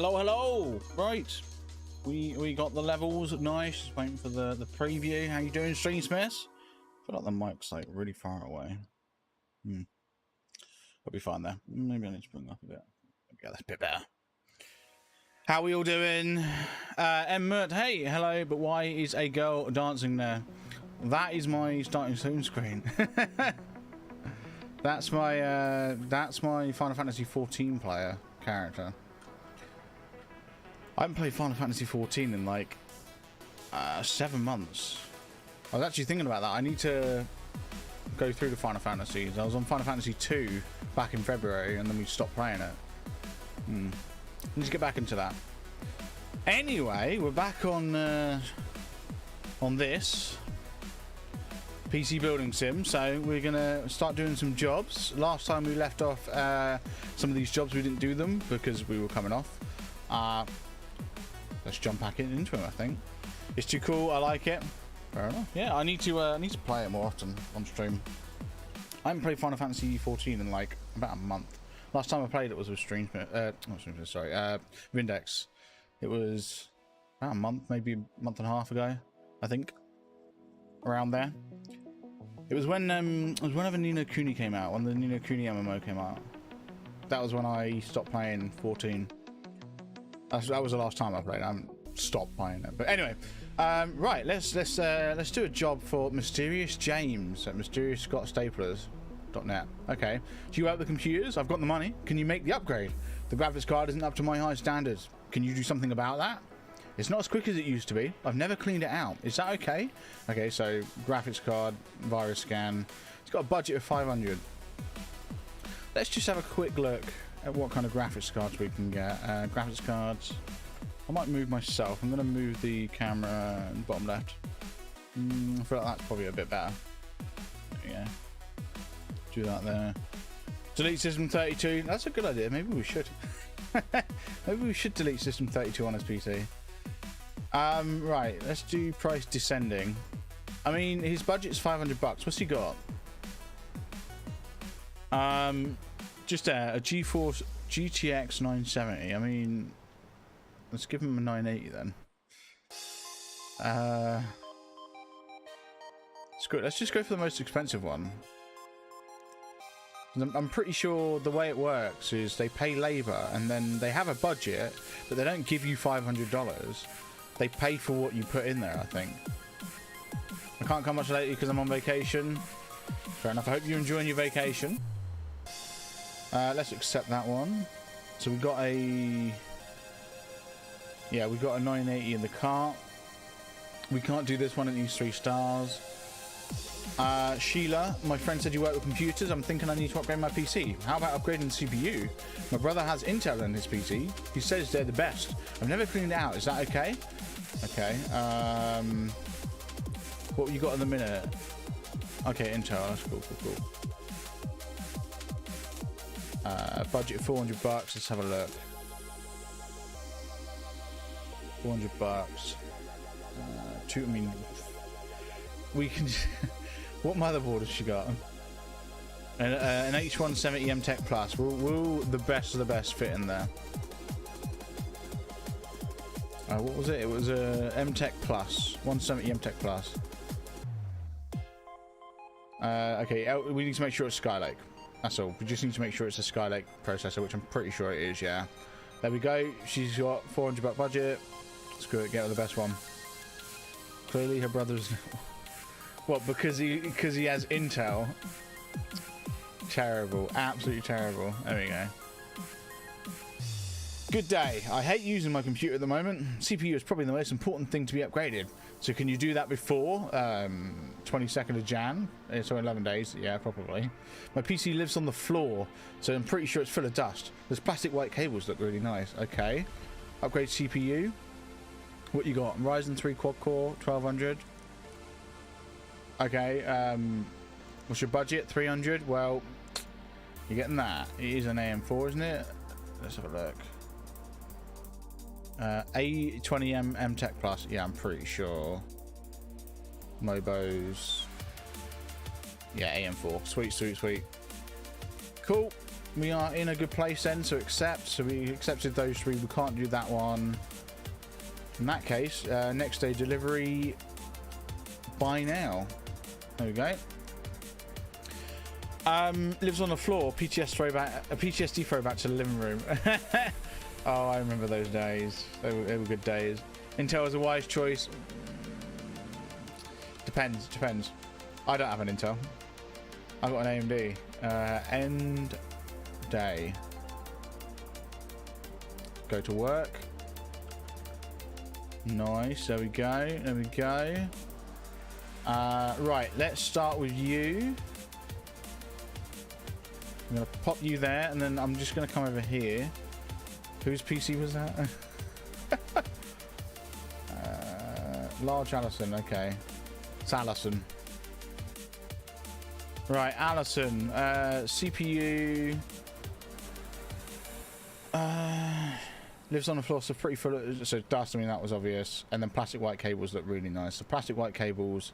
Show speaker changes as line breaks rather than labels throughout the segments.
Hello, hello. Right, we got the levels. Nice. Just waiting for the preview. How you doing, Stream Smiths? I feel like the mic's like really far away. I'll be fine there. Maybe I need to bring up a bit. Yeah, that's a bit better. How we all doing? Emmert, hey, hello. But why is a girl dancing there? That is my starting soon screen. That's my Final Fantasy 14 player character. I haven't played Final Fantasy 14 in like 7 months. I was actually thinking about that. I need to go through the Final Fantasies. I was on Final Fantasy 2 back in February, and then we stopped playing it. Need to get back into that. Anyway, we're back on this PC building sim, so we're gonna start doing some jobs. Last time we left off some of these jobs, we didn't do them because we were coming off. Let's jump back into them. I think it's too cool. I like it. Fair enough. Yeah, I need to play it more often on stream. I haven't played Final Fantasy 14 in like about a month. Last time I played it was with Vindex. It was about a month, maybe a month and a half ago, I think. Around there. It was when whenever Ni no Kuni came out, when the Ni no Kuni MMO came out. That was when I stopped playing 14. That was the last time I played. I haven't stopped playing it. But anyway, right, let's do a job for Mysterious James at mysteriousScottStaplers.net. Okay. Do you work with computers? I've got the money. Can you make the upgrade? The graphics card isn't up to my high standards. Can you do something about that? It's not as quick as it used to be. I've never cleaned it out. Is that okay? Okay, so graphics card, virus scan. It's got a budget of 500. Let's just have a quick look at what kind of graphics cards we can get. Graphics cards. I might move myself. I'm going to move the camera in the bottom left. I feel like that's probably a bit better. There you go. Do that there. Delete System 32. That's a good idea. Maybe we should. Maybe we should delete System 32 on his PC. Right. Let's do price descending. I mean, his budget's $500. What's he got? Just a GeForce GTX 970. I mean, let's give him a 980 then. Let's just go for the most expensive one. I'm pretty sure the way it works is they pay labor and then they have a budget, but they don't give you $500. They pay for what you put in there, I think. I can't come much lately because I'm on vacation. Fair enough. I hope you're enjoying your vacation. Let's accept that one. So we got a 980 in the cart. We can't do this one. It needs 3 stars. Sheila, my friend said you work with computers. I'm thinking I need to upgrade my PC. How about upgrading the CPU? My brother has Intel in his PC. He says they're the best. I've never cleaned it out. Is that okay? Okay. What you got in the minute? Okay, Intel. That's cool. Budget $400. Let's have a look. $400. I mean, we can. What motherboard has she got? An H170 MTech Plus. Will the best of the best fit in there? What was it? It was a MTech Plus. 170 MTech Plus. Okay, we need to make sure it's Skylake. That's all. We just need to make sure it's a Skylake processor, which I'm pretty sure it is, yeah. There we go. She's got $400 budget. Screw it, get her the best one. Clearly her brother's... What, because he has Intel? Terrible. Absolutely terrible. There we go. Good day. I hate using my computer at the moment. CPU is probably the most important thing to be upgraded. So can you do that before 22nd of Jan? So 11 days. Yeah, probably. My PC lives on the floor, so I'm pretty sure it's full of dust. Those plastic white cables look really nice. Okay. Upgrade CPU. What you got? Ryzen 3 quad core, 1200. Okay. What's your budget? 300. Well, you're getting that. It is an AM4, isn't it? Let's have a look. A20M MTech Plus. Yeah, I'm pretty sure. Mobos. Yeah, AM4. Sweet. Cool. We are in a good place then, so accept. So we accepted those 3. We can't do that one. In that case, next day delivery. Buy now. There we go. Lives on the floor. PTSD throwback to the living room. Oh, I remember those days. They were good days. Intel is a wise choice. Depends. I don't have an Intel. I've got an AMD. End day. Go to work. Nice. There we go. Right. Let's start with you. I'm going to pop you there, and then I'm just going to come over here. Whose PC was that? Large Allison, okay. It's Allison. Right, Allison. CPU. Lives on the floor, so pretty full of, so dust, I mean, that was obvious. And then plastic white cables look really nice. So plastic white cables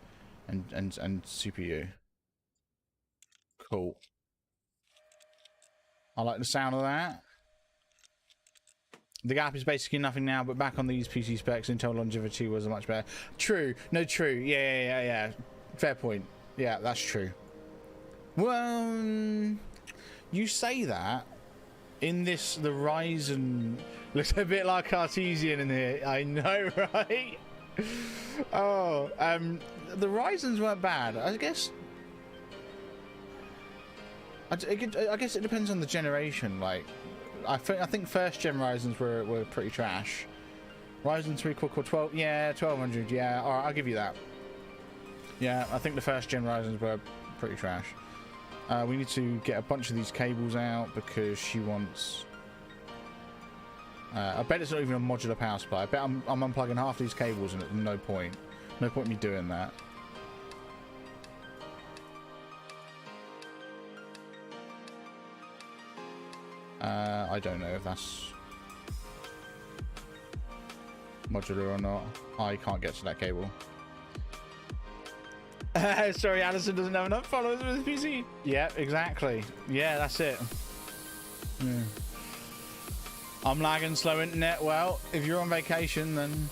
and CPU. Cool. I like the sound of that. The gap is basically nothing now, but back on these PC specs, Intel longevity was much better. True. No, true. Yeah. Fair point. Yeah, that's true. Well, you say that. In this, the Ryzen looks a bit like Cartesian in here. I know, right? Oh, the Ryzens weren't bad. I guess it depends on the generation. Like, I think first gen Ryzens were pretty trash. Ryzen 3 Core 12, yeah, 1200, yeah. All right, I'll give you that. Yeah, I think the first gen Ryzens were pretty trash. We need to get a bunch of these cables out because she wants. I bet it's not even a modular power supply. I bet I'm unplugging half these cables and at no point. No point in me doing that. I don't know if that's modular or not. I can't get to that cable. Sorry, Allison doesn't have enough followers with his PC. Yeah, exactly. Yeah, that's it. Yeah. I'm lagging, slow internet. Well, if you're on vacation, then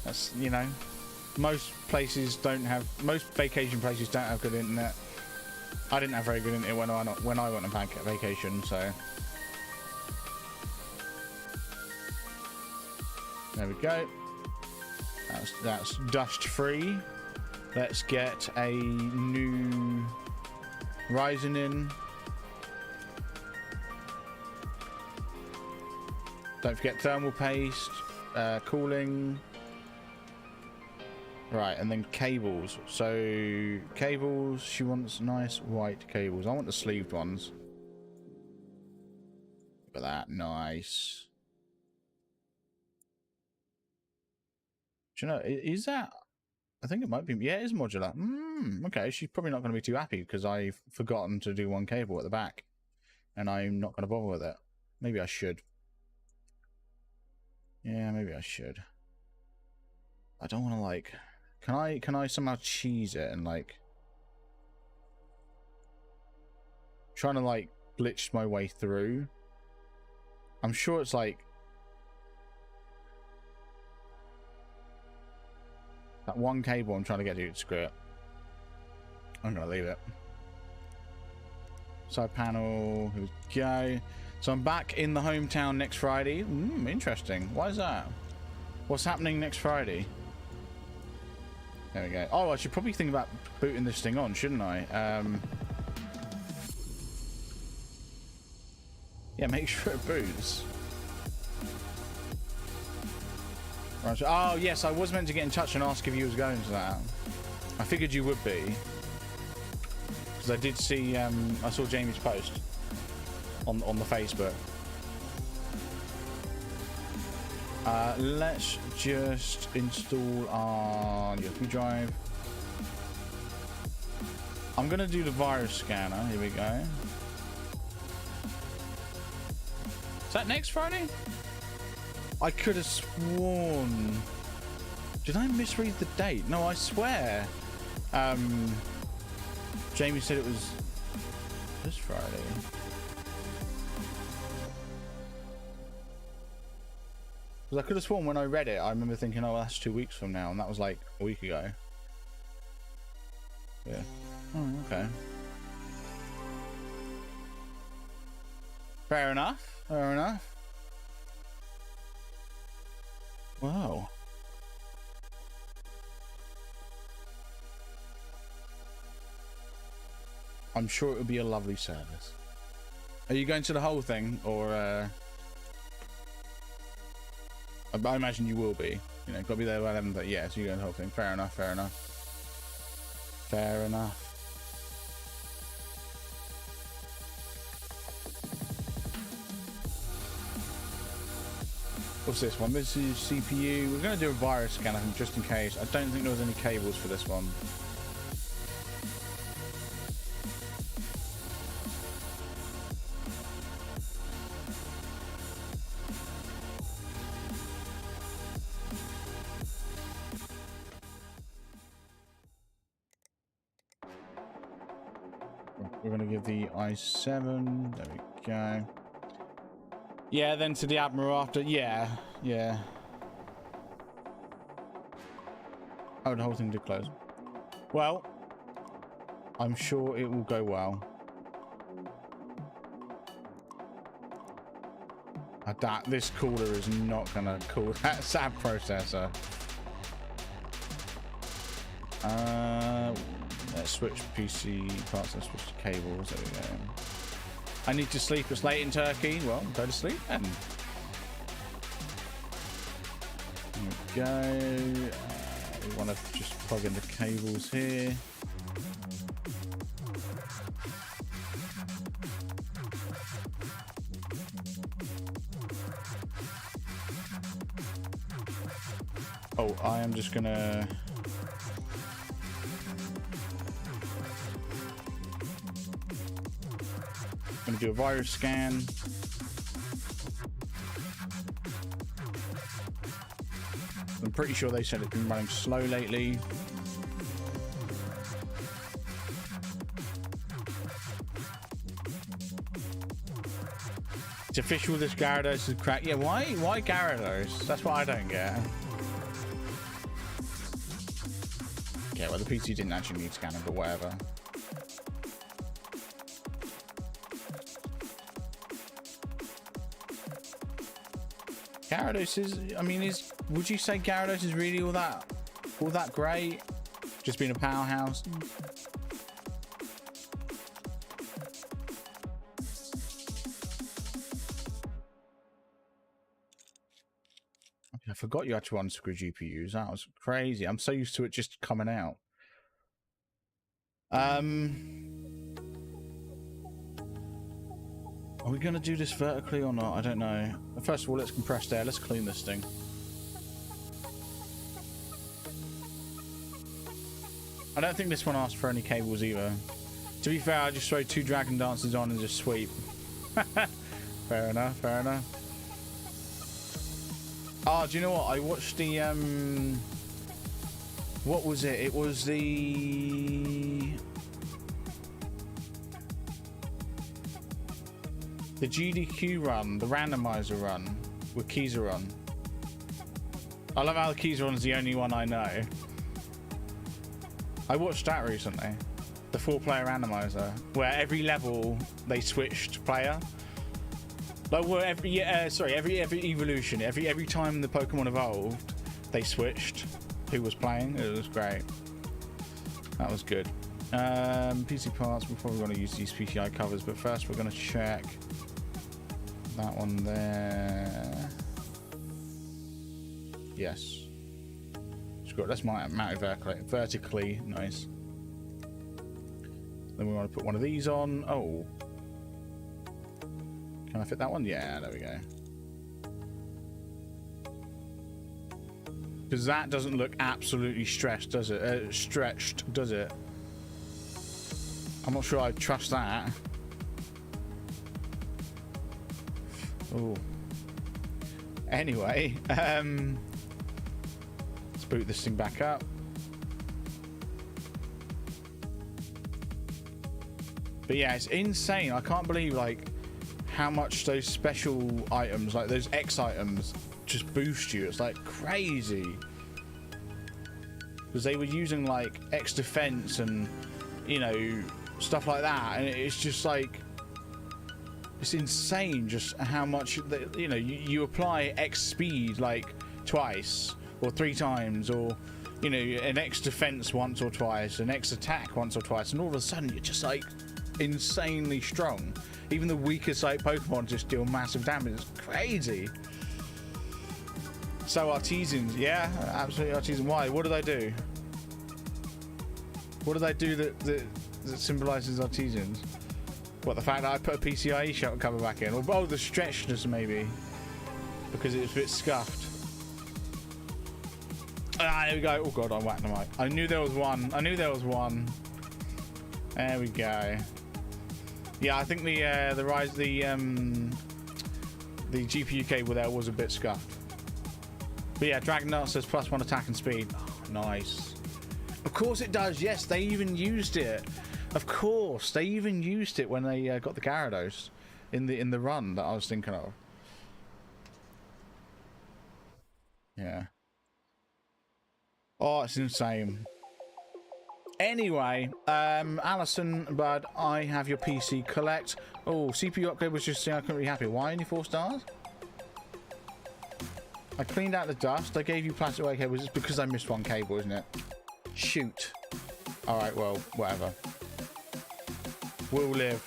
that's, you know, most vacation places don't have good internet. I didn't have very good internet when I went on vacation, so there we go. That's dust free. Let's get a new Ryzen in. Don't forget thermal paste, cooling. Right, and then cables. So cables, she wants nice white cables. I want the sleeved ones. Look at that, nice. Do you know, is that? I think it might be. Yeah, it is modular. Okay, she's probably not going to be too happy because I've forgotten to do one cable at the back, and I'm not going to bother with it. Maybe I should. Yeah, maybe I should. I don't want to like. Can I somehow cheese it and like trying to like glitch my way through? I'm sure it's like that one cable I'm trying to get to. Screw it. I'm gonna leave it. Side panel. Here we go. So I'm back in the hometown next Friday. Interesting. Why is that? What's happening next Friday? There we go. Oh, I should probably think about booting this thing on, shouldn't I? Yeah, make sure it boots. Right. Oh, yes, I was meant to get in touch and ask if you was going to that. I figured you would be. Because I did see, I saw Jamie's post on the Facebook. Let's just install our USB drive. I'm going to do the virus scanner. Here we go. Is that next Friday? I could have sworn. Did I misread the date? No, I swear. Jamie said it was this Friday. Because I could have sworn when I read it, I remember thinking, oh, that's 2 weeks from now, and that was like a week ago. Yeah. Oh, okay. Fair enough. Fair enough. Wow. I'm sure it would be a lovely service. Are you going to the whole thing, or I imagine you will be. You know, got to be there by 11. But yeah, so you're going the whole thing. Fair enough. Fair enough. Fair enough. What's this one? This is CPU. We're going to do a virus scan, I think, just in case. I don't think there was any cables for this one. We're going to give the i7. There we go. Yeah, then to the Admiral after. Yeah, yeah. Oh, the whole thing did close. Well, I'm sure it will go well. I doubt this cooler is not going to cool that SAB processor. Let's switch PC parts. Let's switch to cables. There we go. I need to sleep. It's late in Turkey. Well, go to sleep then. There we go. We want to just plug in the cables here. Oh, I am just gonna... I'm gonna do a virus scan. I'm pretty sure they said it's been running slow lately. It's official, this Gyarados is cracked. Yeah, why Gyarados? That's what I don't get. Okay, well the PC didn't actually need scanning, but whatever. Gyarados is, I mean, would you say Gyarados is really all that great? Just being a powerhouse? Okay, I forgot you had to unscrew GPUs. That was crazy. I'm so used to it just coming out. Are we going to do this vertically or not? I don't know. First of all, let's compress air. Let's clean this thing. I don't think this one asked for any cables either. To be fair, I just throw 2 Dragon Dances on and just sweep. Fair enough, fair enough. Oh, do you know what? I watched the... what was it? It was the GDQ run, the randomizer run with Keyser on. I love how the Keyser on is the only one I know. I watched that recently, the 4-player randomizer, where every level they switched player. Like, well, every evolution, every time the Pokemon evolved, they switched who was playing. It was great. That was good. PC parts. We're probably going to use these PCI covers, but first we're going to check that one there. Yes. Screw it. Let's mount it vertically. Nice. Then we want to put one of these on. Oh. Can I fit that one? Yeah, there we go. Because that doesn't look absolutely stretched, does it? Stretched, does it? I'm not sure I trust that. Oh. Anyway, let's boot this thing back up. But yeah, it's insane. I can't believe like how much those special items, like those X items, just boost you. It's like crazy. Because they were using like X defense and, you know, stuff like that, and it's just like, it's insane just how much, you know, you apply X speed like twice or 3 times, or, you know, an X defense once or twice, an X attack once or twice, and all of a sudden you're just like insanely strong. Even the weakest like Pokemon just deal massive damage. It's crazy. So artisans, yeah, absolutely artisan. Why? What did I do? What did I do that symbolizes artisans? What, the fact that I put a PCIe shot cover back in? Or, oh, the stretchness maybe, because it was a bit scuffed. Ah, there we go. Oh god, I whacked the mic. I knew there was one. I knew there was one. There we go. Yeah, I think the GPU cable there was a bit scuffed. But yeah, Dragonite says +1 attack and speed. Oh, nice. Of course it does. Yes, they even used it. Of course, they even used it when they got the Gyarados in the run that I was thinking of. Yeah. Oh, it's insane. Anyway, Alison, bud, I have your PC. Collect. Oh, CPU upgrade was just saying I couldn't be happy. Why only 4 stars? I cleaned out the dust. I gave you plastic weight cables. It's because I missed one cable, isn't it? Shoot. All right, well, whatever. We'll live.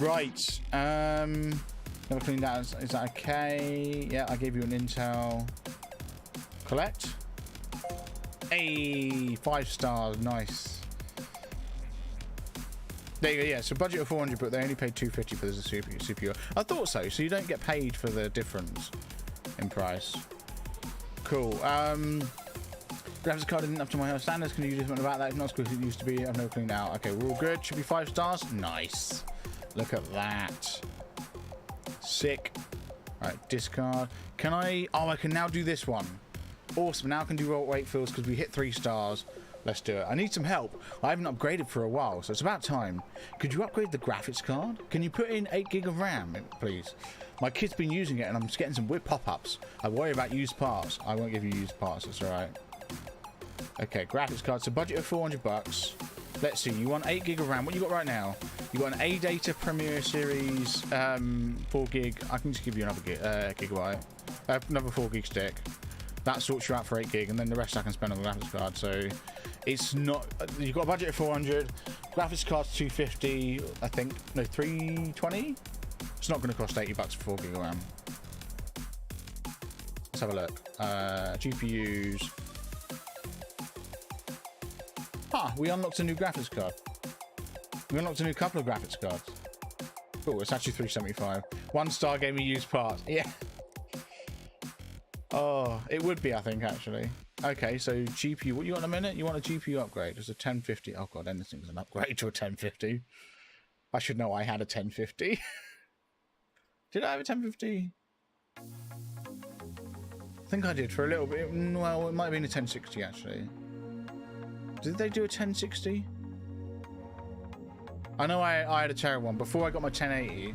Right. Never cleaned out. Is that okay? Yeah, I gave you an Intel. Collect. Hey, 5 stars. Nice. There you go. Yeah, so budget of 400, but they only paid 250 for the CPU. I thought so. So you don't get paid for the difference in price. Cool. Graphics card isn't up to my standards. Can you do something about that? It's not as good as it used to be. I've never cleaned out. Okay, we're all good. Should be 5 stars. Nice. Look at that. Sick. All right, discard. Can I? Oh, I can now do this one. Awesome. Now I can do roll weight fills because we hit 3 stars. Let's do it. I need some help. I haven't upgraded for a while, so it's about time. Could you upgrade the graphics card? Can you put in 8 gig of RAM, please? My kid's been using it and I'm just getting some weird pop-ups. I worry about used parts. I won't give you used parts. That's all right. Okay, graphics card. So budget of 400 bucks. Let's see. You want 8 gig of RAM. What you got right now? You got an A-Data Premier Series 4 gig. I can just give you another gigabyte. Another 4 gig stick. That sorts you out for 8 gig, and then the rest I can spend on the graphics card. So it's not. You've got a budget of 400. Graphics card's 250. I think. No, 320. It's not going to cost 80 bucks for 4 gig of RAM. Let's have a look. GPUs. Ah, we unlocked a new graphics card. We unlocked a new couple of graphics cards. Oh, it's actually 375. 1 star gave me used parts. Yeah. Oh, it would be, I think, actually. Okay, so GPU. What you want in a minute? You want a GPU upgrade? It's a 1050. Oh god, anything's an upgrade to a 1050. I should know I had a 1050. Did I have a 1050? I think I did for a little bit. Well, it might have been a 1060 actually. Did they do a 1060? I know I had a terrible one. Before I got my 1080,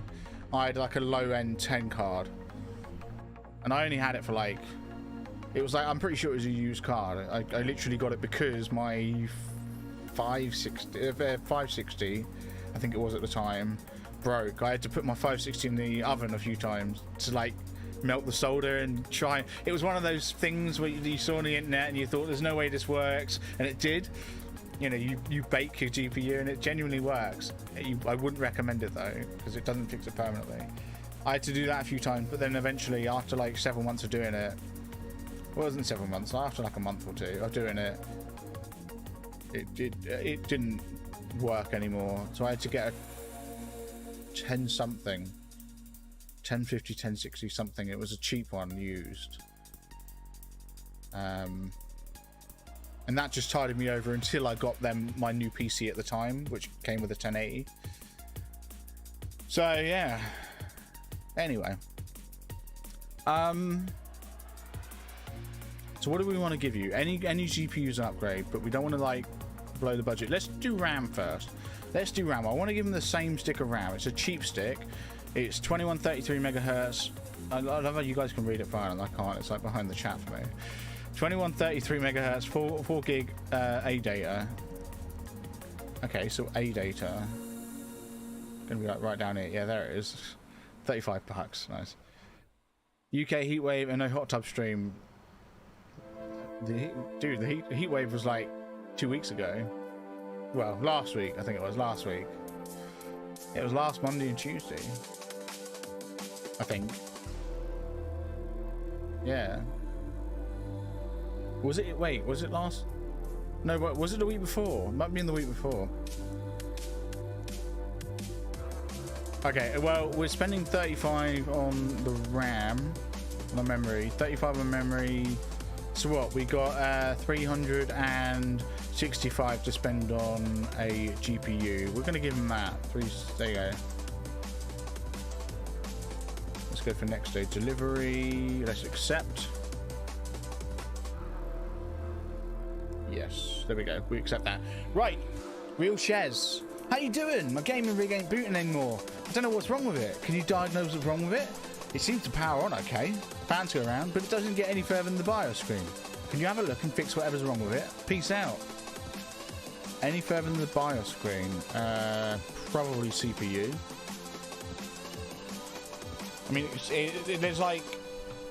I had like a low-end 10 card. And I only had it for like... It was like... I'm pretty sure it was a used card. I literally got it because my 560, I think it was at the time, broke. I had to put my 560 in the oven a few times to like melt the solder and try. It was one of those things where you saw on the internet and you thought there's no way this works, and it did. You know, you bake your GPU and it genuinely works. I wouldn't recommend it though, because it doesn't fix it permanently. I had to do that a few times, but then eventually after like several months of doing it, well, it wasn't several months, after like a month or 2 of doing it, it didn't work anymore. So I had to get a 10 something, 1050, 1060 something. It was a cheap one used. And that just tided me over until I got my new PC at the time, which came with a 1080. So yeah. Anyway. So what do we want to give you? Any GPUs an upgrade, but we don't want to like blow the budget. Let's do RAM first. Let's do RAM. I want to give them the same stick of RAM. It's a cheap stick. It's 2133 megahertz. I love how you guys can read it fine and I can't. It's like behind the chat for me. 2133 megahertz, 4 gig A data. Okay, so A data. Gonna be like right down here. Yeah, there it is. 35 bucks. Nice. UK heatwave and no hot tub stream. Dude, the heat wave was like 2 weeks ago. Well, last week. I think it was last week. It was last Monday and Tuesday. I think. Yeah. Was it? Wait, was it last? No, was it the week before? It might be in the week before. Okay, well, we're spending 35 on the RAM, on the memory, 35 on memory. So what? We got 365 to spend on a GPU. We're going to give him that. There you go. Let's go for next day delivery. Let's accept. Yes, there we go. We accept that. Right, Real Shez. How you doing? My gaming rig ain't booting anymore. I don't know what's wrong with it. Can you diagnose what's wrong with it? It seems to power on okay. Fans go around, but it doesn't get any further than the BIOS screen. Can you have a look and fix whatever's wrong with it? Peace out. Any further than the BIOS screen? Probably CPU. I mean, there's like...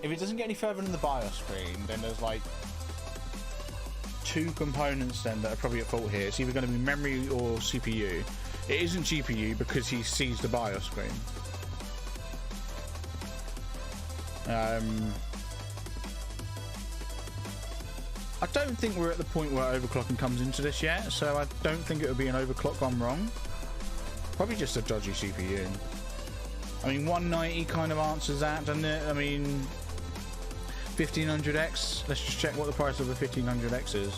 If it doesn't get any further than the BIOS screen, then there's like... 2 components then that are probably at fault here. It's either going to be memory or CPU. It isn't GPU because he sees the BIOS screen. I don't think we're at the point where overclocking comes into this yet, so I don't think it would be an overclock gone wrong. Probably just a dodgy CPU. I mean, 190 kind of answers that, doesn't it? I mean, 1500X. Let's just check what the price of the 1500X is.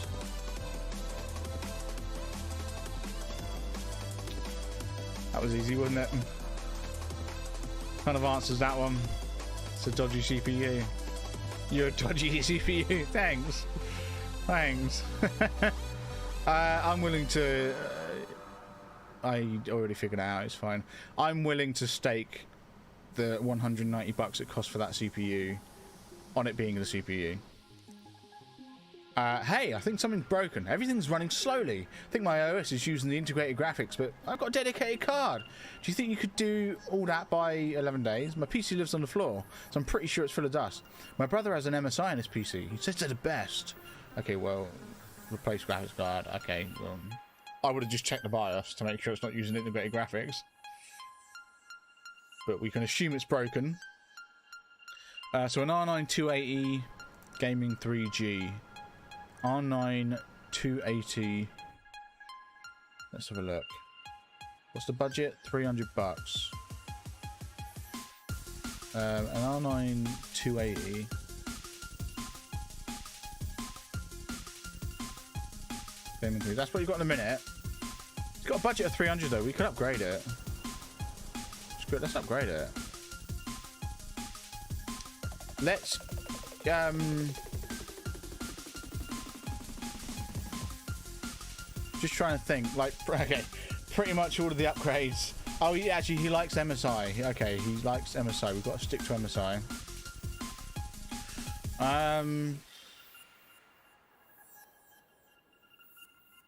That was easy, wasn't it? Kind of answers that one. It's a dodgy CPU. You're a dodgy CPU. Thanks. Thanks. I'm willing to... I already figured it out. It's fine. I'm willing to stake the 190 bucks it costs for that CPU on it being the CPU. Hey, I think something's broken. Everything's running slowly. I think my OS is using the integrated graphics, but I've got a dedicated card. Do you think you could do all that by 11 days? My PC lives on the floor, so I'm pretty sure it's full of dust. My brother has an MSI in his PC. He says they're the best. Okay, well, replace graphics card. Okay, well, I would have just checked the BIOS to make sure it's not using integrated graphics. But we can assume it's broken. So an R9 280 Gaming 3G. R9 280. Let's have a look. What's the budget? 300 bucks. An R9 280. Gaming 3. That's what you've got in a minute. It's got a budget of 300 though. We could upgrade it. Let's upgrade it. Let's just trying to think. Like, okay, pretty much all of the upgrades. Oh, he likes MSI. Okay, he likes MSI. We've got to stick to MSI.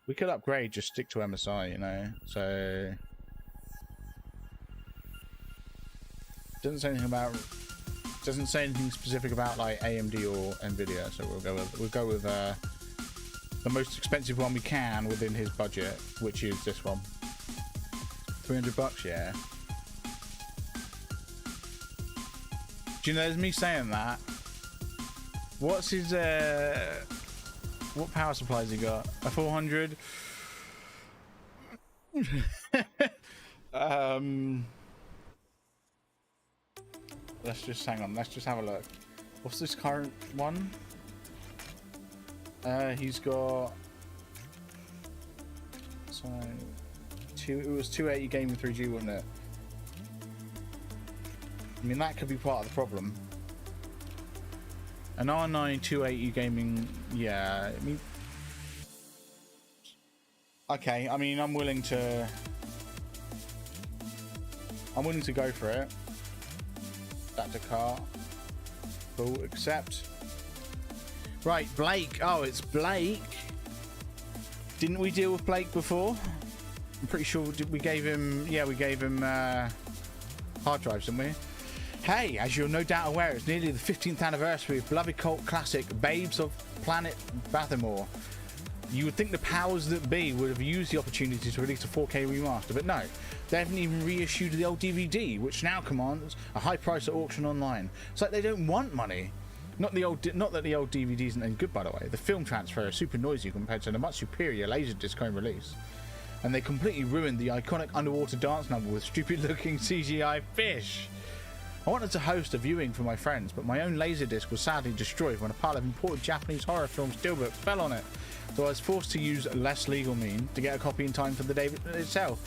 We could upgrade. Just stick to MSI. You know. So doesn't say anything specific about like AMD or Nvidia, so we'll go with the most expensive one we can within his budget, which is this one. 300 bucks, yeah. Do you know, there's me saying that. What's his what power supply has he got? A 400. Let's just hang on. Let's just have a look. What's this current one? He's got. So, it was 280 Gaming 3G, wasn't it? I mean, that could be part of the problem. An R9 280 Gaming, yeah. I mean, okay. I mean, I'm willing to go for it. That's a car. Cool, accept. Right, Blake. Oh, it's Blake. Didn't we deal with Blake before? I'm pretty sure we gave him... Yeah, we gave him hard drives, didn't we? Hey, as you're no doubt aware, it's nearly the 15th anniversary of beloved cult classic Babes of Planet Bathamore. You would think the powers that be would have used the opportunity to release a 4K remaster, but no. They haven't even reissued the old DVD, which now commands a high price at auction online. It's like they don't want money. Not that the old DVD isn't any good, by the way. The film transfer is super noisy compared to the much superior Laserdisc home release. And they completely ruined the iconic underwater dance number with stupid-looking CGI fish. I wanted to host a viewing for my friends, but my own Laserdisc was sadly destroyed when a pile of imported Japanese horror film steelbooks fell on it. So I was forced to use less legal means to get a copy in time for the day itself.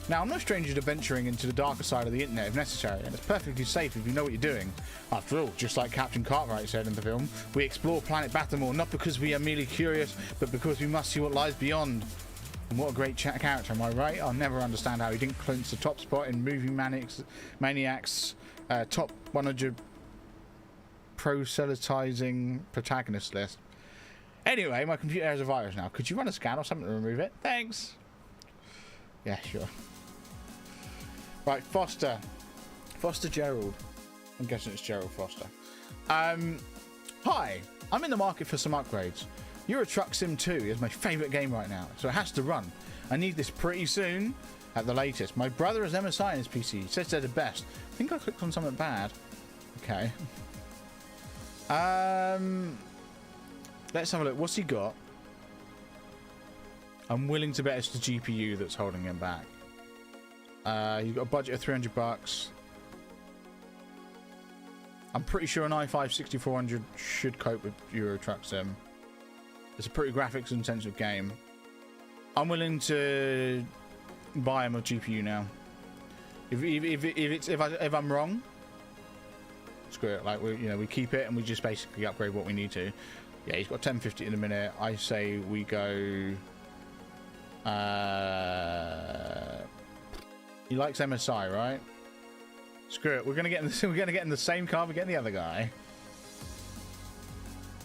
Now, I'm no stranger to venturing into the darker side of the internet if necessary, and it's perfectly safe if you know what you're doing. After all, just like Captain Cartwright said in the film, we explore planet Bathamore not because we are merely curious, but because we must see what lies beyond. And what a great character, am I right? I'll never understand how he didn't clinch the top spot in Movie Maniac's top 100 proselytizing protagonist list. Anyway, my computer has a virus now. Could you run a scan or something to remove it? Thanks. Yeah, sure. Right, Foster Gerald. I'm guessing it's Gerald Foster. Hi, I'm in the market for some upgrades. Euro Truck Sim 2 is my favorite game right now, so it has to run. I need this pretty soon at the latest. My brother has MSI on his PC. He says they're the best. I think I clicked on something bad. Okay. Let's have a look. What's he got? I'm willing to bet it's the GPU that's holding him back. You've got a budget of $300. I'm pretty sure an i5 6400 should cope with Euro Truck Sim. It's a pretty graphics intensive game. I'm willing to buy him a GPU now. If I'm wrong, screw it. Like we keep it and we just basically upgrade what we need to. Yeah, he's got 1050 in a minute. I say we go. He likes MSI, right? Screw it. We're gonna get in the same car. We're getting the other guy.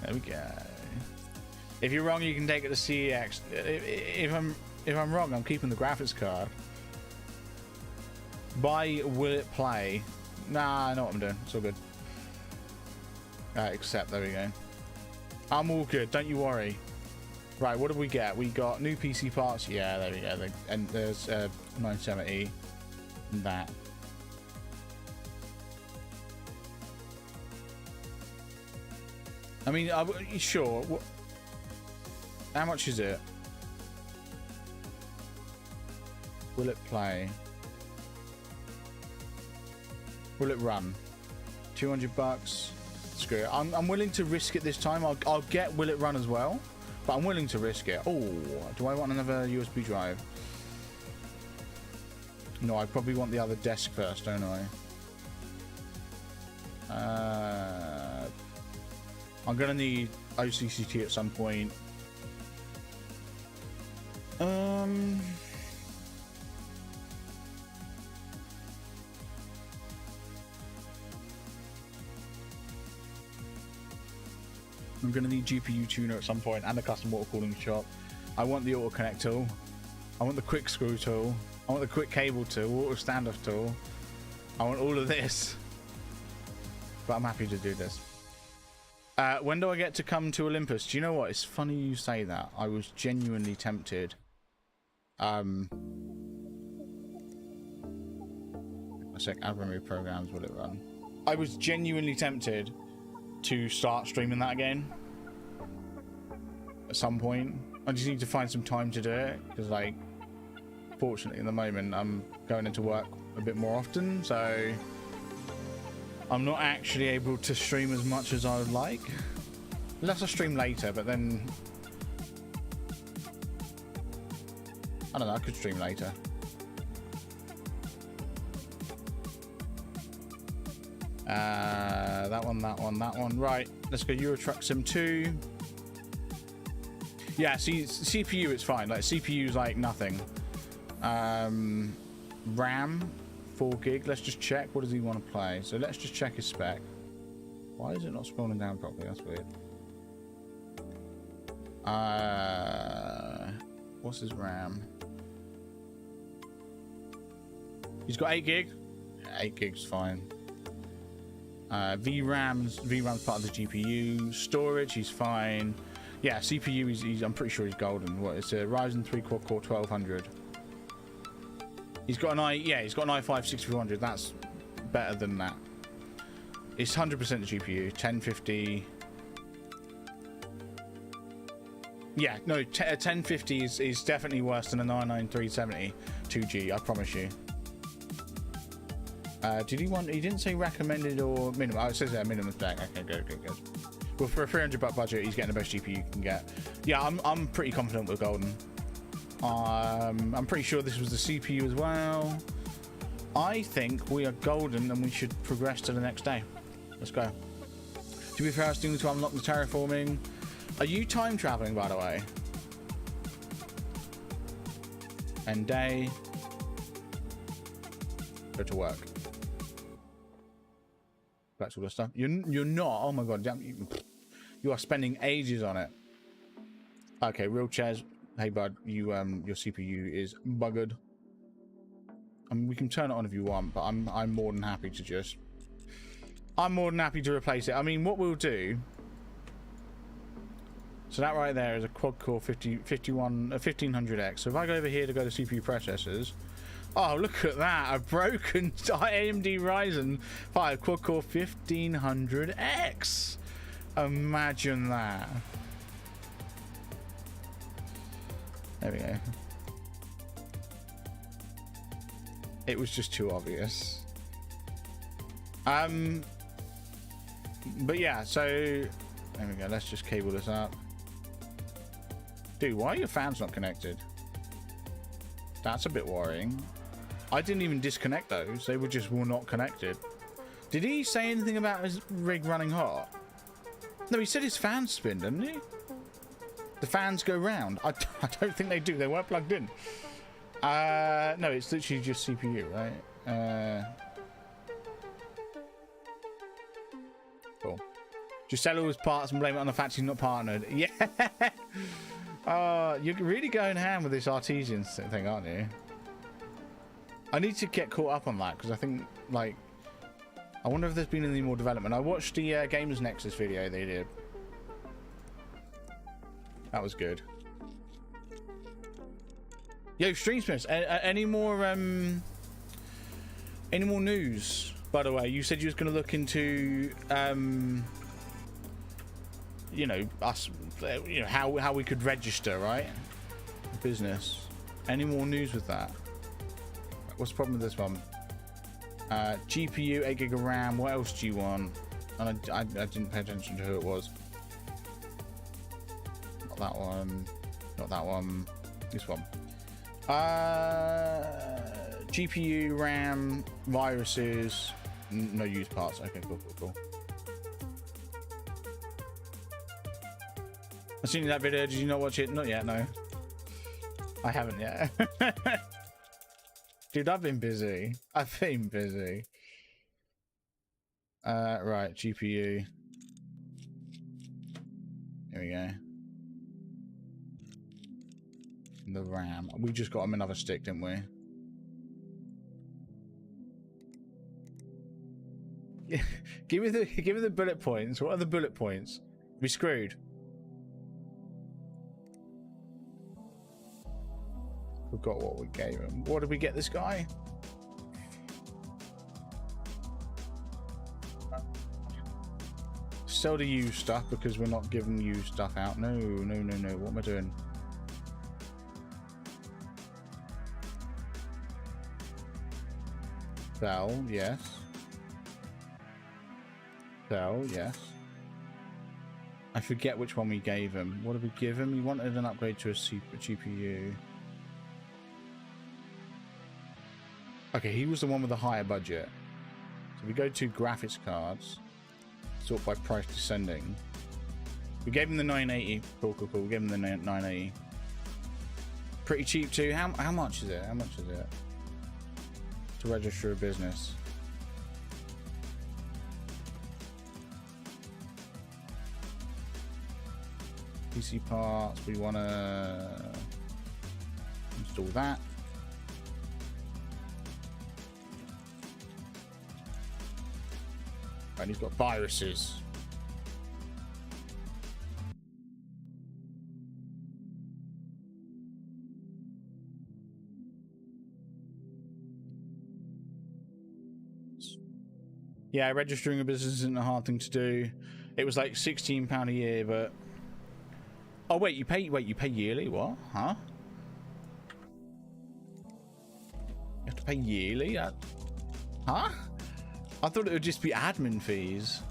There we go. If you're wrong, you can take it to CEX. If I'm wrong, I'm keeping the graphics card. Buy will it play? Nah, I know what I'm doing. It's all good. Accept. There we go. I'm all good. Don't you worry. Right, what did we get? We got new PC parts. Yeah, there we go. And there's 970. And that. I mean, sure. How much is it? Will it play? Will it run? $200. Screw it. I'm willing to risk it this time. I'll get will it run as well, but I'm willing to risk it. Oh, do I want another USB drive? No, I probably want the other desk first, don't I? I'm gonna need OCCT at some point. I'm gonna need GPU tuner at some point and a custom water cooling shop. I want the auto connect tool. I want the quick screw tool. I want the quick cable tool, auto standoff tool. I want all of this. But I'm happy to do this. When do I get to come to Olympus? Do you know what? It's funny you say that. I was genuinely tempted. A sec, add memory programs, will it run? I was genuinely tempted to start streaming that again. At some point. I just need to find some time to do it. Because, like, fortunately, at the moment, I'm going into work a bit more often. So I'm not actually able to stream as much as I would like. Unless I stream later, but then I don't know, I could stream later. That one. Right, let's go Euro Truck Sim 2. Yeah, see, CPU it's fine. Like, CPU's like nothing. RAM 4 gig. Let's just check. What does he want to play? So let's just check his spec. Why is it not scrolling down properly? That's weird. What's his RAM? He's got 8 gig. 8 gig's fine. VRAM's part of the GPU. Storage, he's fine. Yeah, CPU, he's I'm pretty sure he's golden. What? It's a Ryzen 3 quad-core 1200. He's got an he's got an i5 6400. That's better than that. It's 100% the GPU. 1050. Yeah, no, 1050 is definitely worse than a 99370 2G. I promise you. Did he want? He didn't say recommended or minimum. Oh, it says there minimum spec. Okay, good. Well, for a $300 budget, he's getting the best GPU you can get. Yeah, I'm pretty confident with golden. I'm pretty sure this was the CPU as well. I think we are golden and we should progress to the next day. Let's go. To be fair, I was doing to unlock the terraforming. Are you time traveling, by the way? End day. Go to work. That's all the stuff. You're not. Oh my god, damn you are spending ages on it. Okay, real chairs. Hey bud, you your CPU is buggered. I mean, we can turn it on if you want, but I'm more than happy to just. I'm more than happy to replace it. I mean, what we'll do. So that right there is a quad-core 1500X. So if I go over here to go to CPU processors. Oh, look at that. A broken AMD Ryzen 5 quad-core 1500X. Imagine that. There we go. It was just too obvious. But yeah, so there we go. Let's just cable this up. Dude, why are your fans not connected? That's a bit worrying. I didn't even disconnect those. They were not connected. Did he say anything about his rig running hot? No, he said his fans spin, didn't he? The fans go round. I don't think they do. They weren't plugged in. No, it's literally just CPU, right? Cool. Just sell all his parts and blame it on the fact he's not partnered. Yeah. You're really going ham with this artesian thing, aren't you? I need to get caught up on that because I think, like, I wonder if there's been any more development. I watched the Gamers Nexus video they did. That was good. Yo, Streamsmiths, any more news? By the way, you said you was going to look into, you know, us, you know, how we could register, right? Business. Any more news with that? What's the problem with this one? GPU, 8 gig of RAM. What else do you want? And I didn't pay attention to who it was. Not that one. Not that one. This one. GPU, RAM, viruses, no used parts. Okay, cool. I've seen that video. Did you not watch it? Not yet, no. I haven't yet. Dude, I've been busy. Right, GPU. Here we go. The RAM. We just got him another stick, didn't we? give me the bullet points. What are the bullet points? We screwed. Forgot what we gave him. What did we get this guy? Sell the used stuff because we're not giving used stuff out. No. What am I doing? Sell, yes. Sell, yes. I forget which one we gave him. What did we give him? He wanted an upgrade to a GPU. Okay, he was the one with the higher budget. So we go to graphics cards. Sort by price descending. We gave him the 980. Cool. We gave him the 980. Pretty cheap too. How much is it? to register a business. PC parts, we want to install that. And he's got viruses. Yeah, registering a business isn't a hard thing to do. It was like £16 a year, but oh wait, you pay yearly? What? Huh? You have to pay yearly? Huh? I thought it would just be admin fees.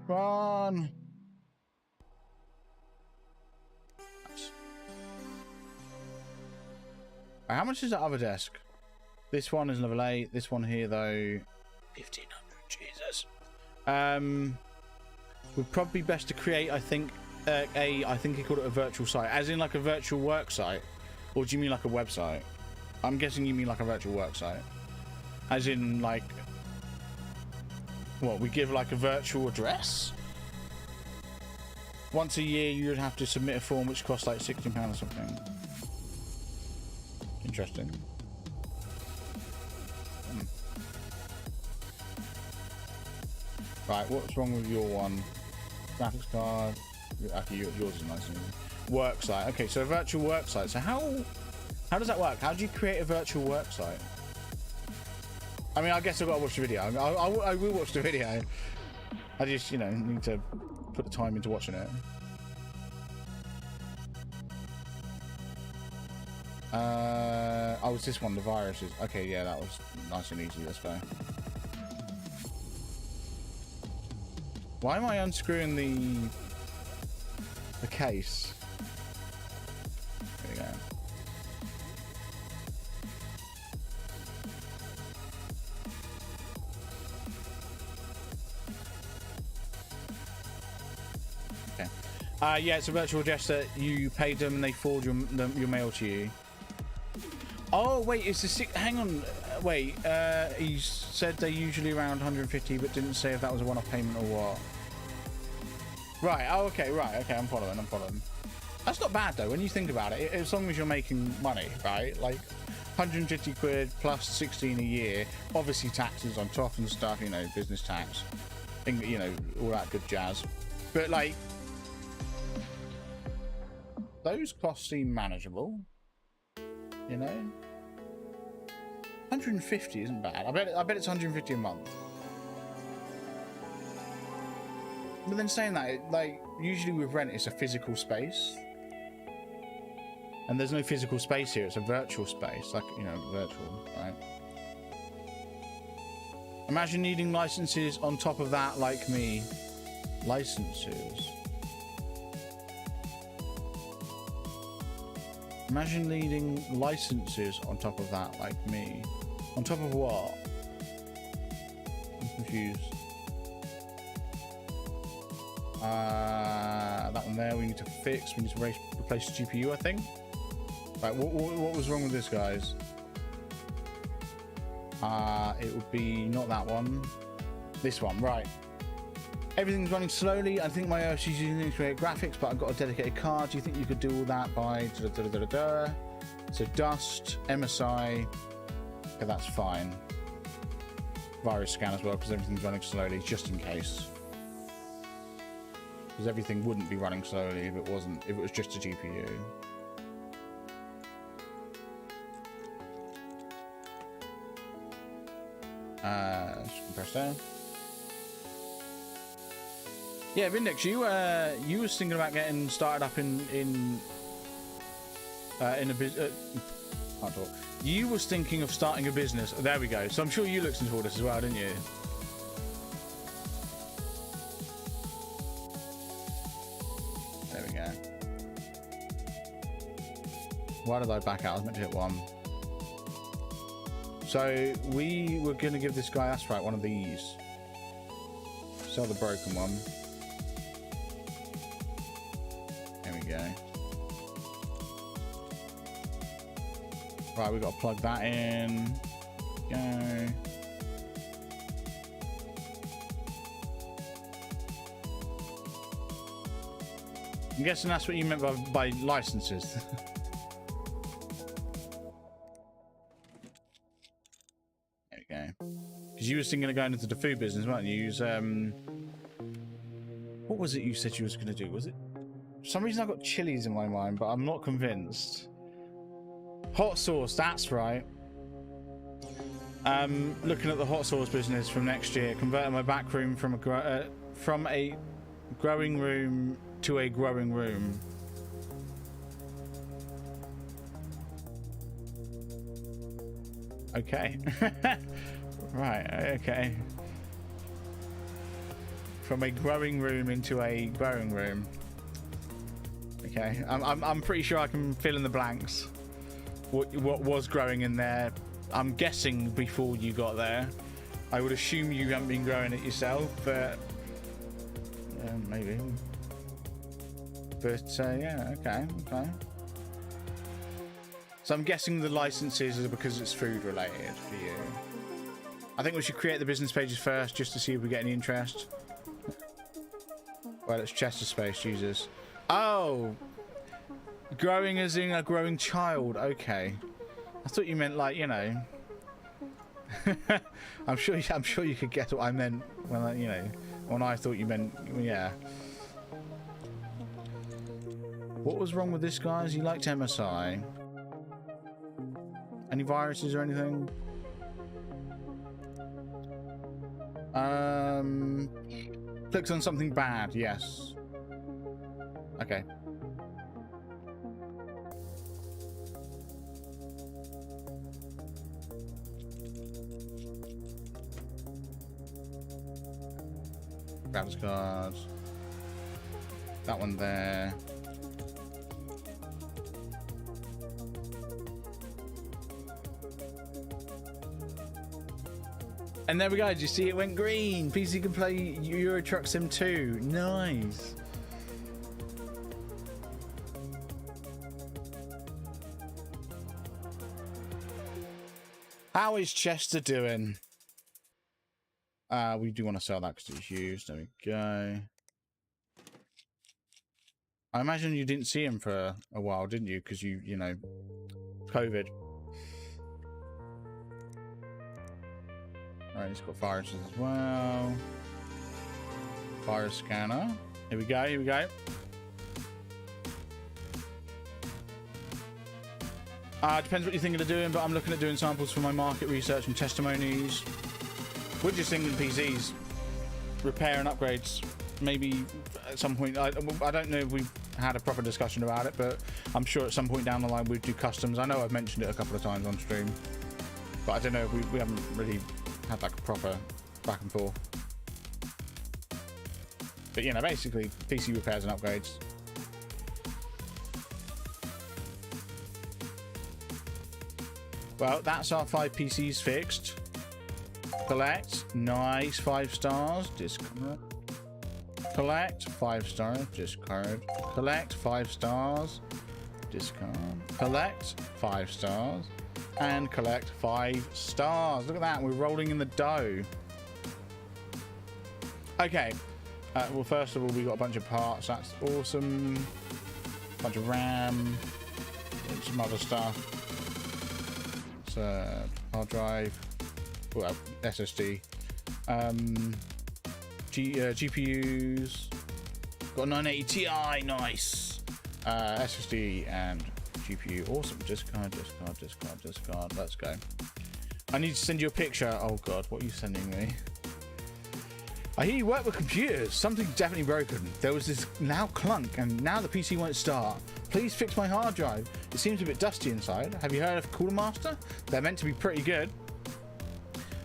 Run. Nice. How much is that other desk? This one is level 8. This one here, though, 1,500. Jesus. Would probably be best to create, I think, I think he called it a virtual site, as in like a virtual work site, or do you mean like a website? I'm guessing you mean like a virtual work site, as in like, what, we give like a virtual address. Once a year, you would have to submit a form which costs like £16 or something. Interesting. Right, what's wrong with your one? Graphics card. Actually, yours is nice. Worksite. Okay, so a virtual worksite. So how does that work? How do you create a virtual worksite? I mean, I guess I've got to watch the video. I will watch the video. I just, you know, need to put the time into watching it. Oh, it's this one, the viruses. Okay, yeah, that was nice and easy. Let's go. Why am I unscrewing the case? There we go. Okay. Yeah, it's a virtual address that you paid them and they forward your mail to you. Oh wait, it's a hang on, wait. He said they're usually around 150, but didn't say if that was a one-off payment or what. Right. Oh, okay. Right. Okay. I'm following. That's not bad though when you think about it. As long as you're making money, right? Like 150 quid plus 16 a year. Obviously taxes on top and stuff. You know, business tax. You know, all that good jazz. But like, those costs seem manageable. You know, 150 isn't bad. I bet it's 150 a month. But then saying that, like, usually with rent, it's a physical space. And there's no physical space here. It's a virtual space. Like, you know, virtual, right? Imagine needing licenses on top of that, like me. Licenses. Imagine needing licenses on top of that, like me. On top of what? I'm confused. That one there we need to fix. We need to replace the GPU, I think. Right, what was wrong with this, guys? It would be not that one. This one, right. Everything's running slowly. I think my OS is using to create graphics, but I've got a dedicated card. Do you think you could do all that by So dust, MSI. Okay, that's fine. Virus scan as well, because everything's running slowly, just in case. Because everything wouldn't be running slowly if it was just a GPU. Press down. Yeah, Vindex, you was thinking about getting started up in a business. Can't talk. You was thinking of starting a business. There we go. So I'm sure you looked into all this as well, didn't you? Why did I back out? I was meant to hit 1. So we were going to give this guy, that's right, one of these. Sell the broken one. There we go. Right, we've got to plug that in. Go. I'm guessing that's what you meant by licenses. There we go. Because you were thinking of going into the food business, weren't you? Use what was it you said you was going to do? Was it? For some reason I've got chilies in my mind, but I'm not convinced. Hot sauce, that's right. Looking at the hot sauce business from next year, converting my back room from a growing room to a growing room. Okay. Right, okay. From a growing room into a growing room. Okay, I'm pretty sure I can fill in the blanks. What was growing in there? I'm guessing before you got there. I would assume you haven't been growing it yourself, but maybe. But yeah, okay. So I'm guessing the licenses are because it's food related for you. I think we should create the business pages first just to see if we get any interest. Well, it's Chester space, Jesus. Oh, growing as in a growing child. Okay, I thought you meant like, you know. I'm sure you could guess what I meant when I, you know, when I thought you meant, yeah. What was wrong with this, guys? You liked MSI. Any viruses or anything? Clicks on something bad, yes. Okay. Grabs cards. That one there. And there we go. Did you see it went green? PC can play Euro Truck Sim 2. Nice. How is Chester doing? We do want to sell that because it's used. There we go. I imagine you didn't see him for a while, didn't you? Because you know, COVID. Alright, he's got viruses as well. Virus scanner. Here we go, here we go. Depends what you're thinking of doing, but I'm looking at doing samples for my market research and testimonies. We're just thinking PCs. Repair and upgrades. Maybe at some point. I don't know if we've had a proper discussion about it, but I'm sure at some point down the line we'd do customs. I know I've mentioned it a couple of times on stream, but I don't know if we haven't really had like a proper back and forth. But you know, basically PC repairs and upgrades. Well, that's our 5 PCs fixed. Collect. Nice. 5 stars. Discard. Collect. 5 stars. Discard. Collect. 5 stars. Discard. Collect. 5 stars. And collect 5 stars. Look at that. We're rolling in the dough. Okay. Well, first of all, we got a bunch of parts. That's awesome. A bunch of RAM. And some other stuff. Hard drive, well, SSD, GPUs, got a 980 Ti, nice, SSD and GPU, awesome. Discard, let's go. I need to send you a picture. Oh god, what are you sending me? I hear you work with computers. Something's definitely broken. There was this loud clunk and now the PC won't start. Please fix my hard drive. It seems a bit dusty inside. Have you heard of Cooler Master? They're meant to be pretty good.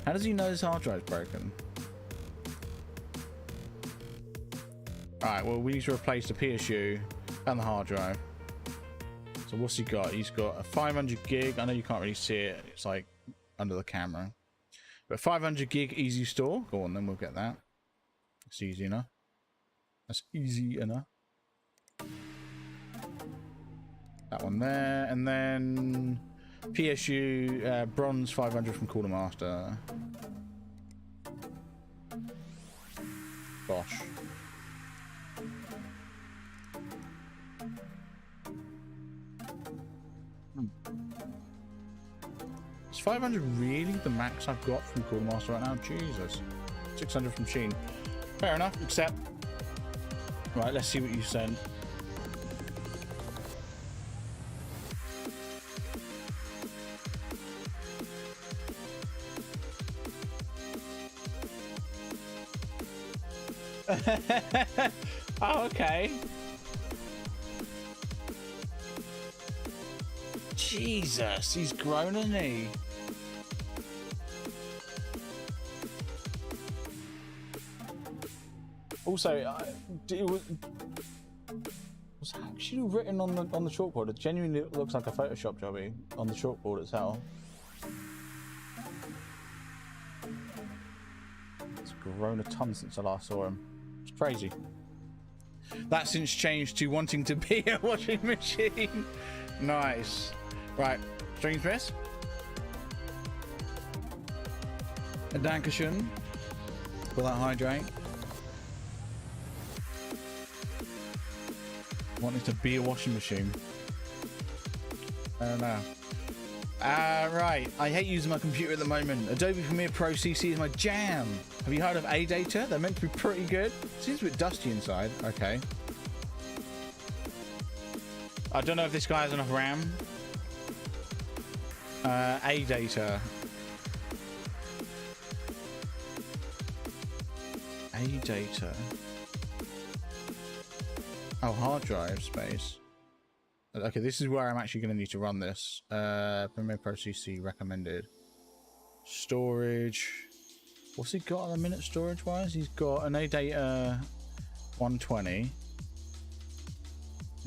How does he know his hard drive's broken? Alright, well we need to replace the PSU and the hard drive. So what's he got? He's got a 500 gig. I know you can't really see it. It's like under the camera. But 500 gig easy store. Go on, then we'll get that. It's easy enough. That's easy enough. That one there. And then PSU bronze 500 from Cooler Master. Gosh. Is 500 really the max I've got from Cooler Master right now? Jesus. 600 from Sheen. Fair enough, accept. Right, let's see what you sent. Oh, okay. Jesus, he's grown, isn't he? Also, it was actually written on the chalkboard. It genuinely looks like a Photoshop jobby on the chalkboard itself. It's grown a ton since I last saw him. It's crazy. That since changed to wanting to be a washing machine. Nice. Right, Strings Miss. A Dankeschön for that hydrate. Wanting to be a washing machine. I don't know. Right, I hate using my computer at the moment. Adobe Premiere Pro CC is my jam. Have you heard of A-Data? They're meant to be pretty good. Seems a bit dusty inside. Okay. I don't know if this guy has enough RAM. A-Data. A-Data. Oh, hard drive space. Okay, this is where I'm actually going to need to run this. Premiere Pro CC recommended. Storage. What's he got at the minute storage wise? He's got an A-Data 120.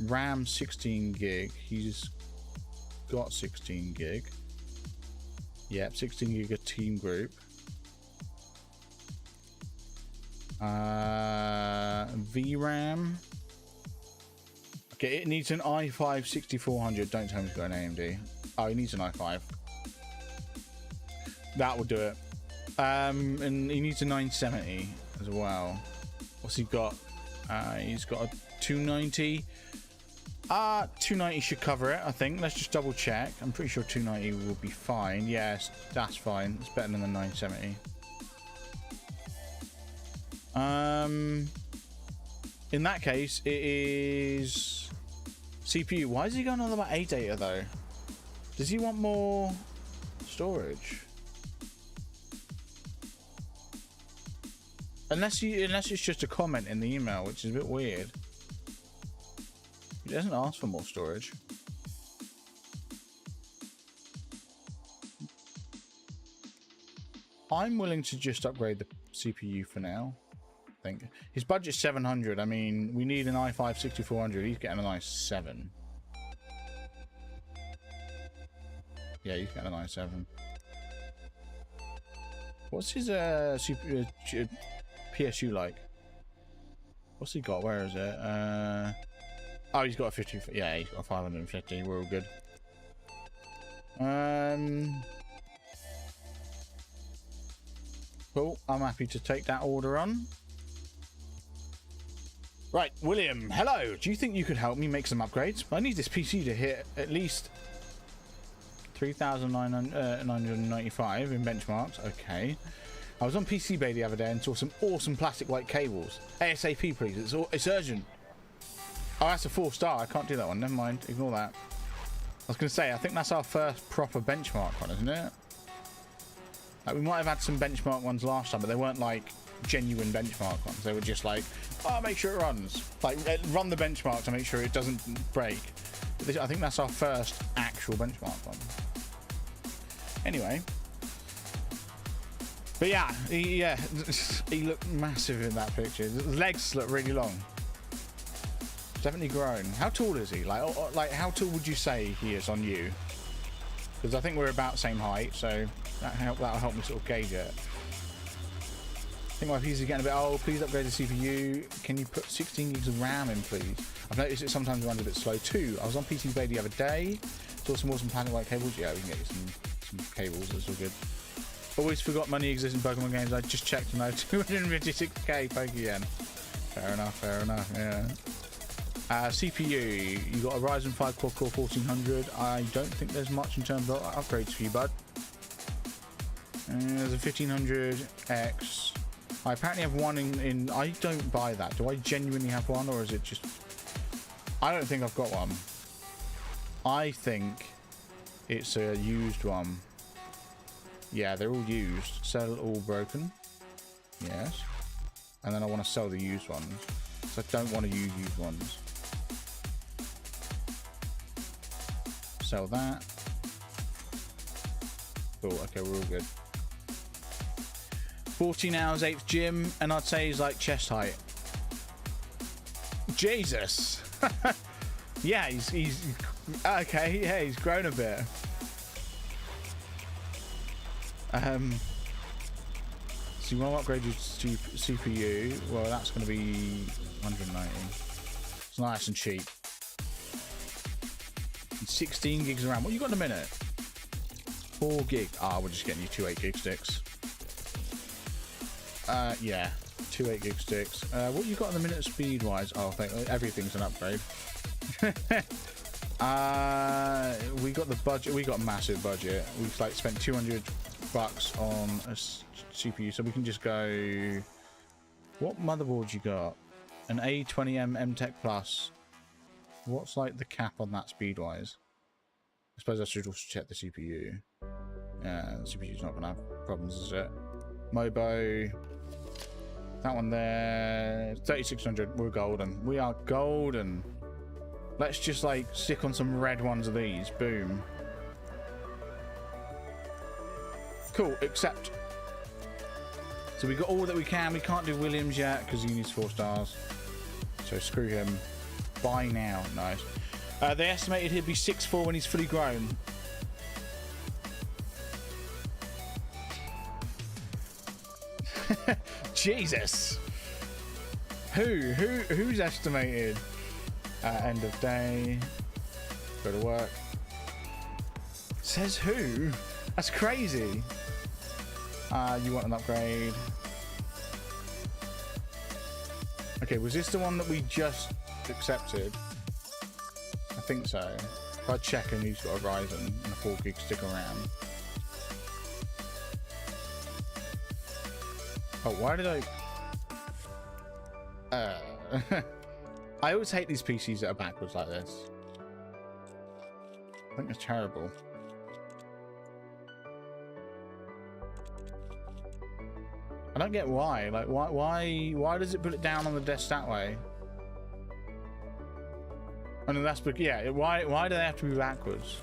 RAM 16 gig. He's got 16 gig. Yep, 16 gig of Team Group. VRAM. Okay, it needs an i5 6400. Don't tell me he's got an AMD. Oh, he needs an i5. That will do it. And he needs a 970 as well. What's he got? He's got a 290. 290 should cover it, I think. Let's just double check. I'm pretty sure 290 will be fine. Yes, that's fine. It's better than the 970. In that case, it is CPU. Why is he going on about A-Data though? Does he want more storage? Unless it's just a comment in the email, which is a bit weird. He doesn't ask for more storage. I'm willing to just upgrade the CPU for now. I think his budget's 700. I mean, we need an i5 6400. He's getting a nice 7. Yeah, he's getting a nice 7. What's his PSU like? What's he got? Where is it? Oh, he's got a 50. Yeah, he's got a 550. We're all good. Cool. I'm happy to take that order on. Right, William. Hello. Do you think you could help me make some upgrades? I need this PC to hit at least 3,995 in benchmarks. Okay. I was on PC Bay the other day and saw some awesome plastic white cables. ASAP, please. It's urgent. Oh, that's a 4-star. I can't do that one. Never mind. Ignore that. I was going to say, I think that's our first proper benchmark one, isn't it? Like, we might have had some benchmark ones last time, but they weren't like genuine benchmark ones. They were just like, oh, make sure it runs. Like, run the benchmark to make sure it doesn't break. But I think that's our first actual benchmark one. Anyway. But yeah, he looked massive in that picture. His legs look really long. Definitely grown. How tall is he? Like how tall would you say he is on you? Because I think we're about same height, so that'll help me sort of gauge it. I think my PC is getting a bit old. Please upgrade the CPU. Can you put 16 gigs of RAM in, please? I've noticed it sometimes runs a bit slow too. I was on PC Bay the other day. Saw some awesome planet white cables. Yeah, we can get you some cables. That's all good. Always forgot money exists in Pokemon games. I just checked and I have 256k Pokemon. Fair enough. Fair enough. Yeah. CPU. You got a Ryzen 5 quad-core 1400. I don't think there's much in terms of upgrades for you, bud. There's a 1500X. I apparently have one in. I don't buy that. Do I genuinely have one, or is it just? I don't think I've got one. I think it's a used one. Yeah, they're all used. Sell all broken. Yes. And then I want to sell the used ones. So I don't want to use used ones. Sell that. Cool. Okay, we're all good. 14 hours, 8th gym, and I'd say he's like chest height. Jesus. Yeah, he's okay. Yeah, he's grown a bit. So you want to upgrade your CPU? Well, that's going to be 190. It's nice and cheap. And 16 gigs of RAM. What you got in a minute? 4 gig. Ah, we're just getting you 2 8 gig sticks. Yeah, 2 8 gig sticks. What you got in the minute speed wise? Oh, everything's an upgrade. We got the budget. We got a massive budget. We've like spent $200 on a CPU, so we can just go. What motherboard you got? An A20M MTech Plus. What's like the cap on that speed wise? I suppose I should also check the CPU. Yeah, the CPU's not gonna have problems, is it? Mobo. That one there. 3600. We're golden. We are golden. Let's just like stick on some red ones of these. Boom. Cool. Accept. So we got all that we can. We can't do Williams yet because he needs 4 stars. So screw him. Buy now. Nice. They estimated he'd be 6'4" when he's fully grown. Jesus. Who's estimated? End of day. Go to work. Says who? That's crazy. You want an upgrade? Okay, was this the one that we just accepted? I think so. If I check and he's got a Ryzen and a 4 gig stick around. Oh, why did I... I always hate these PCs that are backwards like this. I think it's terrible. I don't get why. Like, why does it put it down on the desk that way? I mean, that's... Yeah, why do they have to be backwards?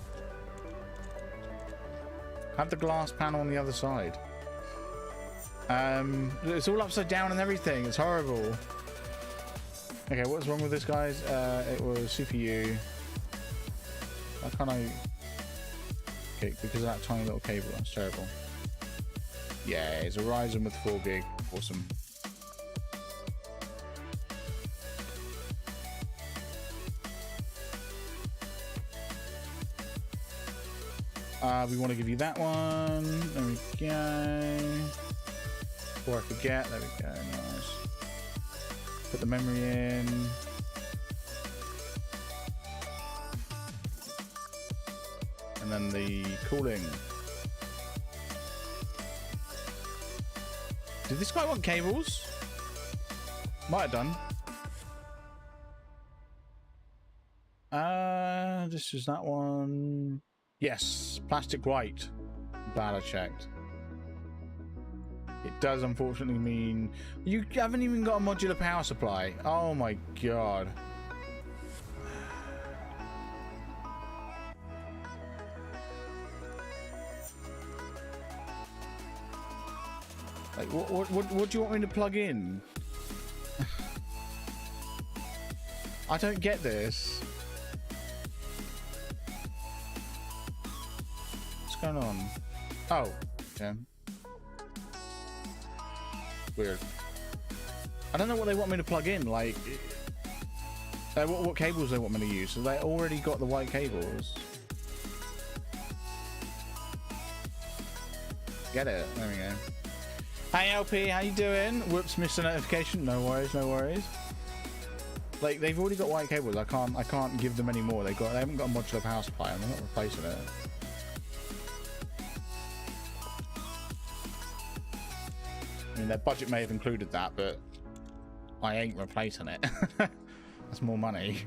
Have the glass panel on the other side. It's all upside down and everything. It's horrible. Okay, what's wrong with this, guys? It was CPU. Why can't I... Okay, because of that tiny little cable. That's terrible. Yeah, it's a Ryzen with 4 gig. Awesome. We want to give you that one. There we go. Before I forget, there we go. Nice. Put the memory in. And then the cooling. Did this guy want cables? Might have done. This is that one. Yes, plastic white. Glad I checked. It does unfortunately mean you haven't even got a modular power supply. Oh my god. Like what do you want me to plug in? I don't get this. What's going on? Oh, yeah. Weird. I don't know what they want me to plug in. Like, what cables they want me to use. So they already got the white cables. Get it. There we go. Hey LP, how you doing? Whoops, missed a notification. No worries, no worries. Like, they've already got white cables. I can't give them any more. They haven't got a modular power supply, and they're not replacing it. I mean, their budget may have included that, but I ain't replacing it. That's more money.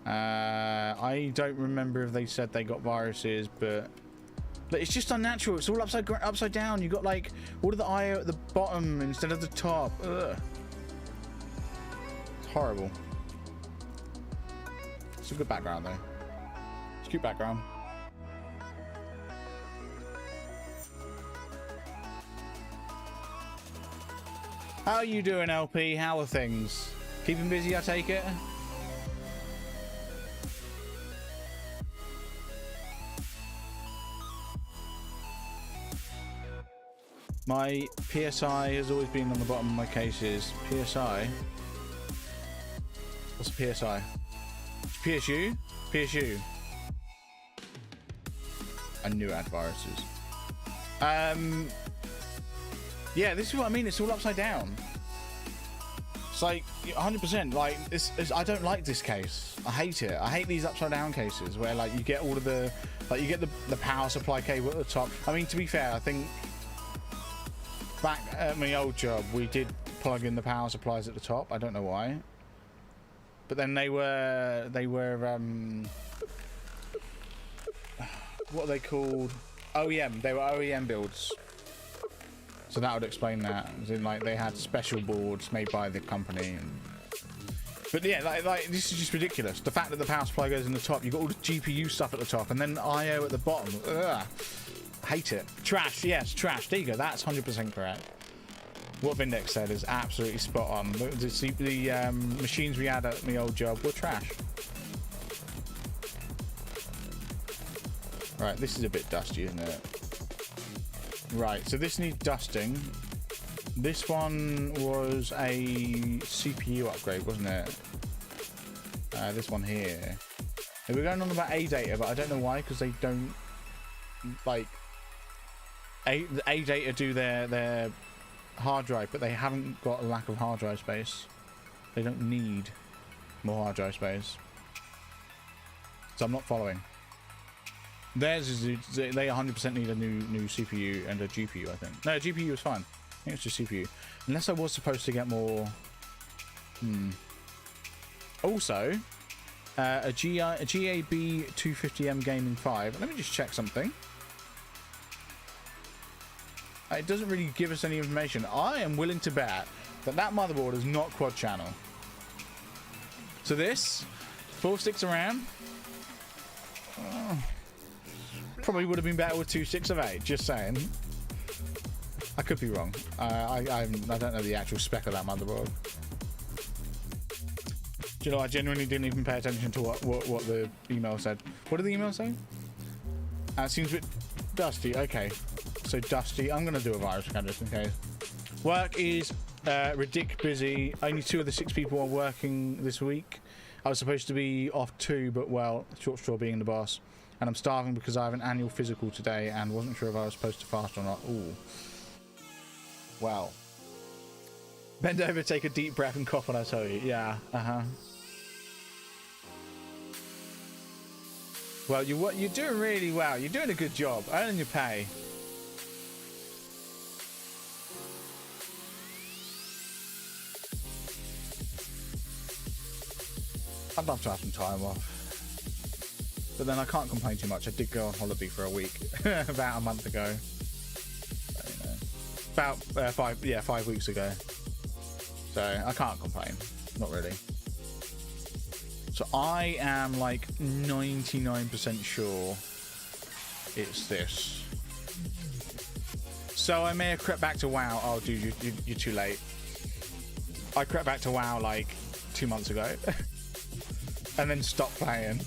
I don't remember if they said they got viruses, but it's just unnatural. It's all upside down. You got like all of the IO at the bottom instead of the top. Ugh. It's horrible. It's a good background though. It's a cute background. How are you doing, LP? How are things? Keeping busy, I take it? My PSI has always been on the bottom of my cases. PSI? What's a PSI? It's PSU? PSU. I knew I had viruses. Yeah, this is what I mean. It's all upside down. It's like 100%. Like, I don't like this case. I hate it. I hate these upside down cases where like you get all of the you get the power supply cable at the top. I mean, to be fair, I think back at my old job we did plug in the power supplies at the top. I don't know why, but then they were what are they called? OEM. They were OEM builds. So that would explain that. As in, like, they had special boards made by the company. But yeah, like this is just ridiculous. The fact that the power supply goes in the top, you've got all the GPU stuff at the top, and then IO at the bottom. Ugh. Hate it. Trash. Yes, trash. There you go. That's 100% correct. What Vindex said is absolutely spot on. The machines we had at my old job were trash. Right, this is a bit dusty, isn't it? Right, so this needs dusting. This one was a CPU upgrade, wasn't it? This one here. They were going on about A data, but I don't know why, because they don't like A data do their hard drive, but they haven't got a lack of hard drive space. They don't need more hard drive space. So I'm not following. Theirs is they 100% need a new CPU and a GPU, I think. No, GPU is fine. I think it's just CPU. Unless I was supposed to get more. Also, a GAB 250M Gaming 5. Let me just check something. It doesn't really give us any information. I am willing to bet that motherboard is not quad channel. So this 4 sticks around. Probably would have been better with 2 sticks of 8. Just saying. I could be wrong. I don't know the actual spec of that motherboard. Do you know, I genuinely didn't even pay attention to what the email said. What did the email say? It seems a bit dusty. Okay, so dusty. I'm gonna do a virus scan just in case. Work is ridiculous busy. Only 2 of the 6 people are working this week. I was supposed to be off 2, but well, short straw being the boss. And I'm starving because I have an annual physical today and wasn't sure if I was supposed to fast or not. Ooh. Wow. Bend over, take a deep breath and cough when I tell you. Yeah, Well, you're doing really well. You're doing a good job. Earning your pay. I'd love to have some time off. But then I can't complain too much. I did go on holiday for a week about a month ago. So, you know, about 5 weeks ago. So I can't complain. Not really. So I am like 99% sure it's this. So I may have crept back to WoW. Oh, dude, you're too late. I crept back to WoW like 2 months ago. And then stopped playing.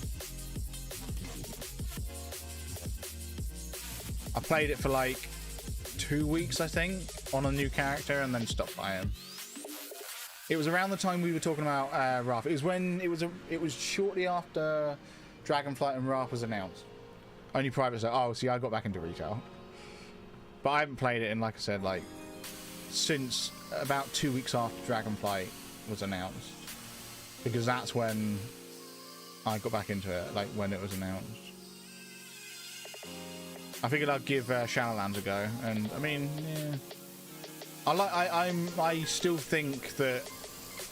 I played it for like 2 weeks, I think, on a new character, and then stopped playing. It was around the time we were talking about Wrath. It was when it was shortly after Dragonflight and Wrath was announced. Only private. So, oh, see, I got back into retail, but I haven't played it in, like I said, like since about 2 weeks after Dragonflight was announced, because that's when I got back into it, like when it was announced. I figured I'd give Shadowlands a go, and I mean, yeah, I still think that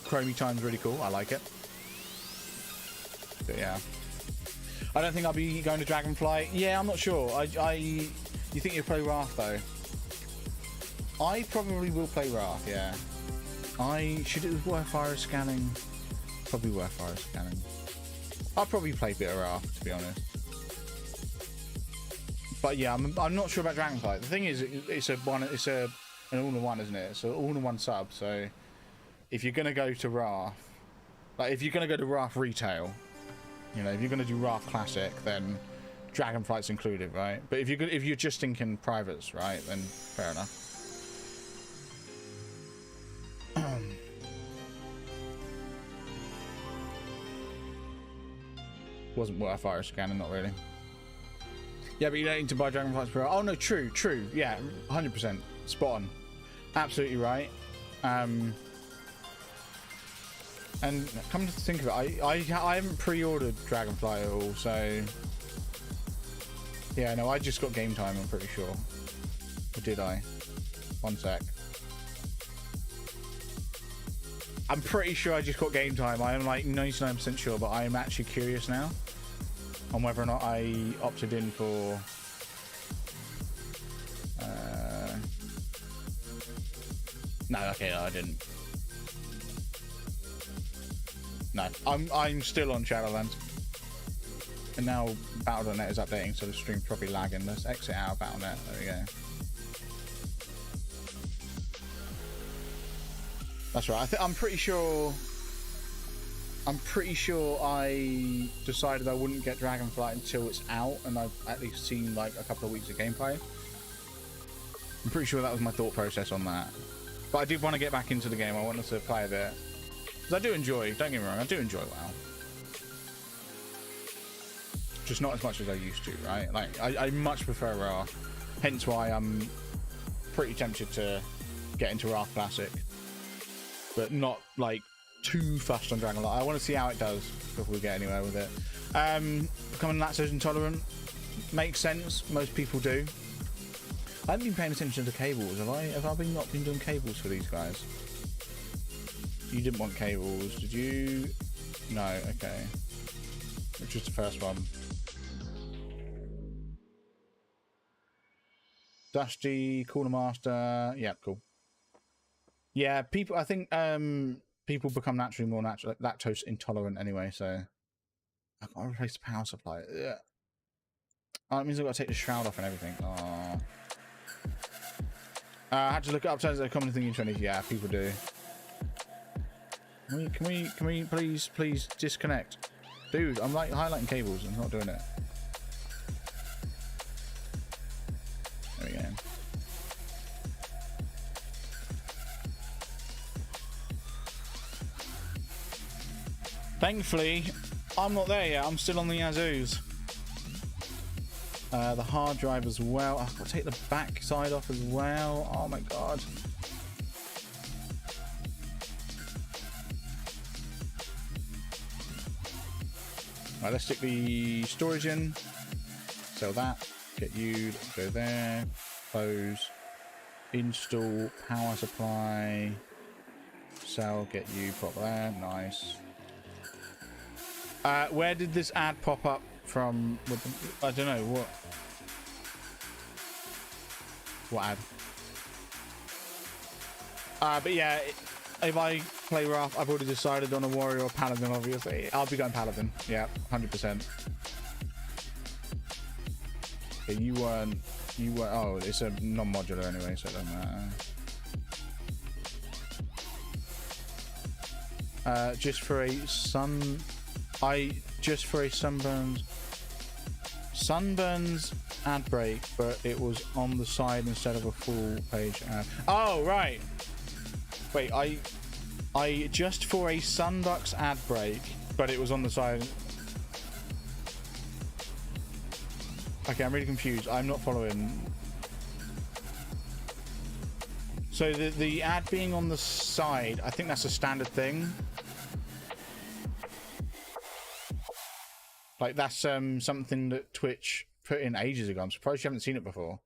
Chromie Time's really cool. I like it, but yeah, I don't think I'll be going to Dragonflight. Yeah, I'm not sure. You think you'll play Wrath though? I probably will play Wrath. Yeah, should it worth fire scanning? Probably worth fire scanning. I'll probably play a bit of Wrath, to be honest. But yeah, I'm not sure about Dragonflight. The thing is, it's an all-in-one, isn't it? It's an all-in-one sub. So if you're gonna go to Wrath, like if you're gonna go to Wrath retail, you know, if you're gonna do Wrath Classic, then Dragonflight's included, right? But if you're just thinking privates, right, then fair enough. Wasn't worth fire scanning, not really. Yeah, but you don't need to buy Dragonflight Pro. Oh no, true. Yeah, 100%. Spot on. Absolutely right. And come to think of it, I haven't pre-ordered Dragonfly at all, so yeah, no, I just got Game Time, I'm pretty sure. Or did I? One sec. I'm pretty sure I just got Game Time. I am like 99% sure, but I am actually curious now on whether or not I opted in for no, okay, no, I didn't. No, I'm still on Shadowlands. And now Battle.net is updating, so the stream's probably lagging. Let's exit out of Battle.net. There we go. That's right. I'm pretty sure I decided I wouldn't get Dragonflight until it's out, and I've at least seen like a couple of weeks of gameplay. I'm pretty sure that was my thought process on that. But I did want to get back into the game. I wanted to play a bit. Because I do enjoy, don't get me wrong, I do enjoy WoW. Just not as much as I used to, right? Like, I much prefer Wrath. Hence why I'm pretty tempted to get into Wrath Classic. But not, like, too fussed on Dragonflight. I want to see how it does before we get anywhere with it. Becoming lactose intolerant makes sense. Most people do. I haven't been paying attention to cables, have I? Have I not been doing cables for these guys? You didn't want cables, did you? No, okay. Which was the first one? Dusty, Corner Master. Yeah, cool. Yeah, people. I think people become naturally more lactose intolerant anyway. So I've got to replace the power supply. Yeah. Oh, that means I've got to take the shroud off and everything. Oh. I had to look it up. Turns out a common thing in 20s. Yeah, people do. Can we please disconnect, dude? I'm like highlighting cables. I'm not doing it. There we go. Thankfully, I'm not there yet. I'm still on the Azus. The hard drive as well. I've got to take the back side off as well. Oh my god. Right, let's stick the storage in. Sell that. Get you. Go there. Close. Install. Power supply. Sell. Get you. Pop there. Nice. Where did this ad pop up from? With the, I don't know what. What ad? But yeah, if I play Wrath, I've already decided on a warrior or paladin. Obviously, I'll be going paladin. Yeah, 100%. Yeah, you weren't. Oh, it's a non-modular anyway, so it doesn't matter. just for a sunburns ad break, but it was on the side instead of a full page ad. Oh right. Wait, I just for a Sunbucks ad break, but it was on the side. Okay, I'm really confused. I'm not following. So the ad being on the side, I think that's a standard thing. Like that's something that Twitch put in ages ago. I'm surprised you haven't seen it before.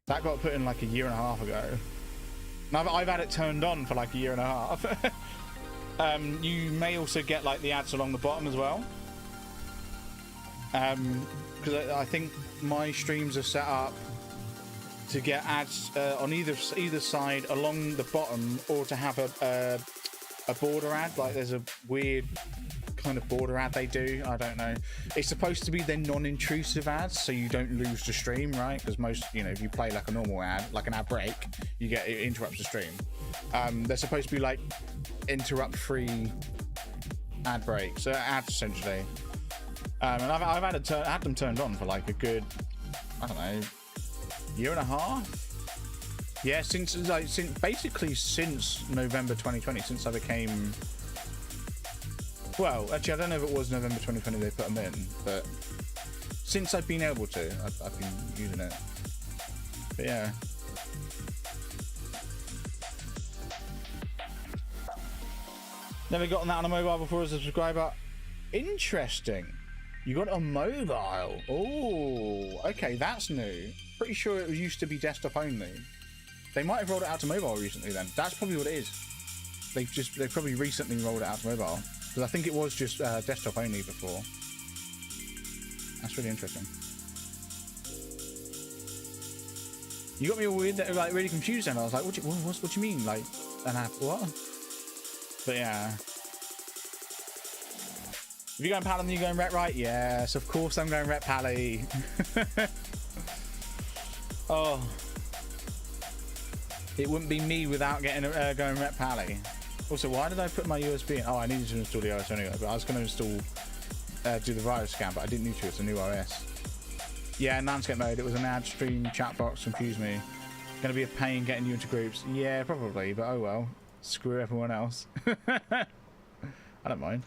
That got put in like a year and a half ago. Now I've had it turned on for like a year and a half. You may also get like the ads along the bottom as well. Because I think my streams are set up to get ads on either side along the bottom, or to have a border ad. Like there's a weird kind of border ad they do. I don't know. It's supposed to be the non-intrusive ads, so you don't lose the stream, right? Because most, you know, if you play like a normal ad, like an ad break, you get it interrupts the stream. They're supposed to be like interrupt-free ad breaks, ads essentially. And I've had them turned on for like a good, I don't know, year and a half. Yeah, since basically since November 2020, since I became. Well, actually, I don't know if it was November 2020 they put them in, but since I've been able to, I've been using it. But yeah. Never gotten that on a mobile before as a subscriber. Interesting. You got it on mobile. Oh, okay, that's new. Pretty sure it used to be desktop only. They might have rolled it out to mobile recently then. That's probably what it is. They've probably recently rolled it out to mobile. Because I think it was just desktop only before. That's really interesting. You got me all weird, like really confused, and I was like, "What do you mean, like an app? What?" But yeah. If you're going Pally, then you're going Rep, right? Yes, of course I'm going Rep Pally. Oh, it wouldn't be me without getting going Rep Pally. Also, why did I put my USB in? Oh, I needed to install the OS anyway, but I was going to install, do the virus scan, but I didn't need to. It's a new OS. Yeah, landscape mode. It was an ad stream chat box. Confused me. Going to be a pain getting you into groups. Yeah, probably, but oh well. Screw everyone else. I don't mind.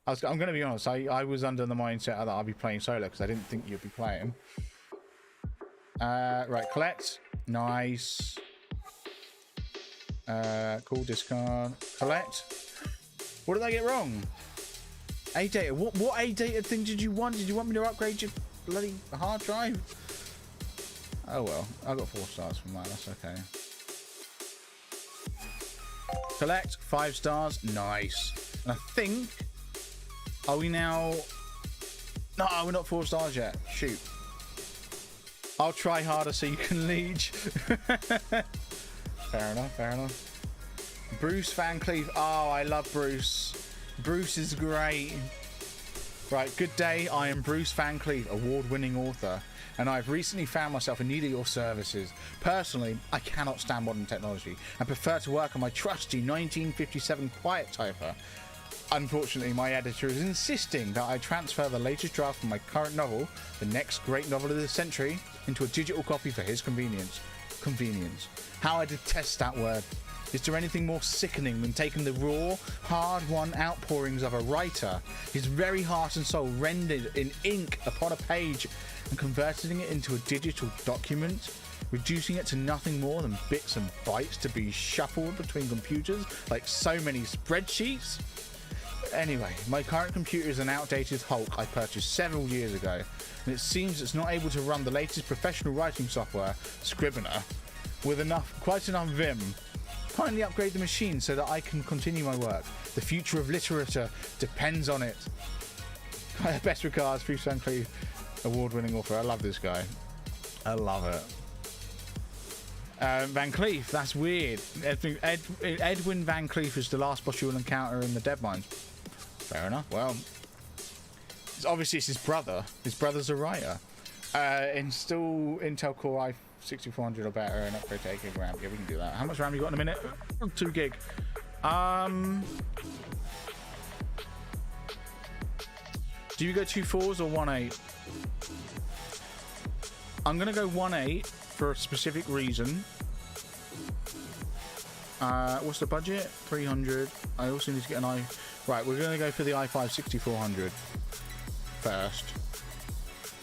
I'm going to be honest. I was under the mindset that I'd be playing solo because I didn't think you'd be playing. Right, collect. Nice. Cool, discard, collect. What did I get wrong? A data. What A data thing did you want? Did you want me to upgrade your bloody hard drive? Oh well, I got 4 stars from that. That's okay. Collect 5 stars. Nice. And I think, are we now? No, we're not 4 stars yet. Shoot. I'll try harder so you can leech. Fair enough, fair enough. Bruce Van Cleef. Oh, I love Bruce. Bruce is great. Right, good day. I am Bruce Van Cleef, award-winning author, and I've recently found myself in need of your services. Personally, I cannot stand modern technology and prefer to work on my trusty 1957 quiet typer. Unfortunately, my editor is insisting that I transfer the latest draft from my current novel, the next great novel of the century, into a digital copy for his convenience. Convenience. How I detest that word. Is there anything more sickening than taking the raw, hard-won outpourings of a writer, his very heart and soul rendered in ink upon a page, and converting it into a digital document, reducing it to nothing more than bits and bytes to be shuffled between computers like so many spreadsheets? Anyway, my current computer is an outdated Hulk I purchased several years ago, and it seems it's not able to run the latest professional writing software, Scrivener, with quite enough vim. Kindly upgrade the machine so that I can continue my work. The future of literature depends on it. Best regards, Bruce Van Cleef, award-winning author. I love this guy. I love it. Van Cleef, that's weird. Edwin Van Cleef is the last boss you will encounter in the Dead Mines. Fair enough. Well, obviously it's his brother. His brother's a writer. Install Intel Core i6400 or better and upgrade to 8 GB RAM. Yeah, we can do that. How much RAM you got in a minute? 2 gig. Do you go 2 4s or 1 8? I'm gonna go 1 8 for a specific reason. What's the budget? 300. I also need to get an i. Right, we're gonna go for the i5 6400 first.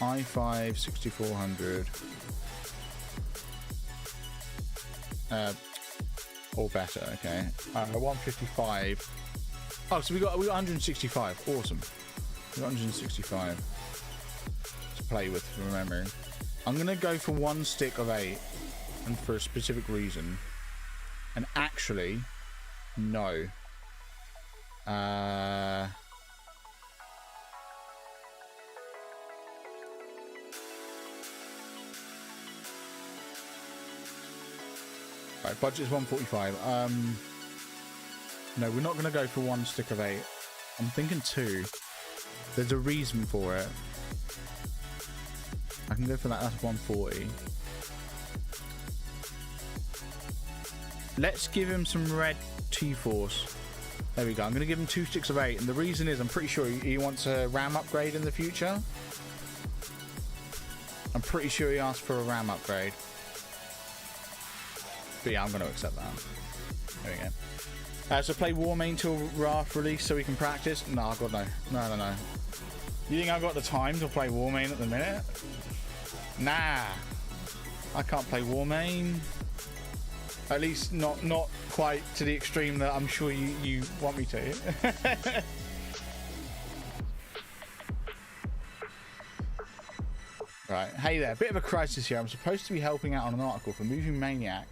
i5 6400. Or better, okay. 155. Oh, so we got 165. Awesome. We got 165 to play with from memory. I'm gonna go for 1 stick of 8, and for a specific reason. And actually, no. Right, budget's 145. No, we're not going to go for 1 stick of 8. I'm thinking 2. There's a reason for it. I can go for that. That's 140. Let's give him some red T-Force. There we go. I'm going to give him 2 sticks of 8. And the reason is I'm pretty sure he wants a RAM upgrade in the future. I'm pretty sure he asked for a RAM upgrade. But yeah, I'm going to accept that. There we go. So play Warmane till Wrath release so we can practice? No, God, no. No. You think I've got the time to play Warmane at the minute? Nah. I can't play Warmane. At least not quite to the extreme that I'm sure you want me to. Right. Hey there. Bit of a crisis here. I'm supposed to be helping out on an article for Movie Maniacs.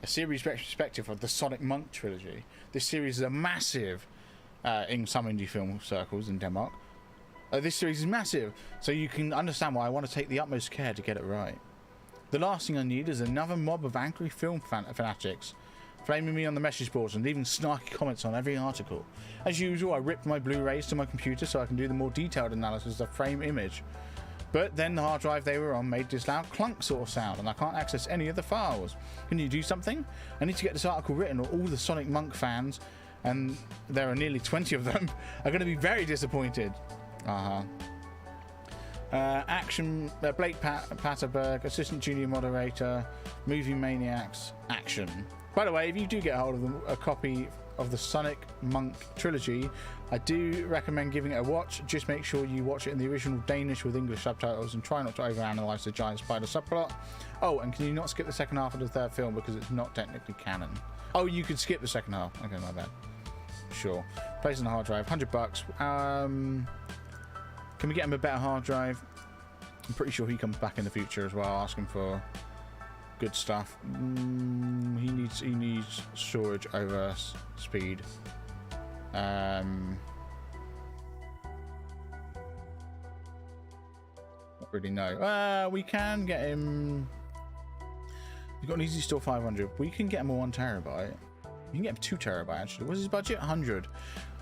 A series retrospective of the Sonic Monk trilogy. This series is a massive in some indie film circles in Denmark. This series is massive, so you can understand why I want to take the utmost care to get it right. The last thing I need is another mob of angry film fanatics flaming me on the message boards and leaving snarky comments on every article. As usual, I ripped my Blu-rays to my computer so I can do the more detailed analysis of frame image. But then the hard drive they were on made this loud clunk sort of sound and I can't access any of the files. Can you do something? I need to get this article written or all the Sonic Monk fans, and there are nearly 20 of them, are going to be very disappointed. Blake Patterberg, assistant junior moderator, Movie Maniacs, action. By the way, if you do get a hold of a copy of the Sonic Monk trilogy, I do recommend giving it a watch. Just make sure you watch it in the original Danish with English subtitles and try not to overanalyze the giant spider subplot. Oh, and can you not skip the second half of the third film because it's not technically canon? Oh, you could skip the second half. Okay, my bad. Sure. Place on the hard drive, $100. Can we get him a better hard drive? I'm pretty sure he comes back in the future as well, asking for good stuff. He needs storage over speed. Not really, no. We can get him. We've got an easy store 500. We can get him a 1 terabyte. We can get him 2 terabyte actually. What's his budget? 100.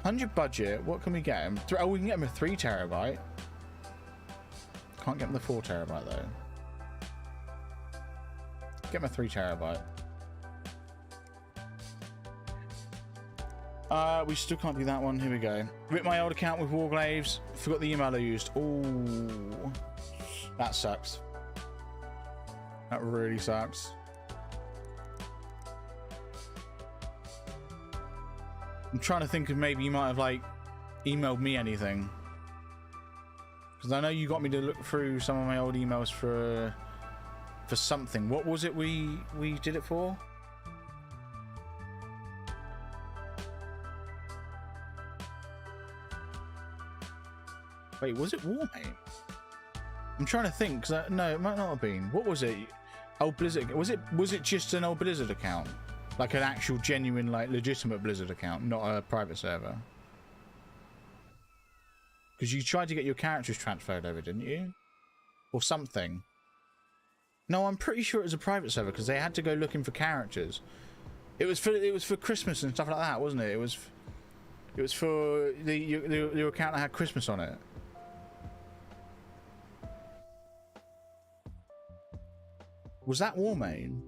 100 budget. What can we get him? Oh, we can get him a 3 terabyte. Can't get him the 4 terabyte though. Get him a 3 terabyte. We still can't do that one. Here we go. Rip my old account with Warglaves. Forgot the email I used. Oh, that sucks. That really sucks. I'm trying to think if maybe you might have like emailed me anything, because I know you got me to look through some of my old emails for something. What was it we did it for? Wait, was it Warmane? I'm trying to think, because no, it might not have been. What was it? Old Blizzard. Was it just an old Blizzard account? Like an actual genuine, like legitimate Blizzard account, not a private server? Because you tried to get your characters transferred over, didn't you? Or something. No, I'm pretty sure it was a private server because they had to go looking for characters. It was for Christmas and stuff like that, wasn't it? It was for your account that had Christmas on it. Was that Warmane?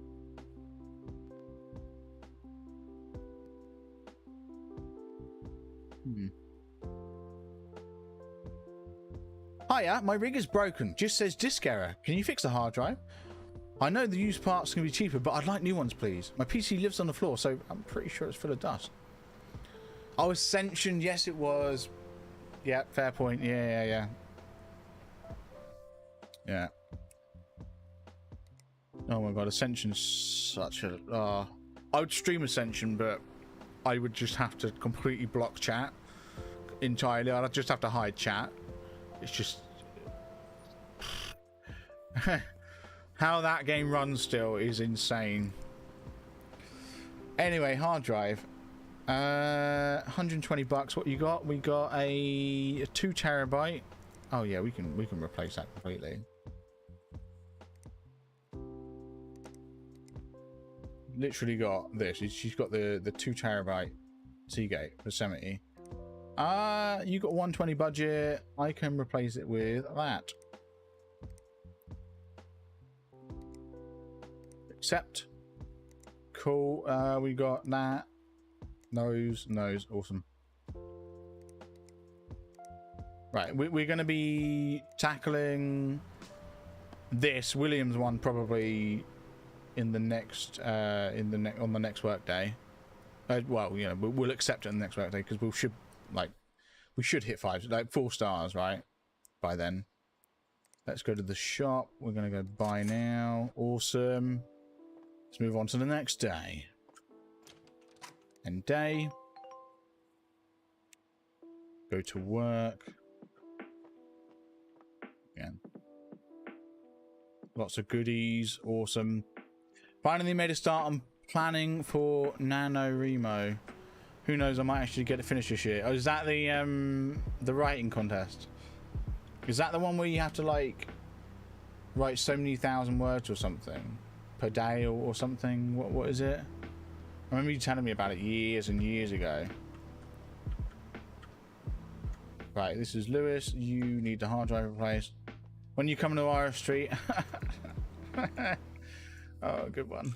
Hiya, my rig is broken. Just says disk error. Can you fix the hard drive? I know the used parts can be cheaper, but I'd like new ones, please. My PC lives on the floor, so I'm pretty sure it's full of dust. Oh, Ascension. Yes, it was. Yeah, fair point. Yeah. Oh my god, Ascension's such a... I would stream Ascension, but I would just have to completely block chat entirely. I'd just have to hide chat. It's just... How that game runs still is insane. Anyway, hard drive. 120 bucks. What you got? We got a 2 terabyte. Oh yeah, we can replace that completely. Literally got this. She's got the 2 terabyte Seagate for 70. You got 120 budget. I can replace it with that. Accept. Cool. We got that. Nose. Awesome. Right, we're going to be tackling this Williams one probably in the next on the next work day. Well, you know, we'll accept it on the next work day because we should hit 4 stars, right? By then. Let's go to the shop. We're going to go buy now. Awesome. Let's move on to the next day. And day. Go to work. Again. Lots of goodies. Awesome. Finally made a start on planning for NaNoWriMo. Who knows, I might actually get it finished this year. Oh, is that the writing contest? Is that the one where you have to like write so many thousand words or something per day or something? What is it? I remember you telling me about it years and years ago. Right, this is Lewis. You need the hard drive replaced. When you come to RF Street. Oh, good one.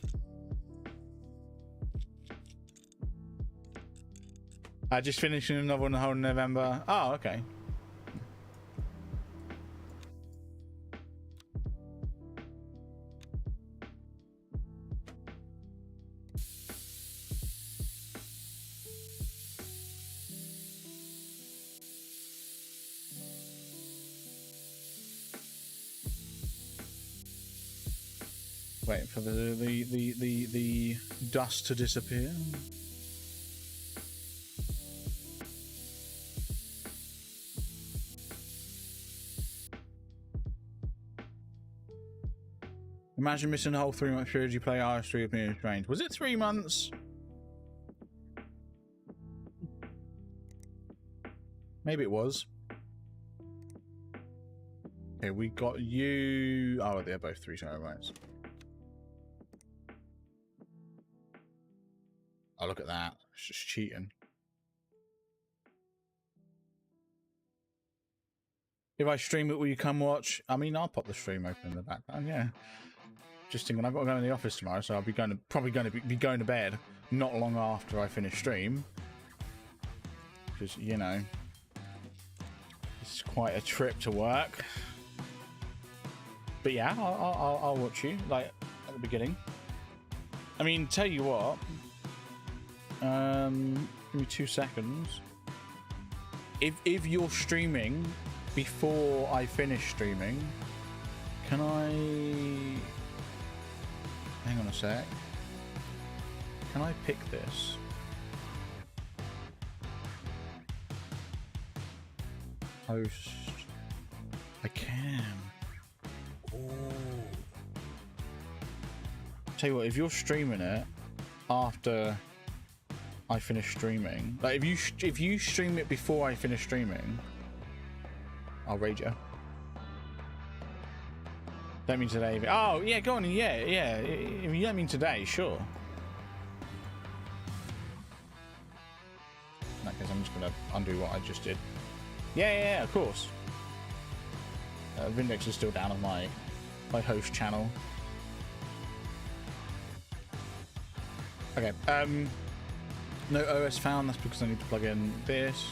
I just finishing a novel in the whole November. Oh, okay. Wait for the dust to disappear. Imagine missing the whole 3-month period you play RS3 with me in Strange. Was it 3 months? Maybe it was. Okay, we got you. Oh, they're both 3 terabytes. Oh, look at that. It's just cheating. If I stream it, will you come watch? I mean, I'll pop the stream open in the background, yeah. Just thinking, I've got to go in the office tomorrow, so I'll be probably going to be going to bed not long after I finish stream. Because, you know, it's quite a trip to work. But yeah, I'll watch you, like, at the beginning. I mean, tell you what. Give me 2 seconds. If you're streaming before I finish streaming, can I... Hang on a sec. Can I pick this? Host. I can. Oh. Tell you what, if you're streaming it after I finish streaming, like if you stream it before I finish streaming, I'll raid you. Don't mean today. Oh yeah, go on. Yeah. If you don't mean today, sure. In that case, I'm just gonna undo what I just did. Yeah, of course. Vindex is still down on my host channel. Okay. No OS found. That's because I need to plug in this.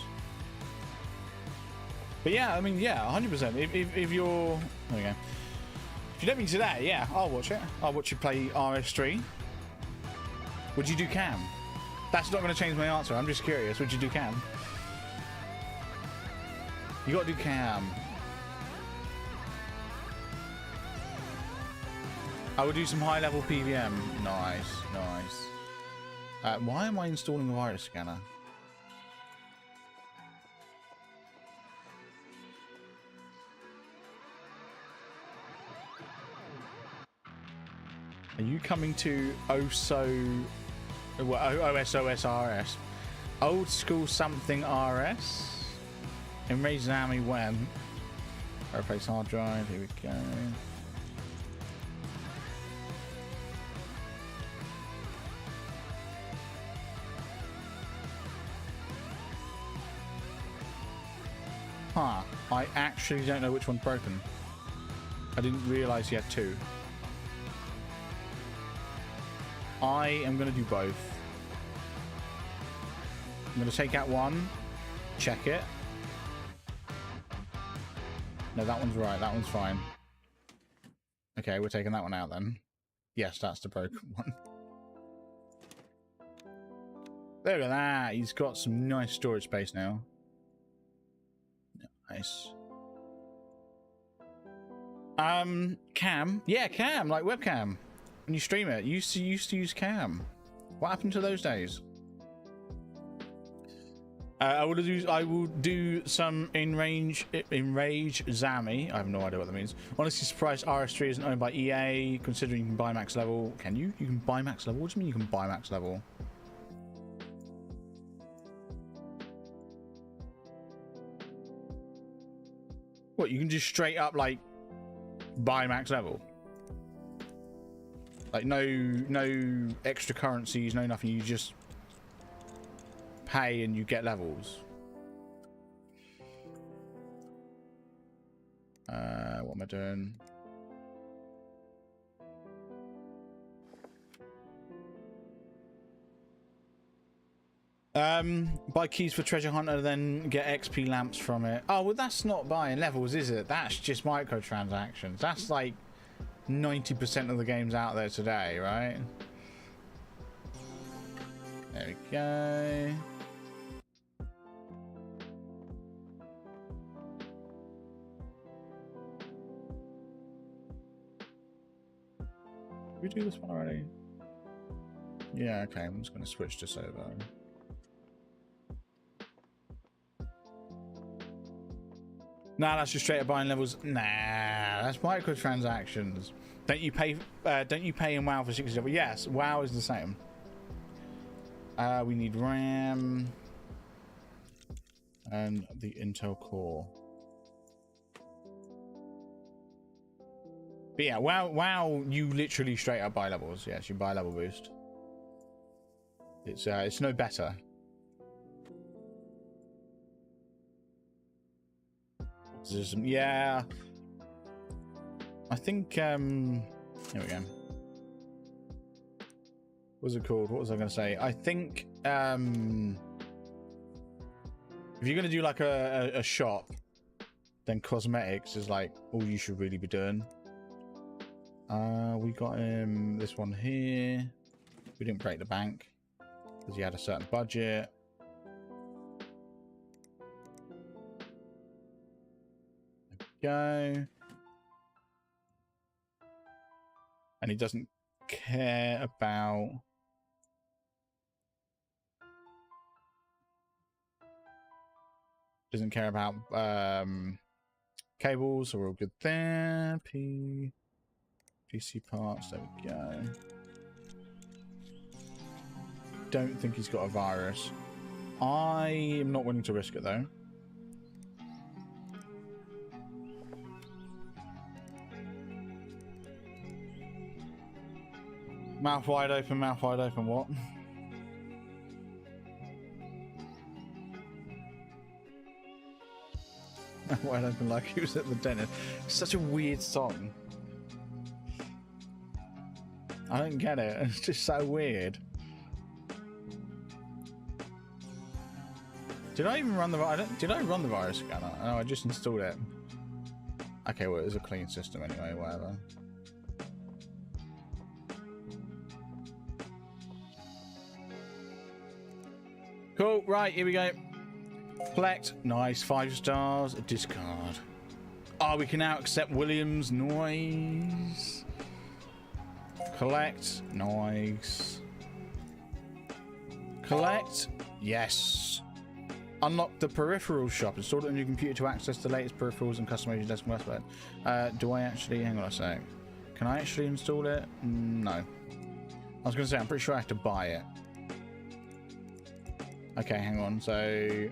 But yeah, I mean, yeah, 100%. If you're, there we go. If you let me today, yeah, I'll watch it. I'll watch you play RS3. Would you do cam? That's not going to change my answer. I'm just curious. Would you do cam? You got to do cam. I would do some high-level PVM. Nice, nice. Why am I installing a virus scanner? Are you coming to OSOSRS? Old school something RS? Enraged Army when? Replace hard drive, here we go. Huh, I actually don't know which one's broken. I didn't realise you had two. I am going to do both. I'm going to take out one, check it. No, that one's right, that one's fine. Okay, we're taking that one out then. Yes, that's the broken one. Look at that, he's got some nice storage space now. Nice. Cam? Yeah, cam, like webcam. When you stream it, you used to use cam. What happened to those days? I will do some enrage Zami. I have no idea what that means. Honestly surprised RS3 isn't owned by EA, considering you can buy max level. Can you? You can buy max level? What do you mean you can buy max level? What, you can just straight up like buy max level? Like no extra currencies, no nothing, you just pay and you get levels. What am I doing? Buy keys for treasure hunter, then get XP lamps from it. Oh, well, that's not buying levels, is it? That's just microtransactions. That's like 90% of the games out there today, right? There we go. Did we do this one already? Yeah, okay, I'm just going to switch this over. Nah, that's just straight up buying levels. Nah, that's microtransactions. Don't you pay in WoW for 60 levels? Yes, WoW is the same. We need RAM and the Intel Core. But yeah, WoW, you literally straight up buy levels. Yes, you buy level boost. It's no better. Yeah, I think here we go. What's it called? What was I going to say? I think if you're going to do like a shop, then cosmetics is like all you should really be doing. We got this one here. We didn't break the bank because he had a certain budget. Go. And he doesn't care about cables, so we're all good there. PC parts, there we go. Don't think he's got a virus. I am not willing to risk it though. Mouth wide open, what? Mouth wide open like he was at the dentist. Such a weird song. I don't get it. It's just so weird. Did I even run the virus? Did I run the virus scanner? No, I just installed it. Okay, well, it was a clean system anyway, whatever. Cool, right, here we go. Collect, nice, 5 stars, discard. Oh, we can now accept Williams, noise. Collect, nice. Collect, yes. Unlock the peripheral shop. Install it on your computer to access the latest peripherals and customize your desk and website. Do I actually, hang on a sec. Can I actually install it? No. I was going to say, I'm pretty sure I have to buy it. Okay, hang on. So,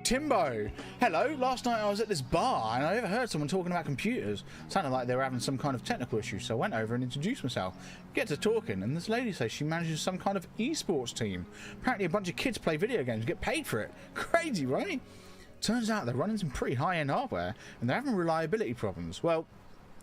Timbo, hello. Last night I was at this bar and I overheard someone talking about computers. Sounded like they were having some kind of technical issue, so I went over and introduced myself. Get to talking, and this lady says she manages some kind of esports team. Apparently a bunch of kids play video games and get paid for it. Crazy, right? Turns out they're running some pretty high-end hardware and they're having reliability problems. Well,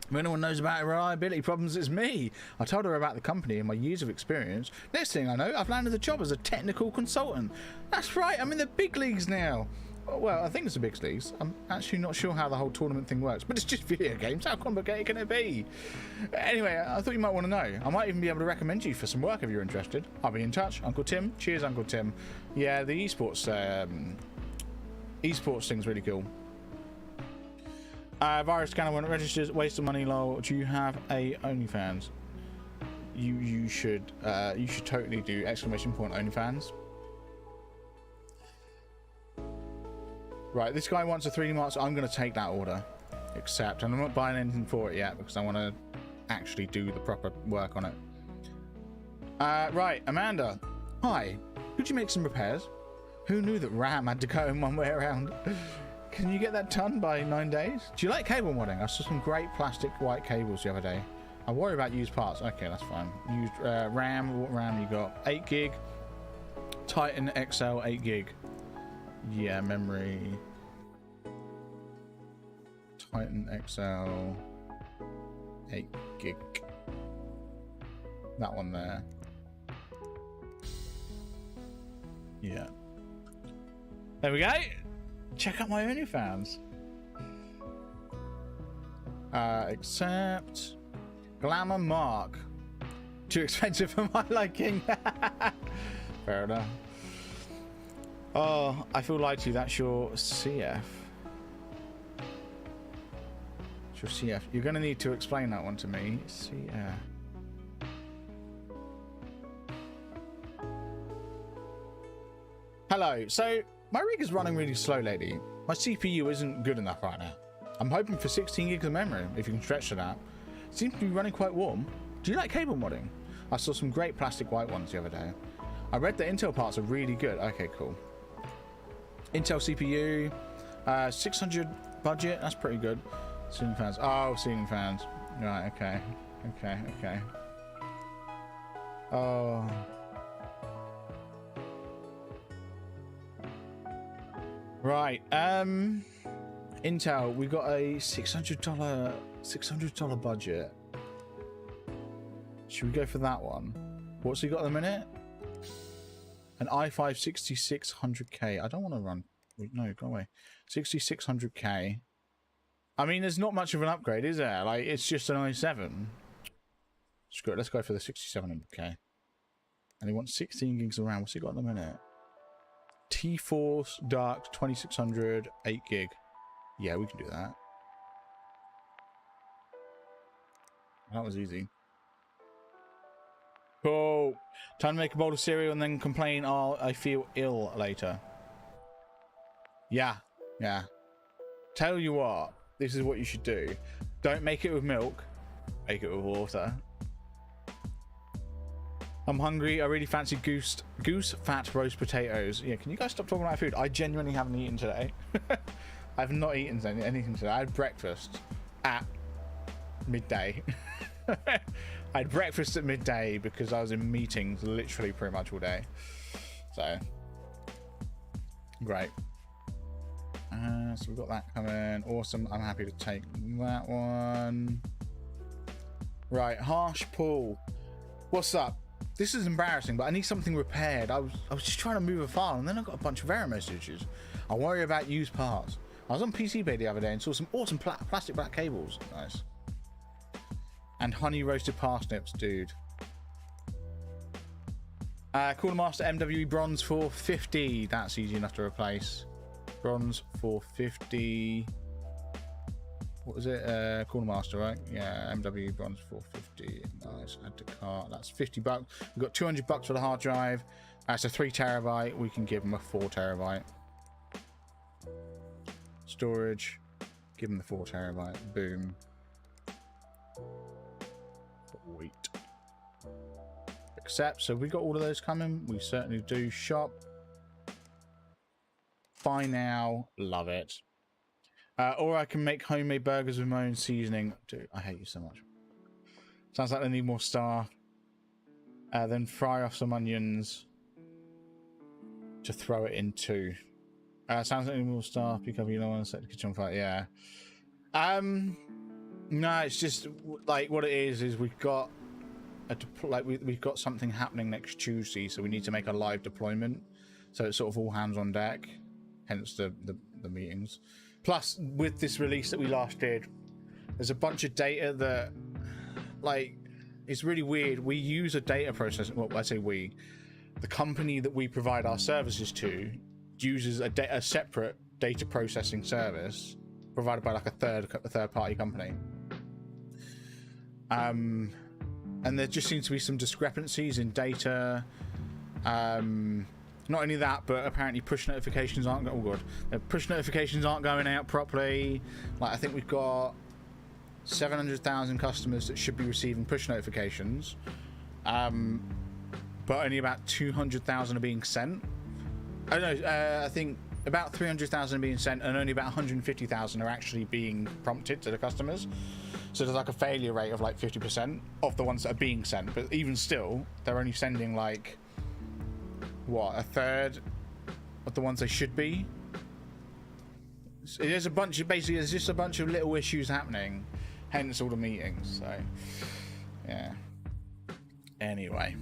if anyone knows about reliability problems, it's me. I told her about the company and my years of experience. Next thing I know, I've landed the job as a technical consultant. That's right, I'm in the big leagues now. Well, I think it's the big leagues. I'm actually not sure how the whole tournament thing works, but it's just video games. How complicated can it be? Anyway, I thought you might want to know. I might even be able to recommend you for some work if you're interested. I'll be in touch. Uncle Tim. Cheers, Uncle Tim. Yeah, the esports thing's really cool. Virus scanner when it registers, waste of money, lol. Do you have a OnlyFans? You should totally do exclamation point OnlyFans. Right, this guy wants a 3D mark, so I'm going to take that order. Accept, and I'm not buying anything for it yet because I want to actually do the proper work on it. Right, Amanda. Hi, could you make some repairs? Who knew that RAM had to go in one way around? Can you get that done by 9 days? Do you like cable modding? I saw some great plastic white cables the other day. I worry about used parts. Okay, that's fine. Used RAM. What RAM you got? 8 gig. Titan XL 8 gig. Yeah, memory. Titan XL 8 gig. That one there. Yeah. There we go. Check out my OnlyFans. Accept. Glamour Mark. Too expensive for my liking. Fair enough. Oh, I feel lied to you. That's your CF. It's your CF. You're going to need to explain that one to me. CF. Hello. So, my rig is running really slow, lady. My CPU isn't good enough right now. I'm hoping for 16 gigs of memory, if you can stretch to that. It seems to be running quite warm. Do you like cable modding? I saw some great plastic white ones the other day. I read the Intel parts are really good. Okay, cool. Intel CPU, 600 budget. That's pretty good. Ceiling fans. Oh, ceiling fans. Right. Okay. Okay. Okay. Oh. Right. Intel. We got a $600 budget. Should we go for that one? What's he got at the minute? An i5 6600K. I don't want to run. No, go away. 6600K. I mean, there's not much of an upgrade, is there? Like, it's just an i7. Screw it. Let's go for the 6700K. And he wants 16 gigs of RAM. What's he got at the minute? T-Force Dark 2600 8 gig. Yeah, we can do that. That was easy. Cool. Time to make a bowl of cereal and then complain, oh, I feel ill later. Yeah. Yeah. Tell you what, this is what you should do. Don't make it with milk. Make it with water. I'm hungry. I really fancy goose fat roast potatoes. Yeah, can you guys stop talking about food? I genuinely haven't eaten today. I've not eaten anything today. I had breakfast at midday. I had breakfast at midday because I was in meetings literally pretty much all day. So, great. So we've got that coming. Awesome. I'm happy to take that one. Right, Harsh Paul. What's up? This is embarrassing, but I need something repaired. I was just trying to move a file and then I got a bunch of error messages. I'll worry about used parts. I was on PC Bay the other day and saw some awesome plastic black cables. Nice. And honey roasted parsnips, dude. Quartermaster MWE bronze 450. That's easy enough to replace. Bronze 450. What was it? Quartermaster, right? Yeah, MWE bronze 450. Nice. Add to cart. That's 50 bucks. We've got 200 bucks for the hard drive. That's a 3 terabyte. We can give them a 4 terabyte. Storage. Give them the 4 terabyte. Boom. Wait. Accept. So we got all of those coming. We certainly do. Shop. Buy now. Love it. Or I can make homemade burgers with my own seasoning. Dude, I hate you so much. Sounds like they need more staff. Then fry off some onions to throw it into. Sounds like they need more staff because you don't want to set the kitchen on fire. Yeah. No, it's just like what it is we've got we've got something happening next Tuesday, so we need to make a live deployment. So it's sort of all hands on deck. Hence the meetings. Plus, with this release that we last did, there's a bunch of data that, like, it's really weird. We use a data processing. Well, I say we. The company that we provide our services to uses a separate data processing service provided by like a third party company. And there just seems to be some discrepancies in data. Not only that, but apparently push notifications aren't push notifications aren't going out properly. Like, I think we've got 700,000 customers that should be receiving push notifications, but only about 200,000 are being sent. I don't know. I think about 300,000 are being sent, and only about 150,000 are actually being prompted to the customers. So there's like a failure rate of like 50% of the ones that are being sent. But even still, they're only sending like, what, a third of the ones they should be. So there's a bunch of, basically there's just a bunch of little issues happening, hence all the meetings. So yeah, anyway,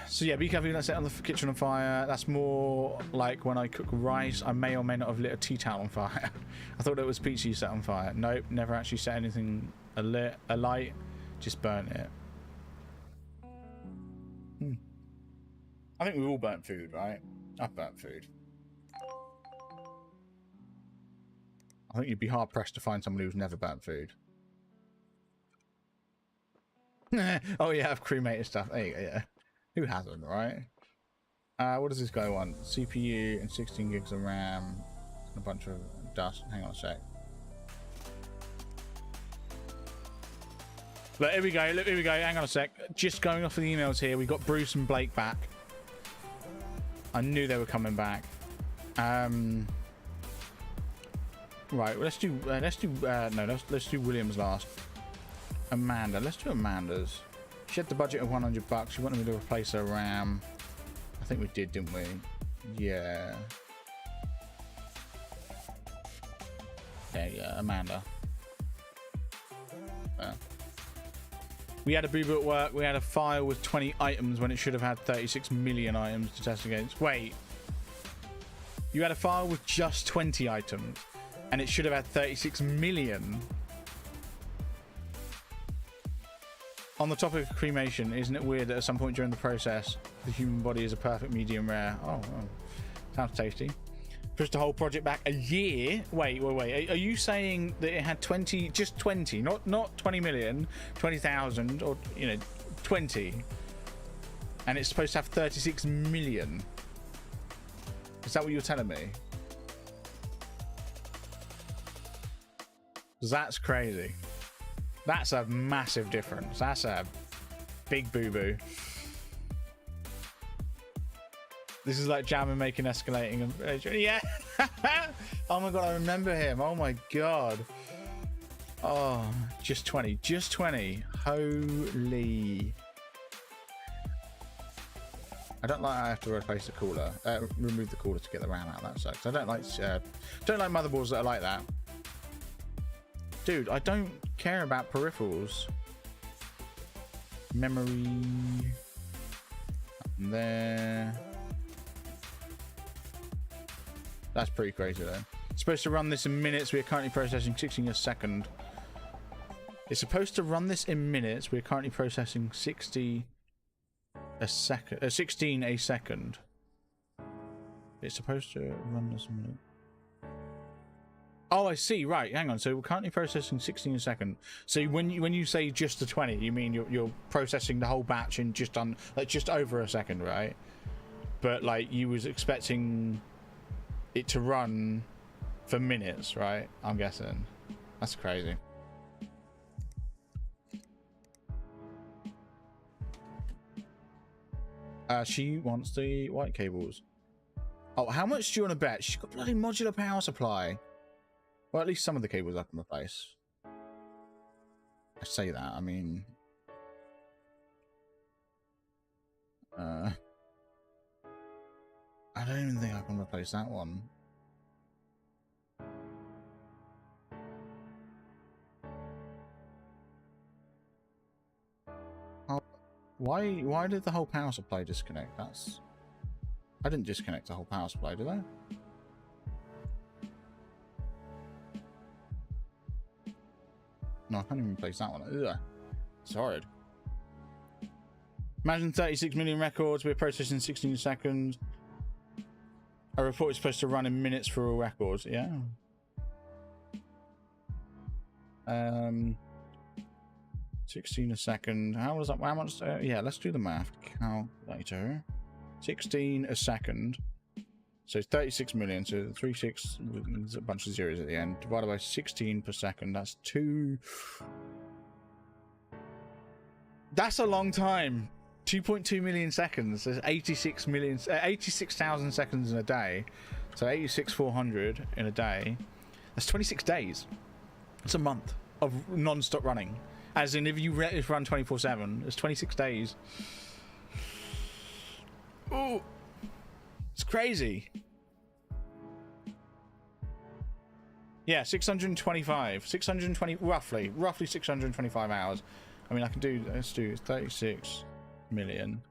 so yeah, be careful, let's set on the kitchen on fire. That's more like when I cook rice, I may or may not have lit a tea towel on fire. I thought it was peachy set on fire. Nope, never actually set anything alight, just burnt it. I think we've all burnt food, right? I've burnt food. I think you'd be hard pressed to find somebody who's never burnt food. Oh yeah, I've cremated stuff. There you go, yeah. Who hasn't, right? What does this guy want? CPU and 16 gigs of RAM. And a bunch of dust. Hang on a sec. Look, here we go. Look, here we go. Hang on a sec. Just going off of the emails here. We got Bruce and Blake back. I knew they were coming back. Right. Well, let's do Williams last. Amanda. Let's do Amanda's. She had the budget of 100 bucks. She wanted me to replace her RAM. I think we did, didn't we? Yeah. There you go, Amanda. We had a boo-boo at work. We had a file with 20 items when it should have had 36 million items to test against. Wait. You had a file with just 20 items and it should have had 36 million? On the topic of cremation, isn't it weird that at some point during the process, the human body is a perfect medium rare? Oh, sounds tasty. Pushed the whole project back a year. Wait. Are you saying that it had 20, just 20, not 20 million, 20,000, or, you know, 20, and it's supposed to have 36 million? Is that what you're telling me? That's crazy. That's a massive difference. That's a big boo-boo. This is like Jammer making escalating. Yeah. Oh my god, I remember him. Oh my god. Oh, just 20. Just 20. Holy. I don't like I have to replace the cooler. Remove the cooler to get the RAM out. That sucks. I don't like motherboards that are like that. Dude, I don't care about peripherals. Memory. There. That's pretty crazy though. It's supposed to run this in minutes. We are currently processing 16 a second. It's supposed to run this in minutes. We're currently processing 16 a second. It's supposed to run this in minutes. Oh, I see. Right, hang on. So we're currently processing 16 a second. So when you say just the 20, you mean you're processing the whole batch in just over a second, right? But like you was expecting it to run for minutes, right? I'm guessing. That's crazy. She wants the white cables. Oh, how much do you want to bet? She's got bloody modular power supply. Well, at least some of the cables I can replace. I say that, I mean... I don't even think I can replace that one. Oh, why did the whole power supply disconnect? That's... I didn't disconnect the whole power supply, did I? No, I can't even replace that one. Ugh. It's horrid. Imagine 36 million records. We're processing 16 seconds. A report is supposed to run in minutes for all records. Yeah. 16 a second. How was that? How much? Yeah, let's do the math. Calculator. 16 a second. So 36 million. So 36. There's a bunch of zeros at the end. Divided by 16 per second. That's 2. That's a long time. 2.2 million seconds. There's 86,000 seconds in a day. So 86,400 in a day. That's 26 days. It's a month of non-stop running. As in, if you run 24/7, it's 26 days. Oh, it's crazy. Yeah, 620, roughly 625 hours. I mean, I can do, let's do 36 million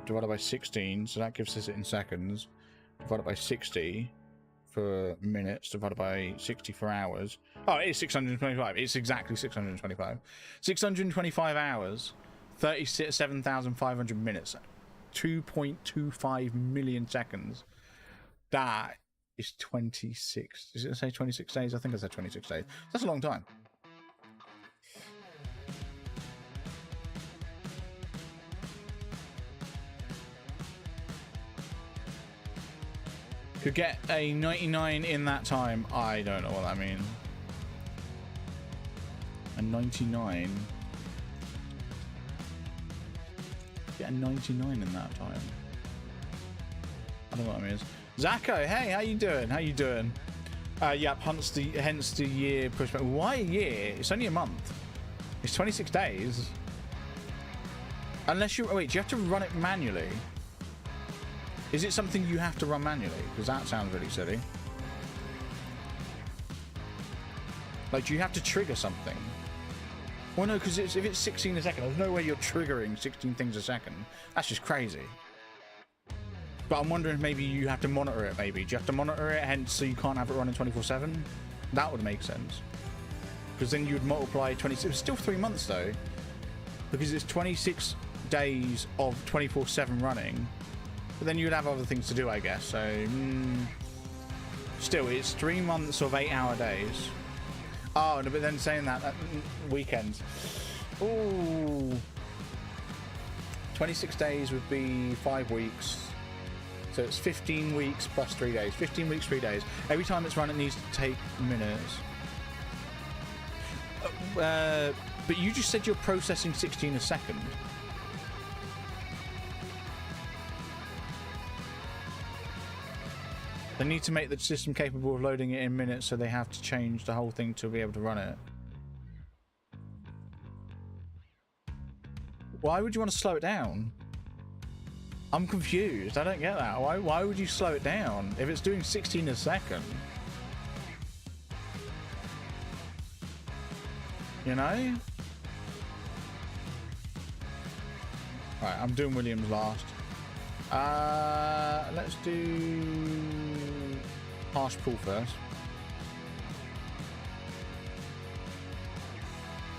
divided by 16, so that gives us it in seconds, divided by 60 for minutes, divided by 60 for hours. Oh, it is 625. It's exactly 625. 625 hours, 37,500 minutes, 2.25 million seconds. That is 26. Does it say 26 days? I think I said 26 days. That's a long time. Could get a 99 in that time. I don't know what that means. A 99. Get a 99 in that time. I don't know what that means. Zacko, hey, how you doing? How you doing? Yep, hence the year pushback. Why a year? It's only a month. It's 26 days. Unless you... Oh, wait, do you have to run it manually? Is it something you have to run manually? Because that sounds really silly. Like, do you have to trigger something? Well, no, because if it's 16 a second, there's no way you're triggering 16 things a second. That's just crazy. But I'm wondering if maybe you have to monitor it, maybe. Do you have to monitor it, hence so you can't have it running 24/7? That would make sense. Because then you'd multiply 26... It's still 3 months, though. Because it's 26 days of 24/7 running. But then you'd have other things to do, I guess. So, still, it's 3 months of 8-hour days. Oh, no, but then saying that weekends. Ooh. 26 days would be 5 weeks. So it's 15 weeks plus 3 days. 15 weeks, 3 days. Every time it's run, it needs to take minutes. But you just said you're processing 16 a second. They need to make the system capable of loading it in minutes, so they have to change the whole thing to be able to run it. Why would you want to slow it down? I'm confused. I don't get that. Why would you slow it down if it's doing 16 a second? You know? Right, I'm doing Williams last. Let's do harsh pull first.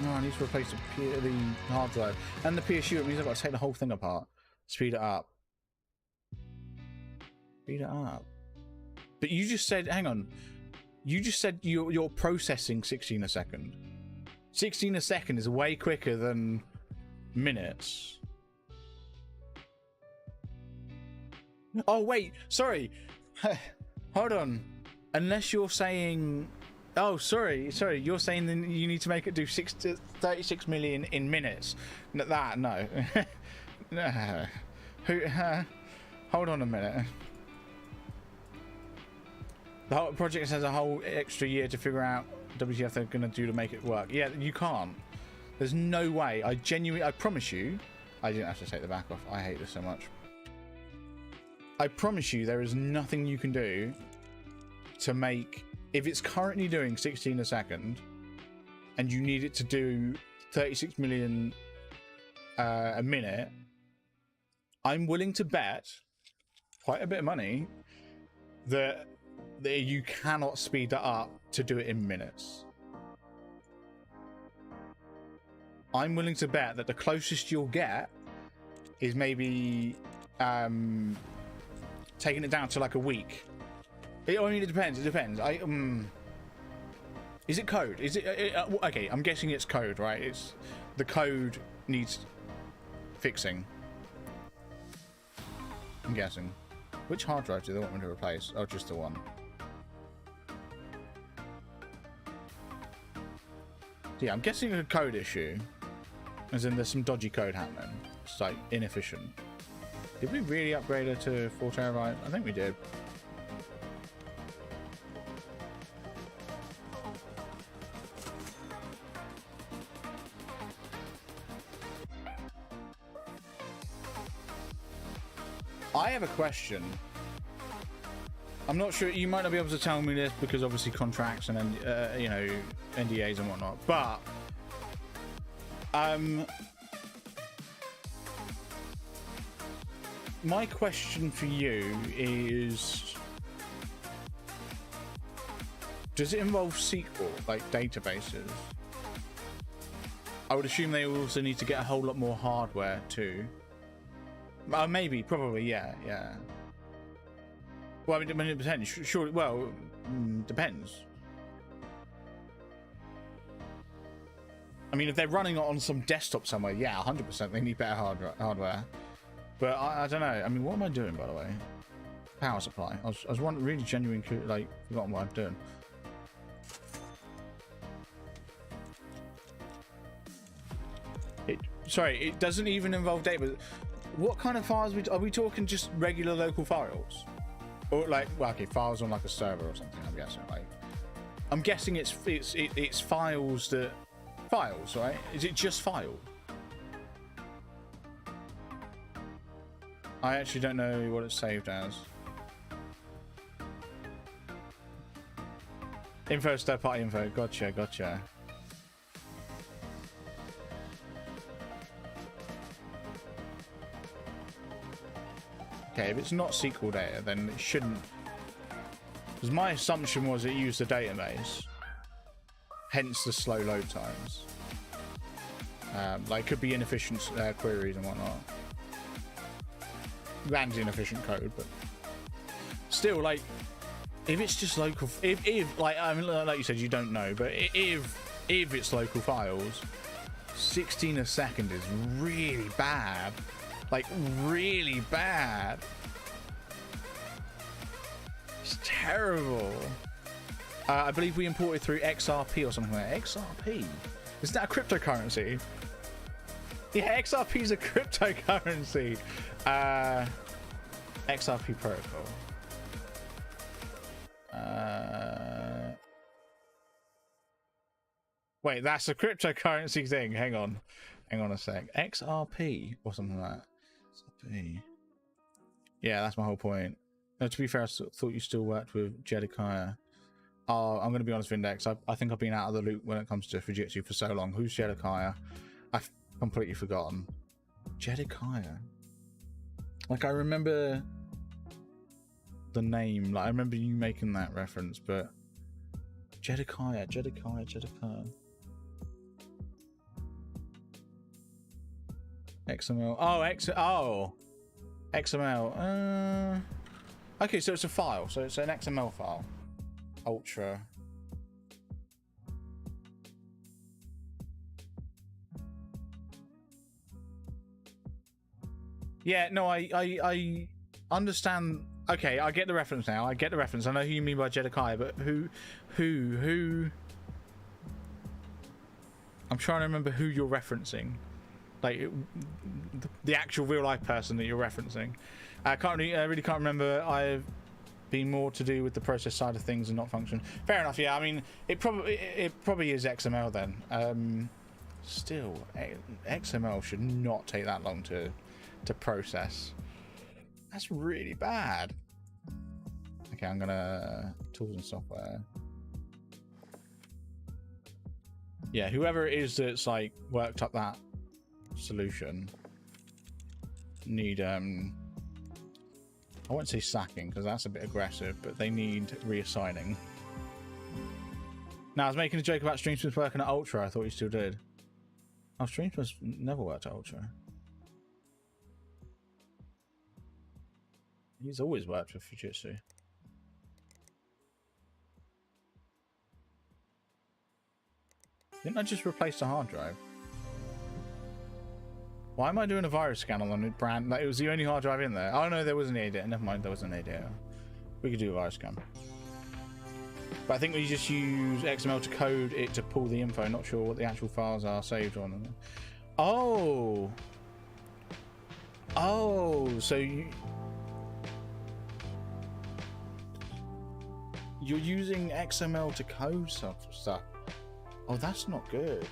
No, I need to replace the hard drive and the PSU. It means I've got to take the whole thing apart. Speed it up. Speed it up. But you just said, hang on. You just said you're processing 16 a second. 16 a second is way quicker than minutes. Oh wait, sorry. Hold on. Unless you're saying, oh sorry, you're saying then you need to make it do 36 million in minutes. No. No. Hold on a minute. The whole project has a whole extra year to figure out WTF they're going to do to make it work. Yeah, you can't. There's no way. I promise you, I didn't have to take the back off. I hate this so much. I promise you there is nothing you can do to make, if it's currently doing 16 a second and you need it to do 36 million a minute, I'm willing to bet quite a bit of money that you cannot speed that up to do it in minutes. I'm willing to bet that the closest you'll get is maybe taking it down to like a week. I mean, it depends. It depends. Is it code? Is it okay? I'm guessing it's code, right? It's the code needs fixing. I'm guessing. Which hard drive do they want me to replace? Oh, just the one. Yeah, I'm guessing a code issue. As in there's some dodgy code happening. It's like inefficient. Did we really upgrade it to 4 terabyte? I think we did. I have a question. I'm not sure, you might not be able to tell me this because obviously contracts and you know, NDAs and whatnot, but my question for you is, does it involve SQL, like databases? I would assume they also need to get a whole lot more hardware too. Maybe, probably, yeah. Well, I mean, it depends. Sure, well, depends. I mean, if they're running it on some desktop somewhere, yeah, 100% they need better hardware. But I don't know. I mean, what am I doing, by the way? Power supply. I was really genuine, like, forgotten what I'm doing. Sorry, it doesn't even involve data. What kind of files are we talking? Just regular local files, or like, well, okay, files on like a server or something? I'm guessing. Like, I'm guessing it's files that files, right? Is it just file? I actually don't know what it's saved as. Info, third party info. Gotcha. Okay, if it's not SQL data, then it shouldn't. Because my assumption was it used a database, hence the slow load times. Like, could be inefficient queries and whatnot, and inefficient code, but still, like, if it's just local, if like, I mean, like you said, you don't know, but if it's local files, 16 a second is really bad. Like, really bad. It's terrible. I believe we imported through XRP or something like that. XRP? Is that a cryptocurrency? Yeah, XRP is a cryptocurrency. XRP protocol. Wait, that's a cryptocurrency thing. Hang on a sec. XRP or something like that. XRP. Yeah, that's my whole point. No, to be fair, I thought you still worked with Jedediah. Oh, I'm going to be honest, Vindex. I think I've been out of the loop when it comes to Fujitsu for so long. Who's Jedediah? I've completely forgotten. Jedediah. Like, I remember the name. Like, I remember you making that reference, but Jedediah. XML. Oh, XML. Okay, so it's a file. So it's an XML file. Ultra. Yeah, no, I understand. Okay, I get the reference now. I get the reference. I know who you mean by Jedediah, but who? I'm trying to remember who you're referencing. Like, the actual real life person that you're referencing. I really can't remember. I've been more to do with the process side of things and not function. Fair enough. Yeah, I mean, it probably is XML then. Still, XML should not take that long to process. That's really bad. Okay, I'm gonna tools and software. Yeah, whoever it is that's like worked up that solution need I won't say sacking because that's a bit aggressive, but they need reassigning. Now, I was making a joke about Streamsmith working at Ultra. I thought he still did. Oh, Streamsmith never worked at Ultra. He's always worked with Fujitsu. Didn't I just replace the hard drive? Why am I doing a virus scan on the brand? Like, it was the only hard drive in there. Oh no, there was an ADA. Never mind, there was an ADA. We could do a virus scan. But I think we just use XML to code it to pull the info. Not sure what the actual files are saved on. Oh! Oh, so you're using XML to code stuff. Oh, that's not good.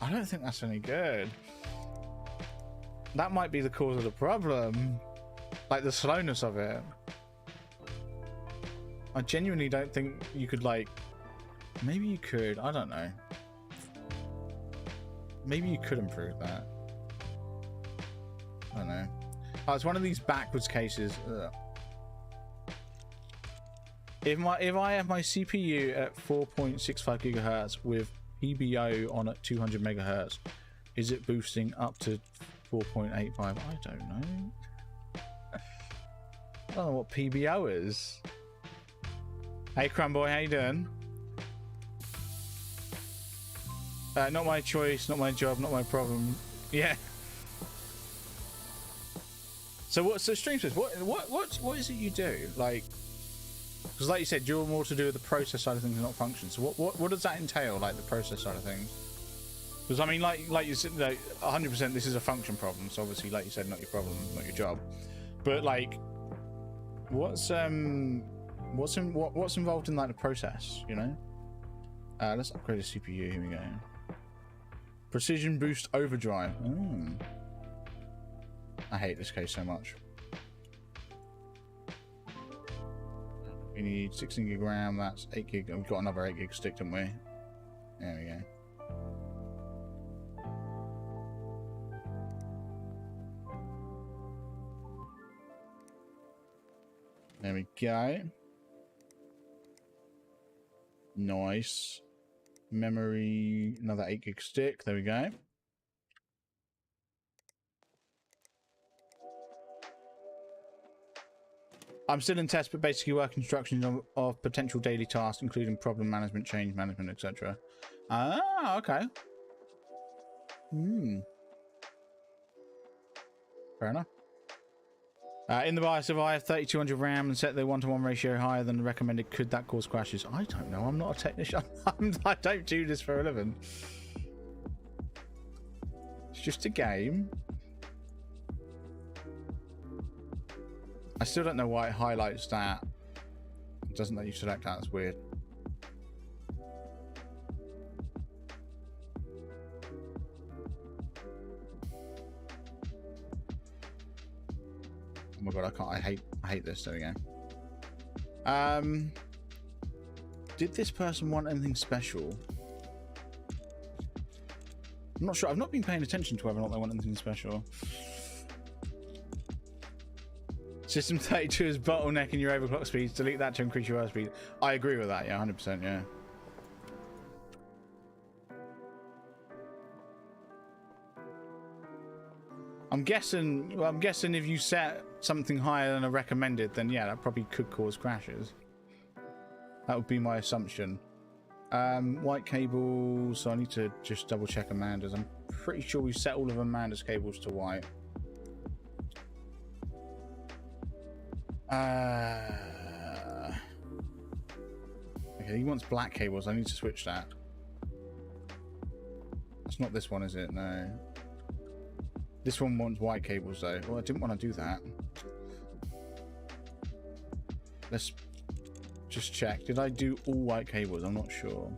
I don't think that's any good. That might be the cause of the problem. Like, the slowness of it. I genuinely don't think you could, like... Maybe you could. I don't know. Maybe you could improve that. I don't know. Oh, it's one of these backwards cases. Ugh. If I have my CPU at 4.65 gigahertz with PBO on at 200 megahertz, is it boosting up to 4.85? I don't know. I don't know what PBO is. Hey, Crumboy, how you doing? Not my choice, not my job, not my problem. Yeah. So Streamsmith, what is it you do? Like, because like you said, you're more to do with the process side of things and not function. So what does that entail, like the process side of things? Because I mean, like you said, like 100%, this is a function problem. So obviously, like you said, not your problem, not your job. But like, what's involved in like the process? You know? Let's upgrade the CPU. Here we go. Precision boost overdrive. I hate this case so much. We need 16 gig RAM, that's 8 gig. We've got another 8 gig stick, didn't we? There we go. There we go. Nice. Memory, another 8 gig stick. There we go. I'm still in test, but basically work instructions of potential daily tasks, including problem management, change management, etc. Ah, okay. Fair enough. In the BIOS, if I have 3200 RAM and set the 1:1 ratio higher than the recommended, could that cause crashes? I don't know. I'm not a technician. I don't do this for a living. It's just a game. I still don't know why it highlights that. It doesn't let you select that. That's weird. Oh my god, I can't. I hate this. There we go. Did this person want anything special? I'm not sure. I've not been paying attention to whether or not they want anything special. System 32 is bottlenecking your overclock speeds. Delete that to increase your speed. I agree with that. Yeah, 100%. Yeah. I'm guessing. Well, I'm guessing if you set something higher than a recommended, then yeah, that probably could cause crashes. That would be my assumption. White cables. So I need to just double check Amanda's. I'm pretty sure we set all of Amanda's cables to white. Okay, he wants black cables. I need to switch that. It's not this one, is it? No. This one wants white cables, though. Well, I didn't want to do that. Let's just check. Did I do all white cables? I'm not sure.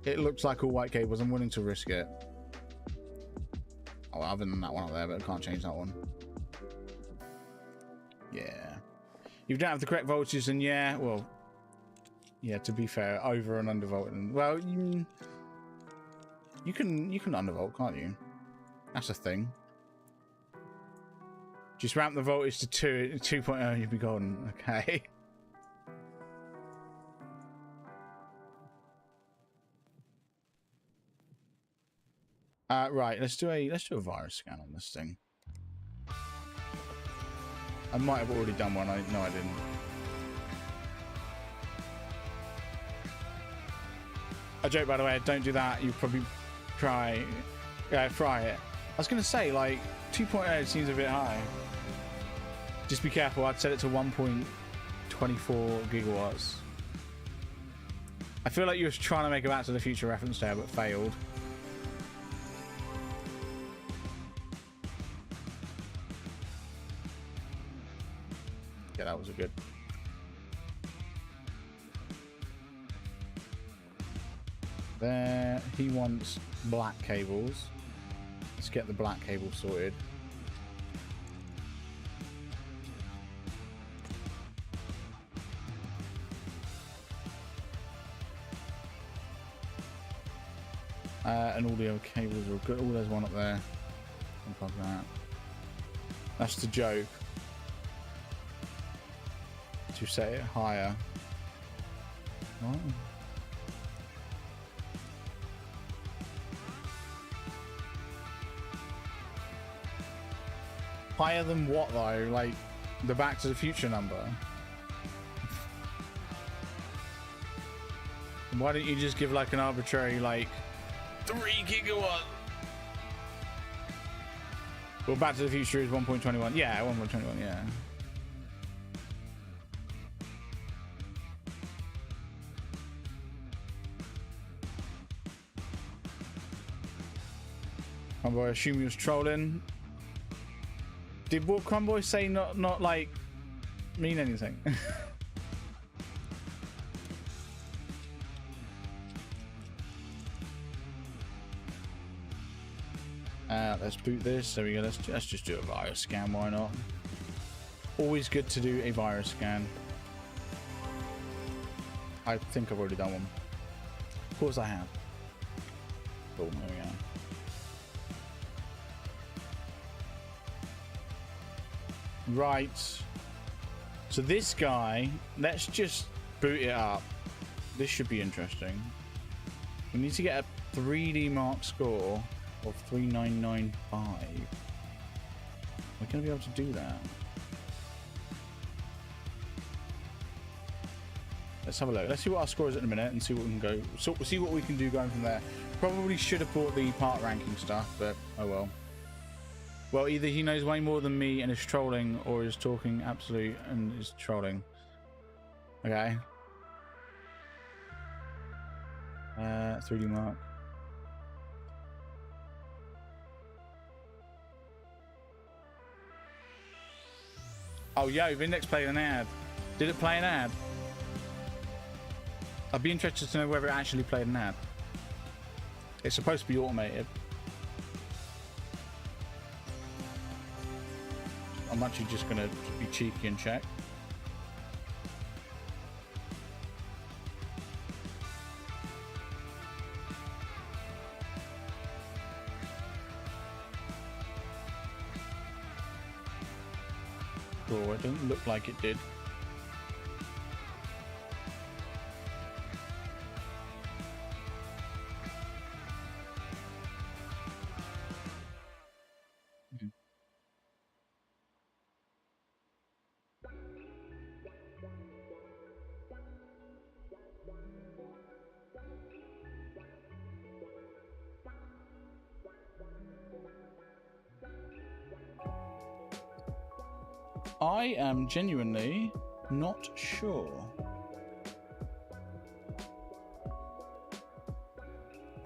It looks like all white cables. I'm willing to risk it. Oh, other than that one up there, but I can't change that one. Yeah. If you don't have the correct voltages, then yeah, well, yeah, to be fair, over and undervolt. Well, you can undervolt, can't you? That's a thing. Just ramp the voltage to 2.0 and you'll be golden. Okay. Right, let's do a virus scan on this thing. I might have already done one. No, I didn't. A joke, by the way. Don't do that. You probably fry it. I was gonna say, like, 2.0 seems a bit high. Just be careful. I'd set it to 1.24 gigawatts. I feel like you were trying to make a Back to the Future reference there, but failed. Yeah, that was a good. There, he wants black cables. Let's get the black cable sorted. And all the other cables are good. Oh, there's one up there. Unplug that. That's the joke. To set it higher. Oh. Higher than what though? Like the Back to the Future number? Why don't you just give like an arbitrary like 3 gigawatt? Well, Back to the Future is 1.21. Yeah, 1.21. Yeah. I assume he was trolling. Did what Crumboy say not like mean anything? Let's boot this. There we go. Let's just do a virus scan. Why not? Always good to do a virus scan. I think I've already done one. Of course I have. Cool. There we go. Right, so this guy, let's just boot it up. This should be interesting. We need to get a 3D mark score of 3995. We're gonna be able to do that. Let's have a look. Let's see what our score is in a minute and see what we can go. So we'll see what we can do going from there. Probably should have bought the part ranking stuff, but oh well. Well, either he knows way more than me and is trolling, or is talking absolute and is trolling. Okay. 3D mark. Oh, yo, Vindex played an ad. Did it play an ad? I'd be interested to know whether it actually played an ad. It's supposed to be automated. I'm actually just going to be cheeky and check. sure. It doesn't look like it did. I am genuinely not sure.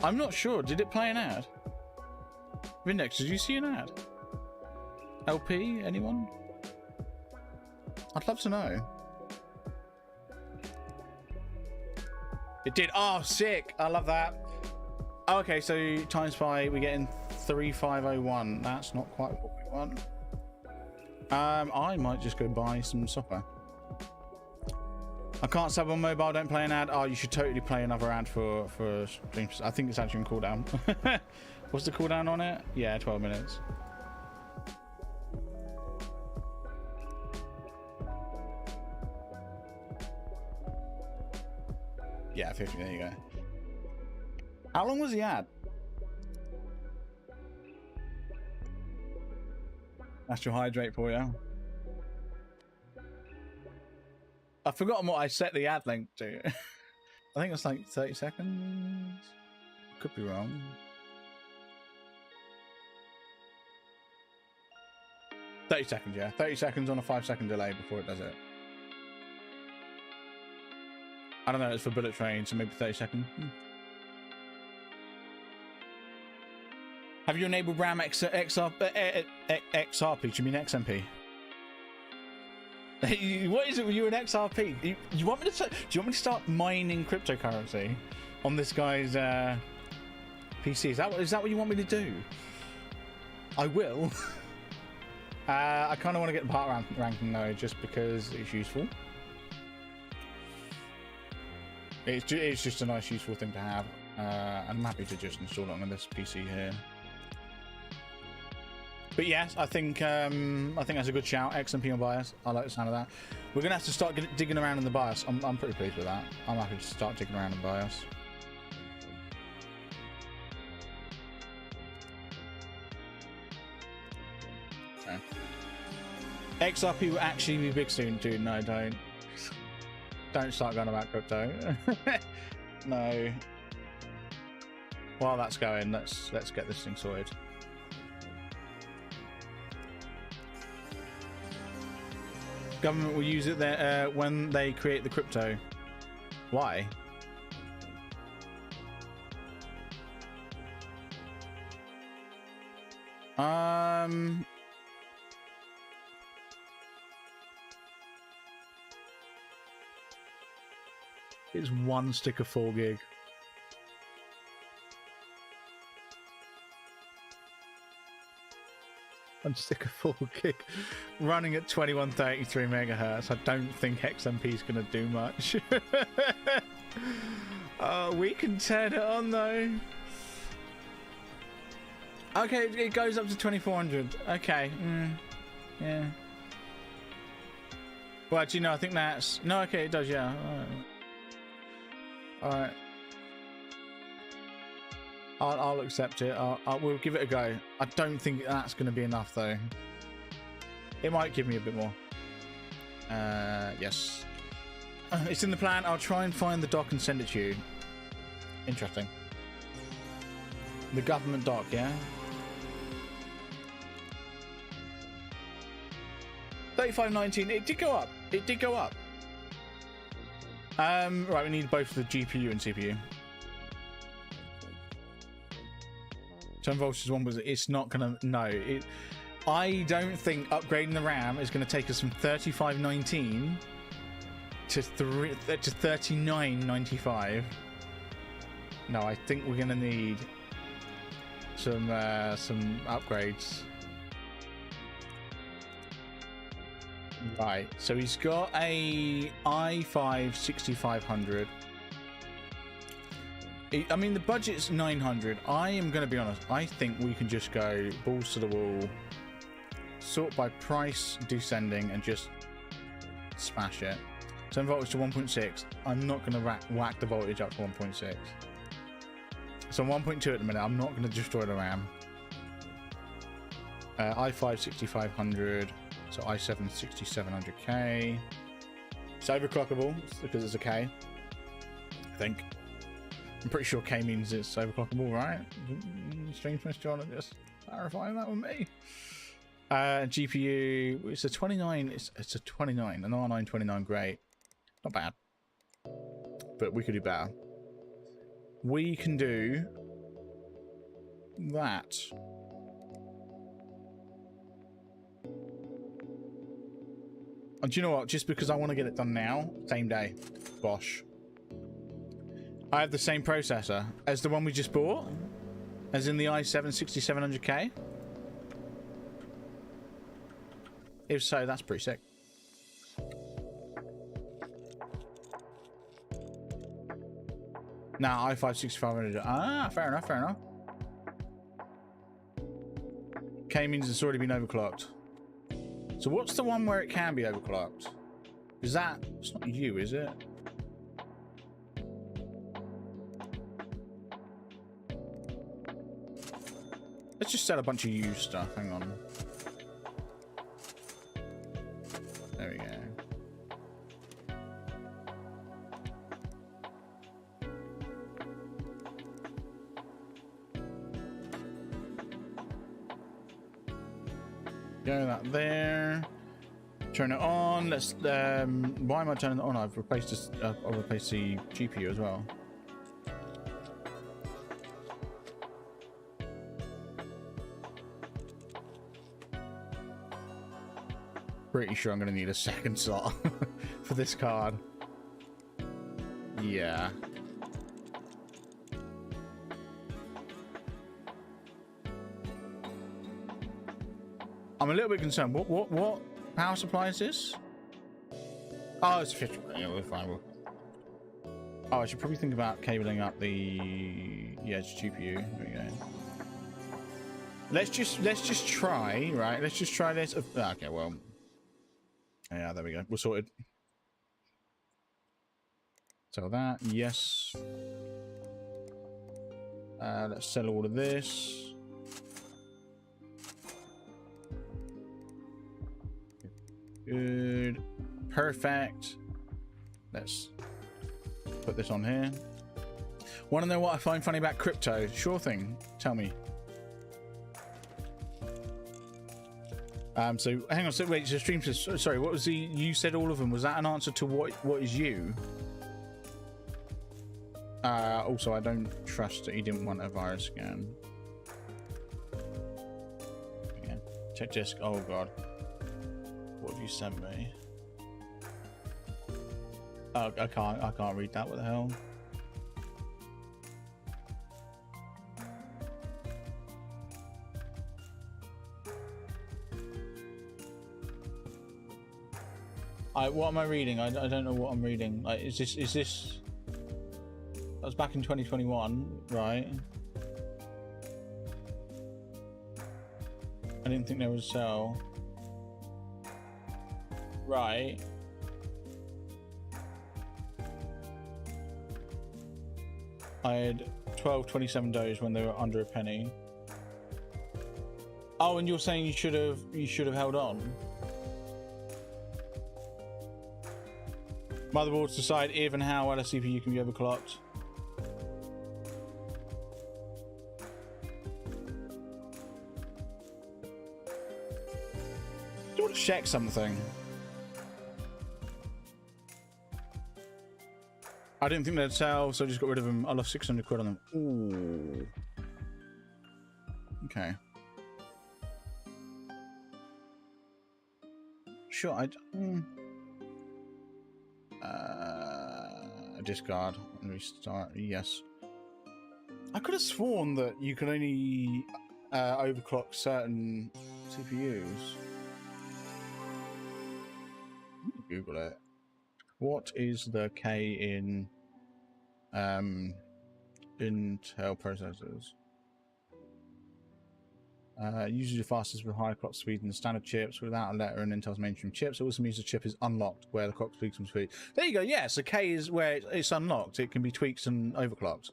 I'm not sure. Did it play an ad? Vindex, did you see an ad? LP, anyone? I'd love to know. It did. Oh, sick. I love that. Oh, okay, so times by we're getting 3501. That's not quite what we want. I might just go buy some software. I can't sub on mobile, don't play an ad. Oh, you should totally play another ad for streams. I think it's actually in cooldown. What's the cooldown on it? Yeah, 12 minutes. Yeah, 50, there you go. How long was the ad? That's your hydrate for you. I've forgotten what I set the ad length to. I think it's like 30 seconds. Could be wrong. $30 seconds, yeah. 30 seconds on a 5-second delay before it does it. I don't know, it's for bullet train, so maybe 30 seconds. Have you enabled RAM XRP? Do you mean XMP? What is it with you and XRP? You want me to? Do you want me to start mining cryptocurrency on this guy's PC? Is that what you want me to do? I will. I kind of want to get the part ranking though, just because it's useful. It's just a nice, useful thing to have. I'm happy to just install it on this PC here. But yes, I think that's a good shout. XMP on BIOS. I like the sound of that. We're gonna have to start digging around in the BIOS. I'm pretty pleased with that. I'm happy to start digging around in BIOS. Okay. XRP will actually be big soon, dude. No, don't. Don't start going about crypto. No. While that's going, let's get this thing sorted. Government will use it there when they create the crypto. Why? It's one stick of 4 gig. One stick of 4 gig running at 2133 megahertz. I don't think XMP is going to do much. We can turn it on though. Okay, it goes up to 2400. Okay. Yeah. Well, actually, no, I think that's... No, okay, it does, yeah. Alright. I'll accept it. We'll give it a go. I don't think that's going to be enough, though. It might give me a bit more. Yes. It's in the plan. I'll try and find the doc and send it to you. Interesting. The government doc, yeah? 3519. It did go up. It did go up. Right, we need both the GPU and CPU. 10 volts is one, was it's not gonna, no. I don't think upgrading the RAM is gonna take us from 3519 to 3995. No, I think we're gonna need some upgrades. Right, so he's got a i5 6500. I mean, the budget's 900. I am going to be honest. I think we can just go balls to the wall, sort by price descending and just smash it. 7 voltage to 1.6. I'm not going to whack the voltage up to 1.6. So 1.2 at the minute. I'm not going to destroy the RAM. i5 6500. So i7 6700K. It's overclockable because it's a K. I think. I'm pretty sure K means it's overclockable, right? Strange Miss John, just clarifying that with me. GPU, it's a 29. It's a 29, an R9 29. Great, not bad, but we could do better. We can do that. And do you know what? Just because I want to get it done now, same day, bosh. I have the same processor as the one we just bought, as in the i7 6700K. If so, that's pretty sick. Now, i5 6500. Ah, fair enough, fair enough. K means it's already been overclocked. So what's the one where it can be overclocked? Is that... It's not you, is it? Let's just sell a bunch of used stuff. Hang on. There we go. Go that there. Turn it on. Let's. Why am I turning it on? I've replaced this. I've replaced the GPU as well. Pretty sure I'm going to need a second slot for this card. Yeah. I'm a little bit concerned. What power supply is this? Oh, it's a 50. Yeah, we're fine. Oh, I should probably think about cabling up the it's GPU. There we go. Let's just try, right? Let's just try this. Okay, well. Yeah, there we go. We're sorted. Sell that. Yes. Let's sell all of this. Good. Perfect. Let's put this on here. Want to know what I find funny about crypto? Sure thing. Tell me. So hang on. So wait. So stream says, sorry. What was the? You said all of them. Was that an answer to what is you? Also, I don't trust that he didn't want a virus scan. Yeah. Check disk. Oh god. What have you sent me? Oh, I can't read that. What the hell? What am I reading? I don't know what I'm reading. Like, is this? That was back in 2021, right? I didn't think there was a sale. Right. I had 12.27 Doge when they were under a penny. Oh, and you're saying you should have held on. Motherboards decide if and how well a CPU can be overclocked. Do you want to check something? I didn't think they'd sell, so I just got rid of them. I lost 600 quid on them. Ooh. Okay. Sure, discard and restart. Yes. I could have sworn that you could only overclock certain CPUs. Google it. What is the K in Intel processors? Usually the fastest with higher clock speed than the standard chips without a letter and Intel's mainstream chips. It also means the chip is unlocked where the clock speed can tweak. There you go. Yeah, so K is where it's unlocked. It can be tweaked and overclocked.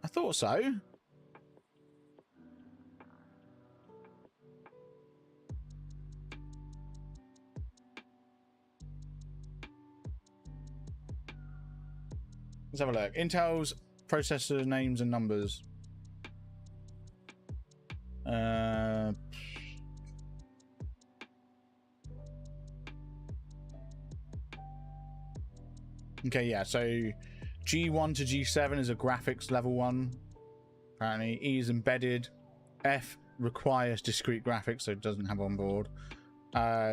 I thought so. Let's have a look. Intel's processor names and numbers. Okay, yeah, so G1 to G7 is a graphics level 1. Apparently, E is embedded. F requires discrete graphics, so it doesn't have on board.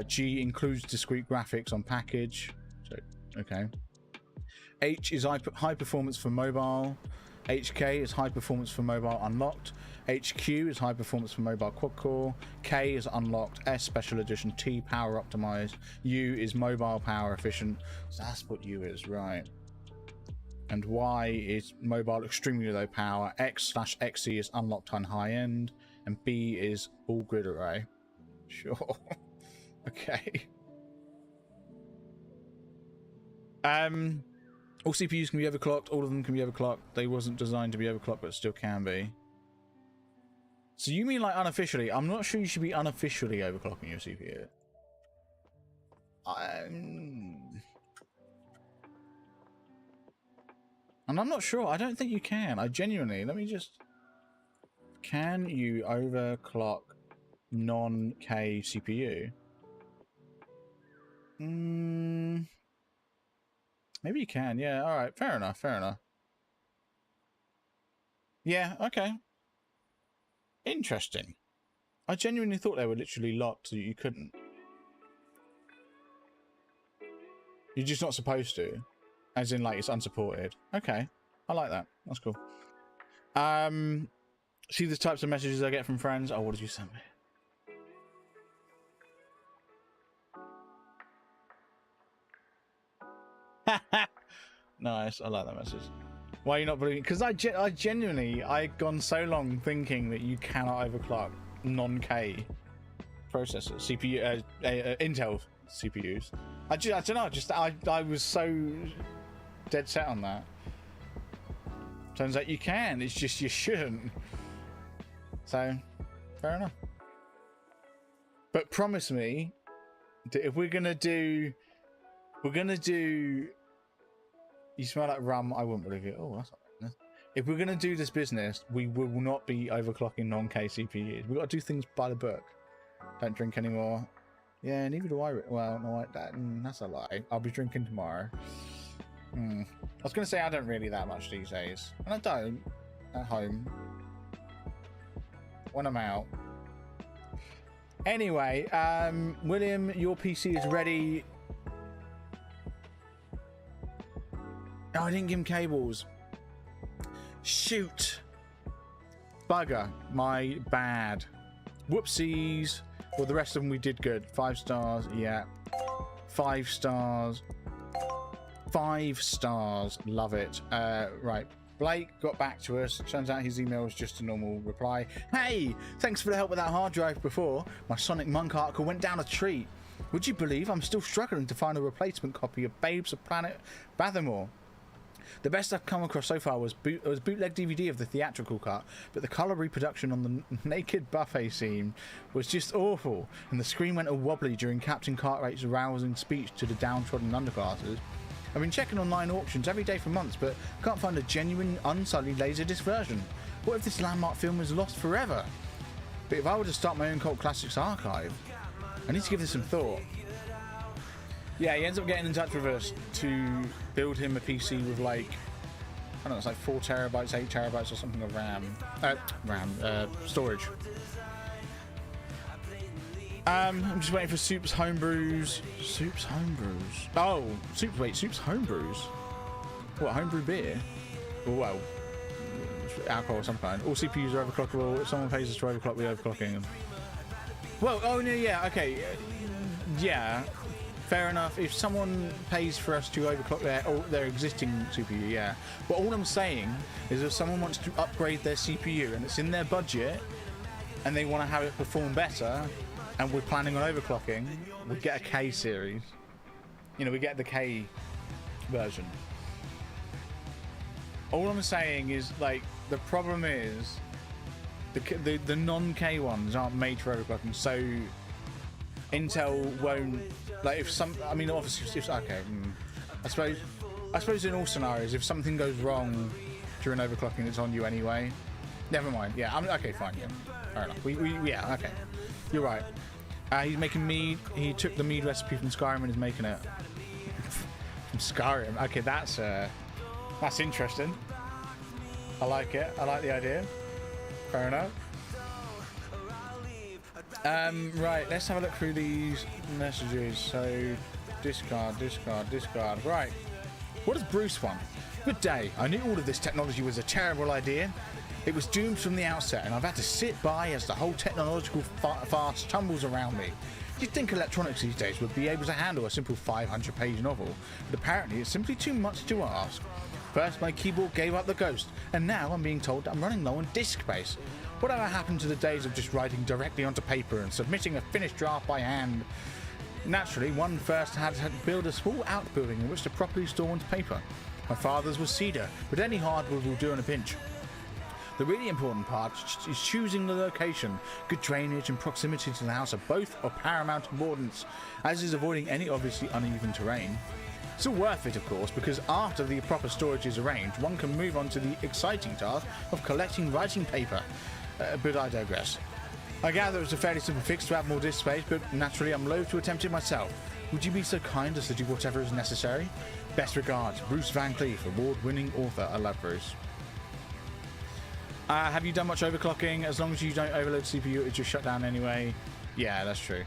G includes discrete graphics on package. So, okay. H is high performance for mobile. HK is high performance for mobile unlocked. HQ is high performance for mobile quad core. K is unlocked. S special edition. T power optimized. U is mobile power efficient. So that's what U is, right? And Y is mobile extremely low power. X/XE is unlocked on high end. And B is all grid array. Sure. Okay. All CPUs can be overclocked. All of them can be overclocked. They wasn't designed to be overclocked, but still can be. So you mean like unofficially? I'm not sure you should be unofficially overclocking your CPU. And I'm not sure. I don't think you can. I genuinely... Let me just... Can you overclock non-K CPU? Maybe you can. Yeah, alright. Fair enough. Fair enough. Yeah, okay. Interesting. I genuinely thought they were literally locked so you couldn't. You're just not supposed to. As in, like, it's unsupported. Okay. I like that. That's cool. See the types of messages I get from friends. Oh, what did you send me? Nice. I like that message. Why are you not believing? Because I genuinely, I've gone so long thinking that you cannot overclock non-K processors, CPU, Intel CPUs. I don't know. I was so dead set on that. Turns out you can. It's just you shouldn't. So, fair enough. But promise me that if we're gonna do. You smell like rum. I wouldn't believe it. Oh, that's not right. If we're gonna do this business, we will not be overclocking non-K CPUs. We've got to do things by the book. Don't drink anymore. Yeah, neither do I. Well, no, that's a lie. I'll be drinking tomorrow. I was gonna say I don't really that much these days, and I don't at home. When I'm out. Anyway, William, your PC is ready. Oh, I didn't give him cables. Shoot. Bugger. My bad. Whoopsies. Well, the rest of them we did good. 5 stars. Yeah. 5 stars. 5 stars. Love it. Right. Blake got back to us. Turns out his email was just a normal reply. Hey, thanks for the help with that hard drive before. My Sonic Monk article went down a treat. Would you believe I'm still struggling to find a replacement copy of Babes of Planet Bathermore? The best I've come across so far was bootleg DVD of the theatrical cut, but the colour reproduction on the naked buffet scene was just awful, and the screen went all wobbly during Captain Cartwright's rousing speech to the downtrodden underclassers. I've been checking online auctions every day for months, but can't find a genuine, unsullied Laserdisc version. What if this landmark film was lost forever? But if I were to start my own cult classics archive, I need to give this some thought. Yeah, he ends up getting in touch with us to build him a PC with like, I don't know, it's like 4 terabytes, 8 terabytes or something of RAM. Storage. I'm just waiting for Soup's Homebrews. Soup's Homebrews. Oh, Soup's Homebrews. What, homebrew beer? Well, alcohol of some kind. All CPUs are overclockable. If someone pays us to overclock, we're overclocking. Well, oh no, yeah, okay. Yeah. Fair enough. If someone pays for us to overclock their existing CPU, yeah. But all I'm saying is if someone wants to upgrade their CPU and it's in their budget, and they want to have it perform better, and we're planning on overclocking, we get a K series. You know, we get the K version. All I'm saying is, like, the problem is the non-K ones aren't made for overclocking, so Intel won't, like, if some, I mean, obviously, if, okay, I suppose in all scenarios, if something goes wrong during overclocking, it's on you anyway. Never mind. Yeah, okay, fine. Yeah, fair enough. Yeah, okay. You're right. He's making mead. He took the mead recipe from Skyrim and is making it from Skyrim. Okay, that's interesting. I like it. I like the idea. Fair enough. Right, let's have a look through these messages. So, discard. Right. What does Bruce want? Good day. I knew all of this technology was a terrible idea. It was doomed from the outset, and I've had to sit by as the whole technological farce tumbles around me. You'd think electronics these days would be able to handle a simple 500-page novel, but apparently it's simply too much to ask. First, my keyboard gave up the ghost, and now I'm being told I'm running low on disk space. Whatever happened to the days of just writing directly onto paper and submitting a finished draft by hand? Naturally, one first had to build a small outbuilding in which to properly store one's paper. My father's was cedar, but any hardwood will do in a pinch. The really important part is choosing the location. Good drainage and proximity to the house are both of paramount importance, as is avoiding any obviously uneven terrain. Still worth it, of course, because after the proper storage is arranged, one can move on to the exciting task of collecting writing paper. But I digress. I gather it was a fairly simple fix to have more disk space, but naturally I'm loath to attempt it myself. Would you be so kind as to do whatever is necessary? Best regards, Bruce Van Cleef, award-winning author. I love Bruce. Have you done much overclocking? As long as you don't overload CPU, it just shut down anyway. Yeah, that's true.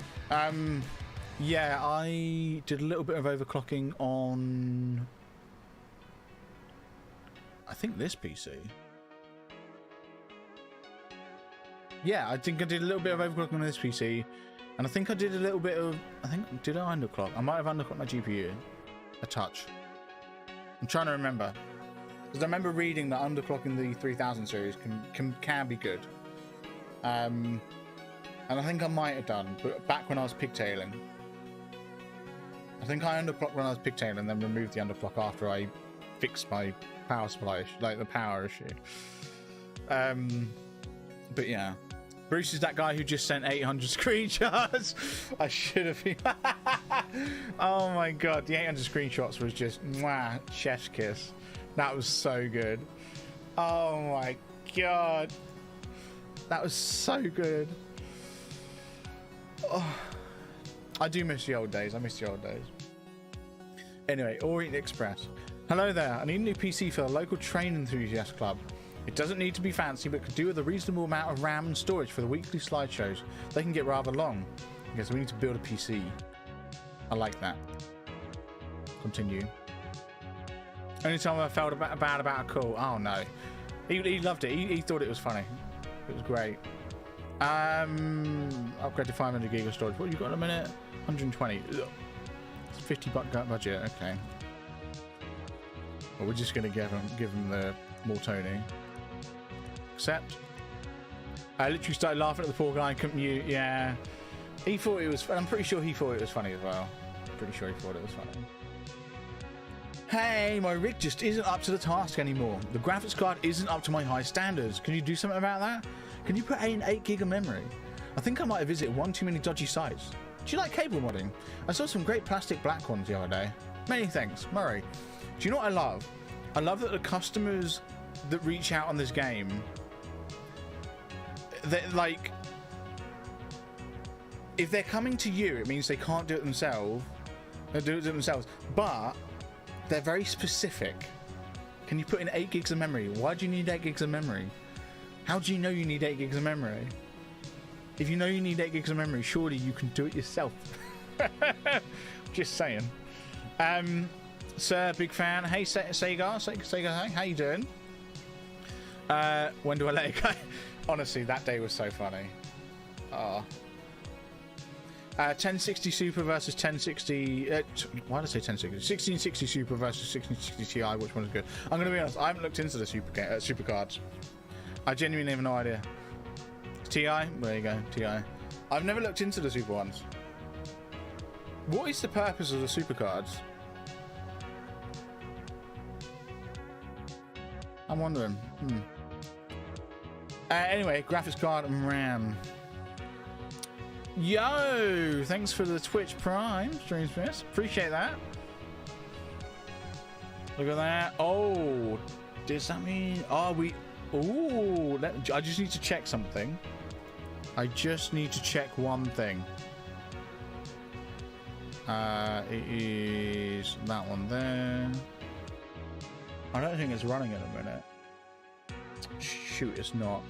Yeah, I did a little bit of overclocking on, I think, this PC. Yeah, I think I did a little bit of overclocking on this PC, and I think I did a little bit of, did I underclock? I might have underclocked my GPU a touch. I'm trying to remember. Because I remember reading that underclocking the 3000 series can be good. And I think I might have done, but back when I was pigtailing. I think I underclocked when I was pigtailing and then removed the underclock after I fixed my power supply issue, like the power issue. But yeah. Bruce is that guy who just sent 800 screenshots. I should have been. Oh my god, the 800 screenshots was just mwah, chef's kiss. That was so good. Oh my god. That was so good. Oh, I do miss the old days. I miss the old days. Anyway, Orient Express. Hello there. I need a new PC for the local train enthusiast club. It doesn't need to be fancy, but could do with a reasonable amount of RAM and storage for the weekly slideshows. They can get rather long. Okay, so we need to build a PC. I like that. Continue. Only time I felt bad about a call. Oh no. He loved it. He thought it was funny. It was great. Upgrade to 500 gig of storage. What have you got in a minute? 120. It's a $50 budget. Okay. Well, we're just gonna give him the more Tony. Accept. I literally started laughing at the poor guy and couldn't mute. Yeah. He thought it was. I'm pretty sure he thought it was funny as well. Pretty sure he thought it was funny. Hey, my rig just isn't up to the task anymore. The graphics card isn't up to my high standards. Can you do something about that? Can you put in 8 gig of memory? I think I might have visited one too many dodgy sites. Do you like cable modding? I saw some great plastic black ones the other day. Many thanks, Murray. Do you know what I love? I love that the customers that reach out on this game, that like, if they're coming to you, it means they can't do it themselves. They do it themselves, but they're very specific. Can you put in 8 gigs of memory? Why do you need 8 gigs of memory? How do you know you need 8 gigs of memory? If you know you need 8 gigs of memory, surely you can do it yourself. Just saying. Sir, big fan. Hey, Sega, how you doing? When do I let it go? Honestly, that day was so funny. 1060 Super versus 1060. Why did I say 1060? 1660 Super versus 1660 Ti. Which one is good? I'm going to be honest. I haven't looked into the super cards. I genuinely have no idea. Is TI? There you go, TI. I've never looked into the super ones. What is the purpose of the super cards? I'm wondering. Anyway, graphics card and RAM. Yo, thanks for the Twitch Prime, Streamsmith. Appreciate that. Look at that. Oh, does that mean? Are we? Oh, I just need to check something. I just need to check one thing. It is that one there. I don't think it's running in a minute. Shoot, it's not.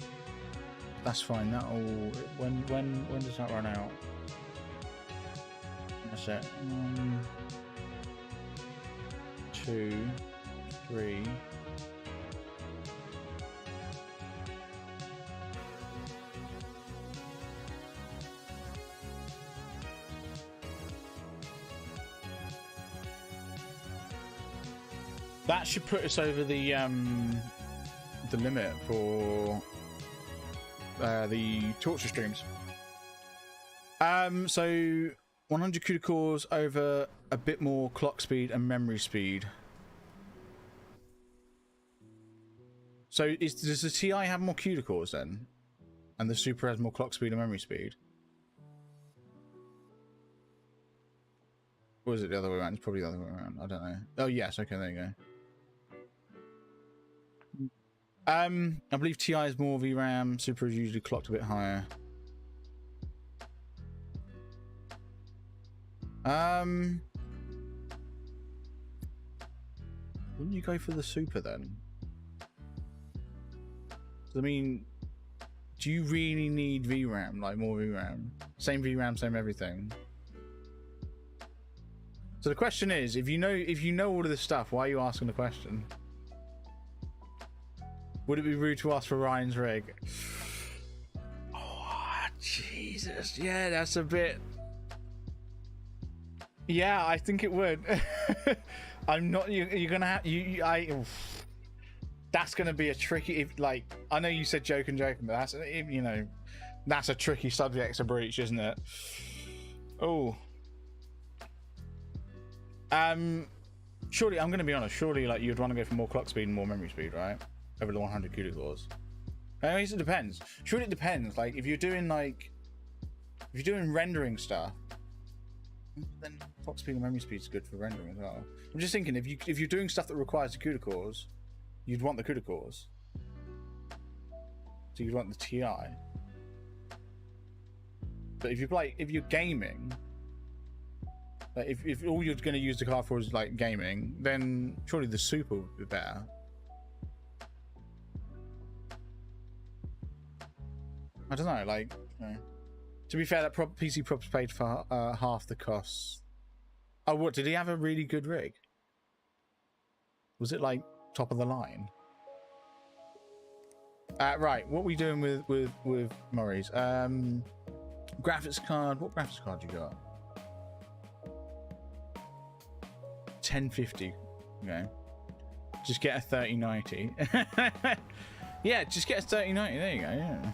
That's fine. That'll. When does that run out? That's it. 2, 3. That should put us over the limit for the torture streams. So 100 CUDA cores over a bit more clock speed and memory speed. So does the TI have more CUDA cores then? And the Super has more clock speed and memory speed? Or is it the other way around? It's probably the other way around. I don't know. Oh, yes. Okay, there you go. I believe TI is more VRAM. Super is usually clocked a bit higher. Wouldn't you go for the Super then? I mean, do you really need VRAM? Like more VRAM? Same VRAM, same everything. So the question is, if you know all of this stuff, why are you asking the question? Would it be rude to ask for Ryan's rig? Oh, Jesus. Yeah, that's a bit... Yeah, I think it would. I'm not... You're going to have... That's going to be a tricky... Like, I know you said joking, but that's... You know, that's a tricky subject to breach, isn't it? Oh. Surely, I'm going to be honest. Surely, like, you'd want to go for more clock speed and more memory speed, right? Over the 100 CUDA cores. I guess it depends. Surely it depends. Like if you're doing rendering stuff, then clock speed and memory speed is good for rendering as well. I'm just thinking if you're doing stuff that requires the CUDA cores, you'd want the CUDA cores. So you'd want the TI. But if you're gaming, like if all you're going to use the card for is like gaming, then surely the Super would be better. I don't know, like, you know. To be fair, that PC props paid for half the costs. Oh, what, did he have a really good rig? Was it like top of the line? Right, what are we doing with Murray's? Graphics card, what graphics card you got? 1050, okay. Just get a 3090. Yeah, just get a 3090, there you go, yeah.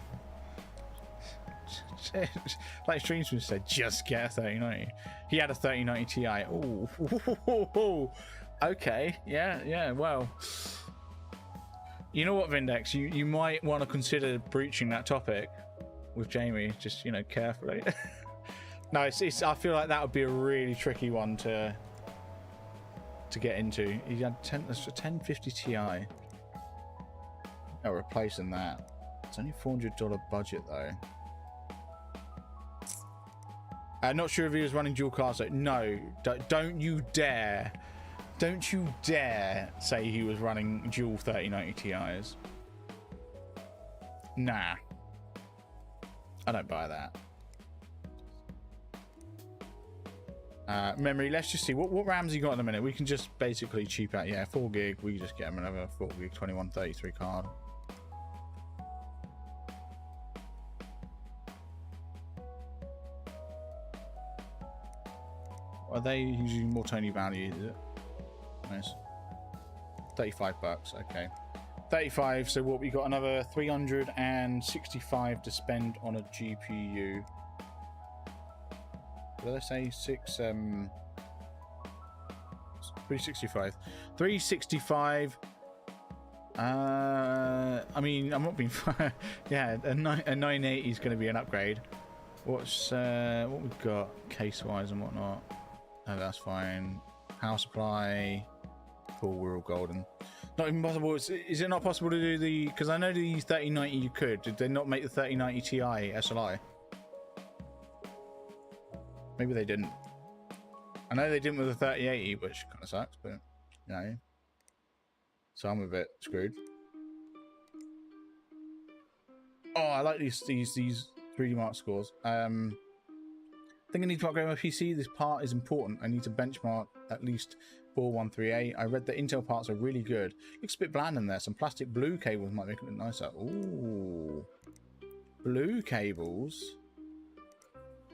Like Streamsmith said, just get a 3090. He had a 3090 Ti. Oh, okay, yeah. Well, you know what, Vindex, you might want to consider breaching that topic with Jamie. Just carefully. No, it's. I feel like that would be a really tricky one to get into. He had 1050 Ti. Oh, replacing that. It's only $400 budget though. Not sure if he was running dual cards though. No, don't you dare say he was running dual 3090 Ti's. Nah, I don't buy that. Memory, let's just see what RAMs you got in a minute. We can just basically cheap out. Yeah, 4 gig. We can just get him another 4 gig 2133 card. Are they using more Tony value? Is it? Nice. $35. Okay. 35. So what, we got another 365 to spend on a GPU. Let's say 365. 365. I mean, I'm not being yeah, a 980 is going to be an upgrade. What's what we've got case wise and whatnot? Oh, that's fine. Power supply. Cool, we're all golden. Not even possible. Is it not possible to do the? Because I know the 3090 you could. Did they not make the 3090 Ti SLI? Maybe they didn't. I know they didn't with the 3080, which kind of sucks, but you know. So I'm a bit screwed. Oh, I like these 3D Mark scores. I think I need to upgrade my PC. This part is important. I need to benchmark at least 4138. I read that Intel parts are really good. Looks a bit bland in there. Some plastic blue cables might make it look nicer. Ooh, blue cables.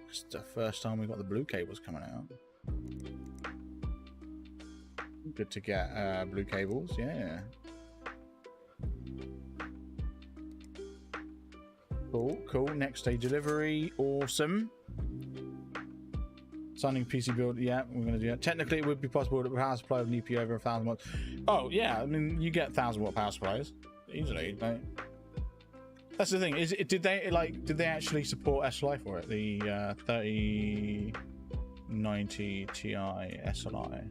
It's the first time we got the blue cables coming out. Good to get blue cables, yeah. Cool. Next day delivery, awesome. Signing PC build, yeah, we're gonna do that. Technically, it would be possible that power supply would need to be over 1,000 watts. Oh yeah, I mean, you get 1,000 watt power supplies easily, right? That's the thing. Did they actually support SLI for it? The 3090 Ti SLI.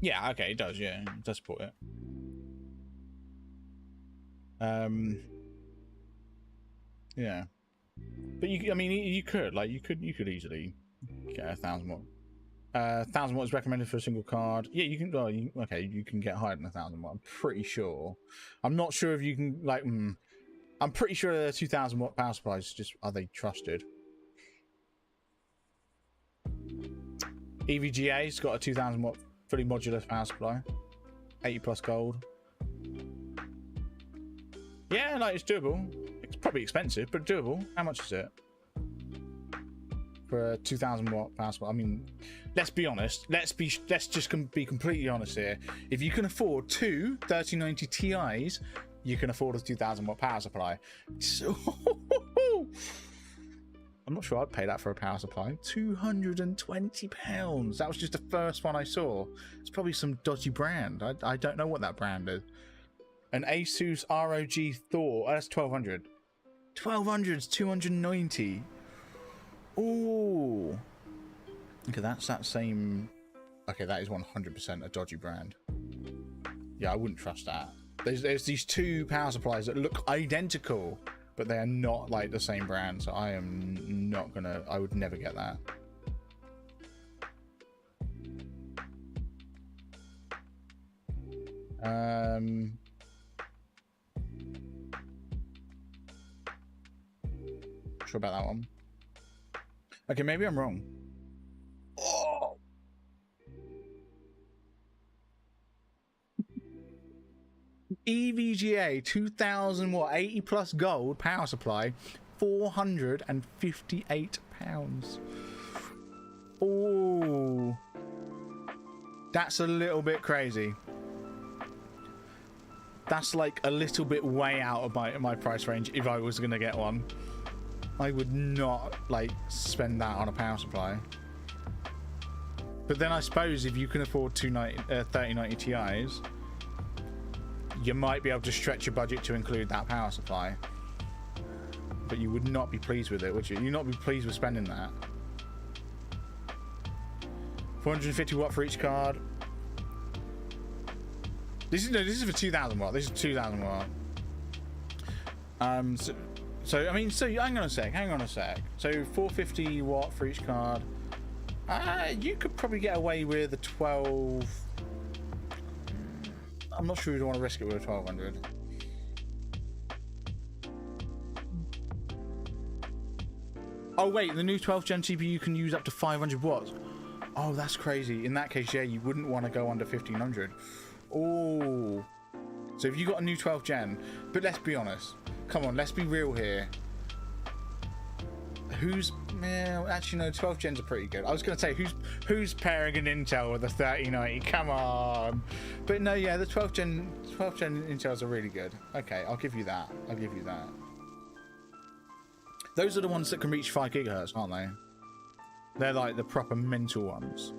Yeah, okay, it does. Yeah, it does support it. Yeah, but I mean, you could easily get 1,000 watt. 1,000 watt is recommended for a single card. Yeah, you can. Well, okay, you can get higher than 1,000 watt. I'm pretty sure. I'm not sure if you can I'm pretty sure the 2,000 watt power supplies just are they trusted. EVGA's got a 2,000 watt fully modular power supply, 80 plus gold. Yeah, like it's doable. It's probably expensive, but doable. How much is it for a 2,000 watt power supply? I mean, let's be honest. Let's just be completely honest here. If you can afford two 3090 Ti's, you can afford a 2,000 watt power supply. So I'm not sure I'd pay that for a power supply. £220. That was just the first one I saw. It's probably some dodgy brand. I don't know what that brand is. An Asus ROG Thor. Oh, that's 1,200. 1,200's 290. Ooh. Okay, that's that same. Okay, that is 100% a dodgy brand. Yeah, I wouldn't trust that. There's these two power supplies that look identical, but they are not like the same brand. So I am not gonna. I would never get that. Sure about that one. Okay, maybe I'm wrong. Oh. EVGA 2,000 watt 80 plus gold power supply, £458. Oh, that's a little bit crazy. That's like a little bit way out of my price range. If I was gonna get one, I would not like spend that on a power supply. But then I suppose if you can afford 3090 Ti's, you might be able to stretch your budget to include that power supply. But you would not be pleased with it, would you? You'd not be pleased with spending that. 450 watt for each card. This is for 2,000 watt. This is 2,000 watt. So I mean, so hang on a sec. So 450 watt for each card. You could probably get away with a 12. I'm not sure you'd want to risk it with a 1,200. Oh wait, the new 12th gen CPU can use up to 500 watts. Oh, that's crazy. In that case, yeah, you wouldn't want to go under 1,500. Oh, so if you got a new 12th gen, but let's be honest. Come on, let's be real here. who's actually no, 12 gens are pretty good. I was gonna say who's pairing an Intel with a 3090? Come on. But no, yeah, the 12 gen Intels are really good. Okay, I'll give you that. I'll give you that. Those are the ones that can reach 5 gigahertz, aren't they? They're like the proper mental ones.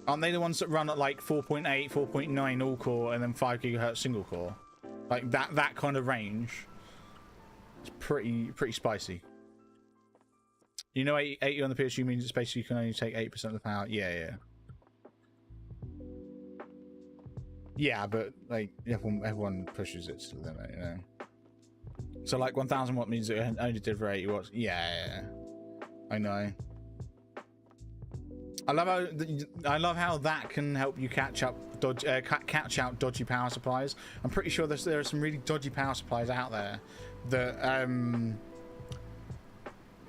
Aren't they the ones that run at like 4.8, 4.9 all core and then 5 gigahertz single core? Like that kind of range. It's pretty spicy. You know, 80 on the PSU means it's basically you can only take 8% of the power. Yeah. Yeah, but like everyone pushes it to the limit, you know. So like 1000 watt means it only did for 80 watts. Yeah. I know. I love how that can help you catch out dodgy power supplies. I'm pretty sure there are some really dodgy power supplies out there that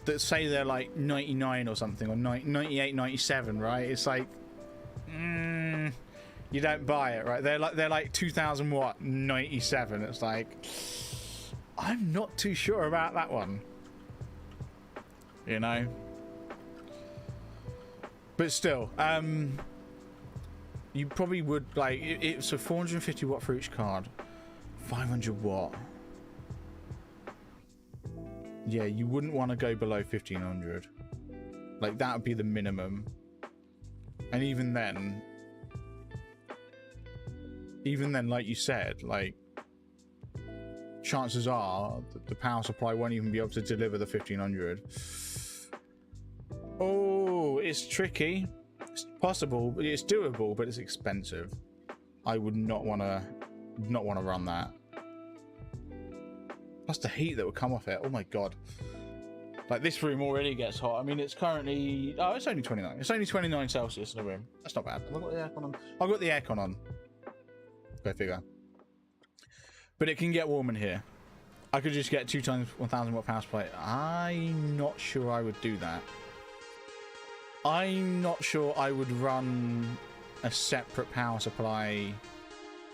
that say they're like 99 or something, or 98, 97, right? It's like you don't buy it, right? They're like 2000 watt 97. It's like I'm not too sure about that one, you know. But still, you probably would like it's a 450 watt for each card, 500 watt. Yeah, you wouldn't want to go below 1500. Like that would be the minimum. And even then, like you said, like chances are that the power supply won't even be able to deliver the 1500. Oh, it's tricky. It's possible, it's doable, but it's expensive. I would not want to run that. Plus the heat that would come off it. Oh my god. Like this room already gets hot. I mean, it's currently it's only 29. It's only 29 Celsius in the room. That's not bad. I've got the aircon on. I've got the aircon on. Go figure. But it can get warm in here. I could just get 2 times 1000 watt power supply. I'm not sure I would do that. I'm not sure I would run a separate power supply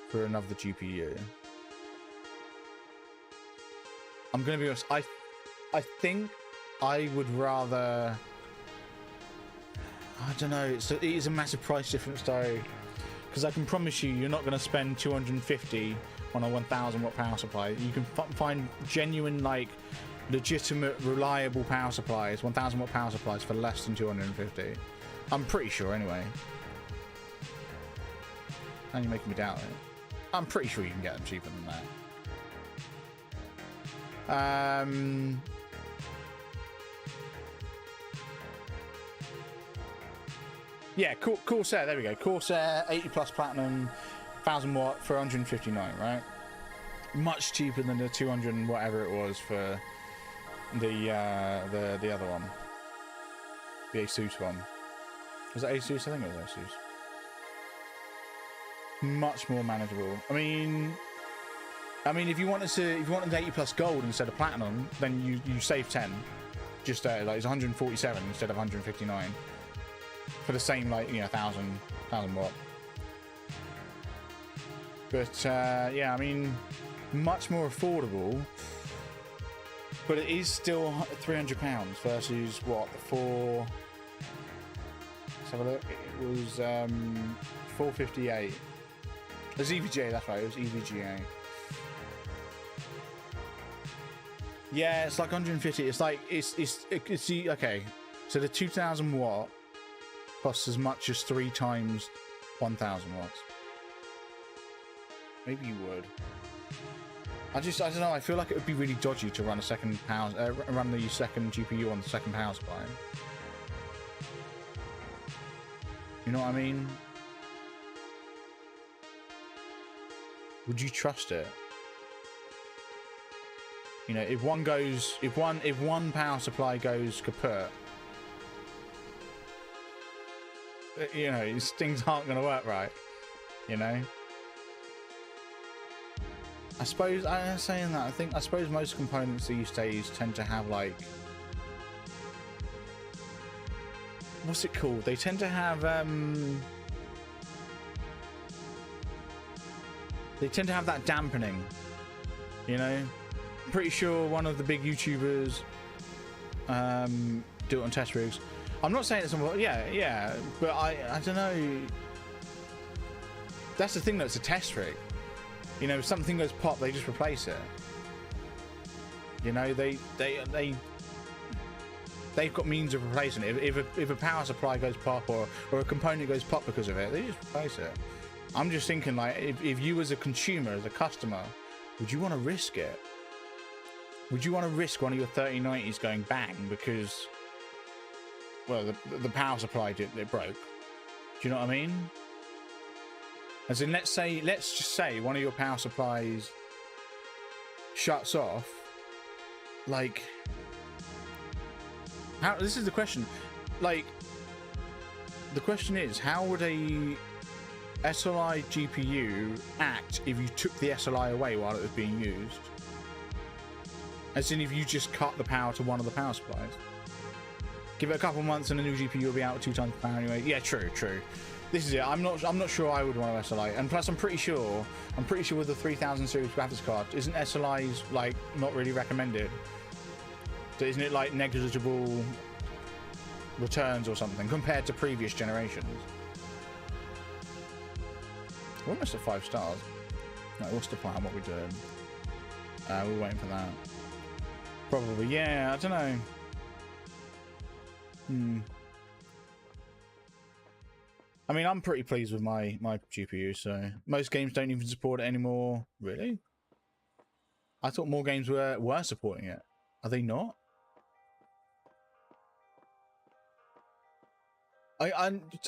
for another GPU. I'm going to be honest. I think I would rather... I don't know. It is a massive price difference though. Because I can promise you're not going to spend 250 on a 1000 watt power supply. You can find genuine, like, legitimate, reliable power supplies, 1000 watt power supplies for less than 250. I'm pretty sure anyway. And you're making me doubt it. I'm pretty sure you can get them cheaper than that. Yeah, Corsair, there we go. Corsair 80 plus platinum, 1000 watt for 159, right? Much cheaper than the 200 and whatever it was for the other one, the Asus one. Was it Asus? I think it was Asus. Much more manageable. I mean, if you wanted the 80 plus gold instead of platinum, then you save 10. Just like it's 147 instead of 159 for the same, like, you know, 1000 watt. But yeah, I mean, much more affordable. But it is still £300 versus what, the 4... Let's have a look. It was 458. It was EVGA, that's right. It was EVGA. Yeah, it's like 150. It's like it's okay. So the 2000 watt costs as much as 3 times 1000 watts. Maybe you would. I don't know. I feel like it would be really dodgy to run a second power, run the second GPU on the second power supply. You know what I mean? Would you trust it? You know, if one power supply goes kaput, you know, things aren't going to work right. You know. I suppose, I'm saying that, I suppose most components these days tend to have, like, what's it called? They tend to have, that dampening, you know? I'm pretty sure one of the big YouTubers Do it on test rigs. I'm not saying it's on, yeah, but I don't know. That's the thing though, it's a test rig. You know, if something goes pop, they just replace it. You know, they've got means of replacing it. If a power supply goes pop or a component goes pop because of it, they just replace it. I'm just thinking, like, if you as a consumer, as a customer, would you want to risk it? Would you want to risk one of your 3090s going bang because, well, the power supply it broke? Do you know what I mean? As in, let's just say one of your power supplies shuts off. Like, how? This is the question. Like, the question is, how would a SLI GPU act if you took the SLI away while it was being used? As in, if you just cut the power to one of the power supplies. Give it a couple months and the new GPU will be out at 2 times the power anyway. Yeah, true. This is it. I'm not sure I would want to SLI. And plus, I'm pretty sure with the 3000 series graphics card, isn't SLIs like not really recommended? So isn't it like negligible returns or something compared to previous generations? We're almost at 5 stars. Right, what's the plan? What we're doing? We're waiting for that. Probably, yeah. I don't know. I mean, I'm pretty pleased with my GPU. So most games don't even support it anymore. Really? I thought more games were supporting it. Are they not?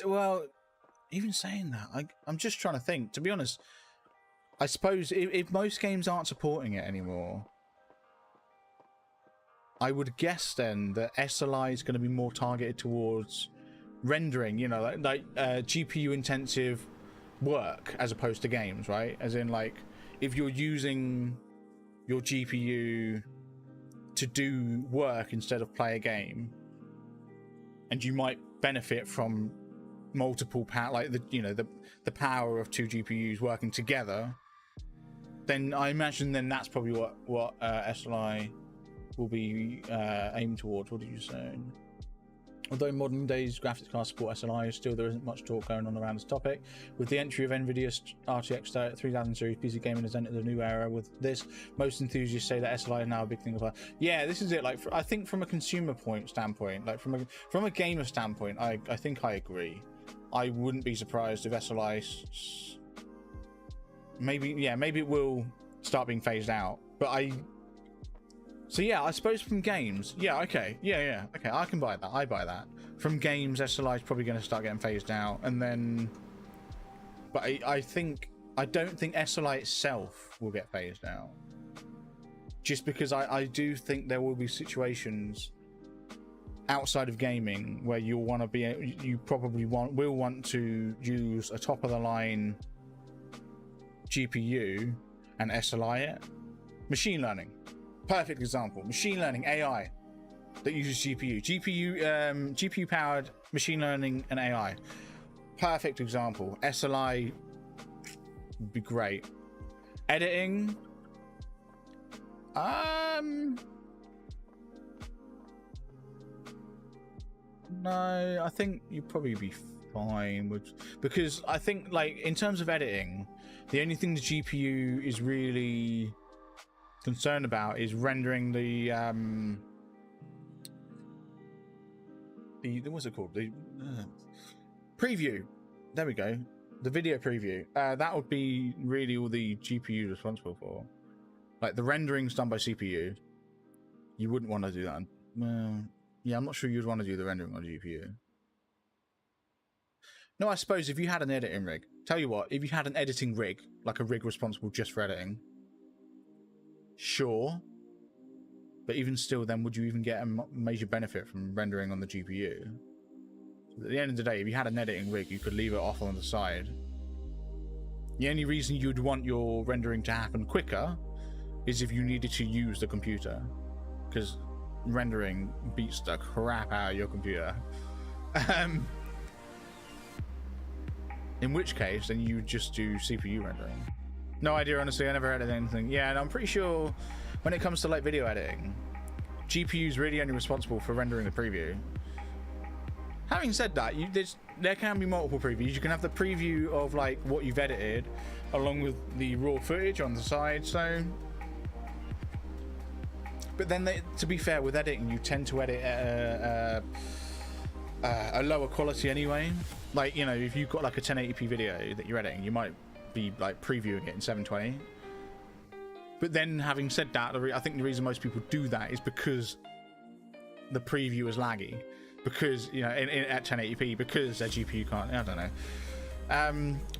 Well, even saying that, I'm just trying to think. To be honest, I suppose if most games aren't supporting it anymore, I would guess then that SLI is going to be more targeted towards rendering, you know, like GPU intensive work as opposed to games, right? As in, like, if you're using your GPU to do work instead of play a game, and you might benefit from multiple power, like the power of 2 GPUs working together, then I imagine then that's probably what SLI will be aimed towards. What did you say? Although modern days graphics cards support SLI, still there isn't much talk going on around this topic. With the entry of NVIDIA's RTX 3000 series, PC gaming has entered a new era. With this, most enthusiasts say that SLI is now a big thing. Yeah, this is it. Like, I think from a consumer standpoint, like from a gamer standpoint, I think I agree. I wouldn't be surprised if SLI maybe it will start being phased out. But so yeah, I suppose from games, yeah, okay, yeah, okay, I can buy that. I buy that. From games, SLI is probably going to start getting phased out, and then, but I don't think SLI itself will get phased out. Just because I do think there will be situations outside of gaming where you'll want to be, you probably will want to use a top of the line GPU and SLI it. Machine learning. Perfect example. Machine learning, AI that uses GPU powered machine learning and AI. Perfect example. SLI would be great. Editing, no, I think you'd probably be fine with, because I think, like, in terms of editing, the only thing the GPU is really concerned about is rendering the what's it called, the preview. There we go, the video preview. That would be really all the GPU is responsible for. Like, the rendering's done by CPU. You wouldn't want to do that. Well, yeah, I'm not sure you'd want to do the rendering on GPU. No, I suppose if you had an editing rig, tell you what, if you had an editing rig, like a rig responsible just for editing, sure, but even still, then would you even get a major benefit from rendering on the GPU? At the end of the day, if you had an editing rig, you could leave it off on the side. The only reason you'd want your rendering to happen quicker is if you needed to use the computer, because rendering beats the crap out of your computer. In which case, then you just do CPU rendering. No idea, honestly. I never heard of anything. Yeah, and I'm pretty sure when it comes to like video editing, GPU is really only responsible for rendering the preview. Having said that, there can be multiple previews. You can have the preview of like what you've edited along with the raw footage on the side. So, but then to be fair, with editing, you tend to edit at a lower quality anyway. Like, you know, if you've got like a 1080p video that you're editing, you might be like previewing it in 720. But then, having said that, I think the reason most people do that is because the preview is laggy. Because, you know, at 1080p, because their GPU can't, I don't know.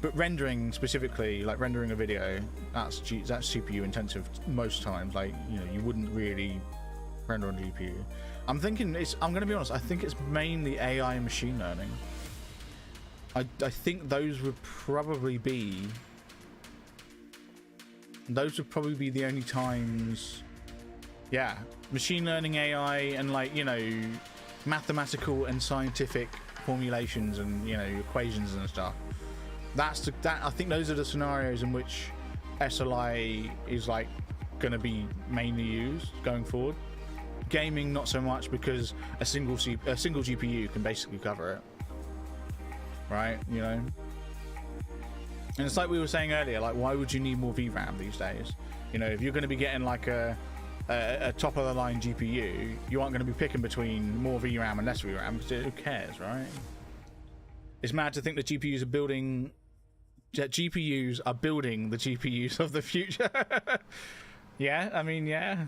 But rendering specifically, like rendering a video, that's CPU intensive most times. Like, you know, you wouldn't really render on GPU. I'm thinking I'm going to be honest, I think it's mainly AI and machine learning. I think those would probably be the only times, yeah, machine learning, AI, and like, you know, mathematical and scientific formulations and, you know, equations and stuff. I think those are the scenarios in which SLI is like going to be mainly used going forward. Gaming not so much, because a single GPU can basically cover it, right? You know, and it's like we were saying earlier, like, why would you need more VRAM these days? You know, if you're going to be getting like a top of the line GPU, you aren't going to be picking between more VRAM and less VRAM, because who cares, right? It's mad to think that GPUs are building the GPUs of the future. Yeah, I mean, yeah.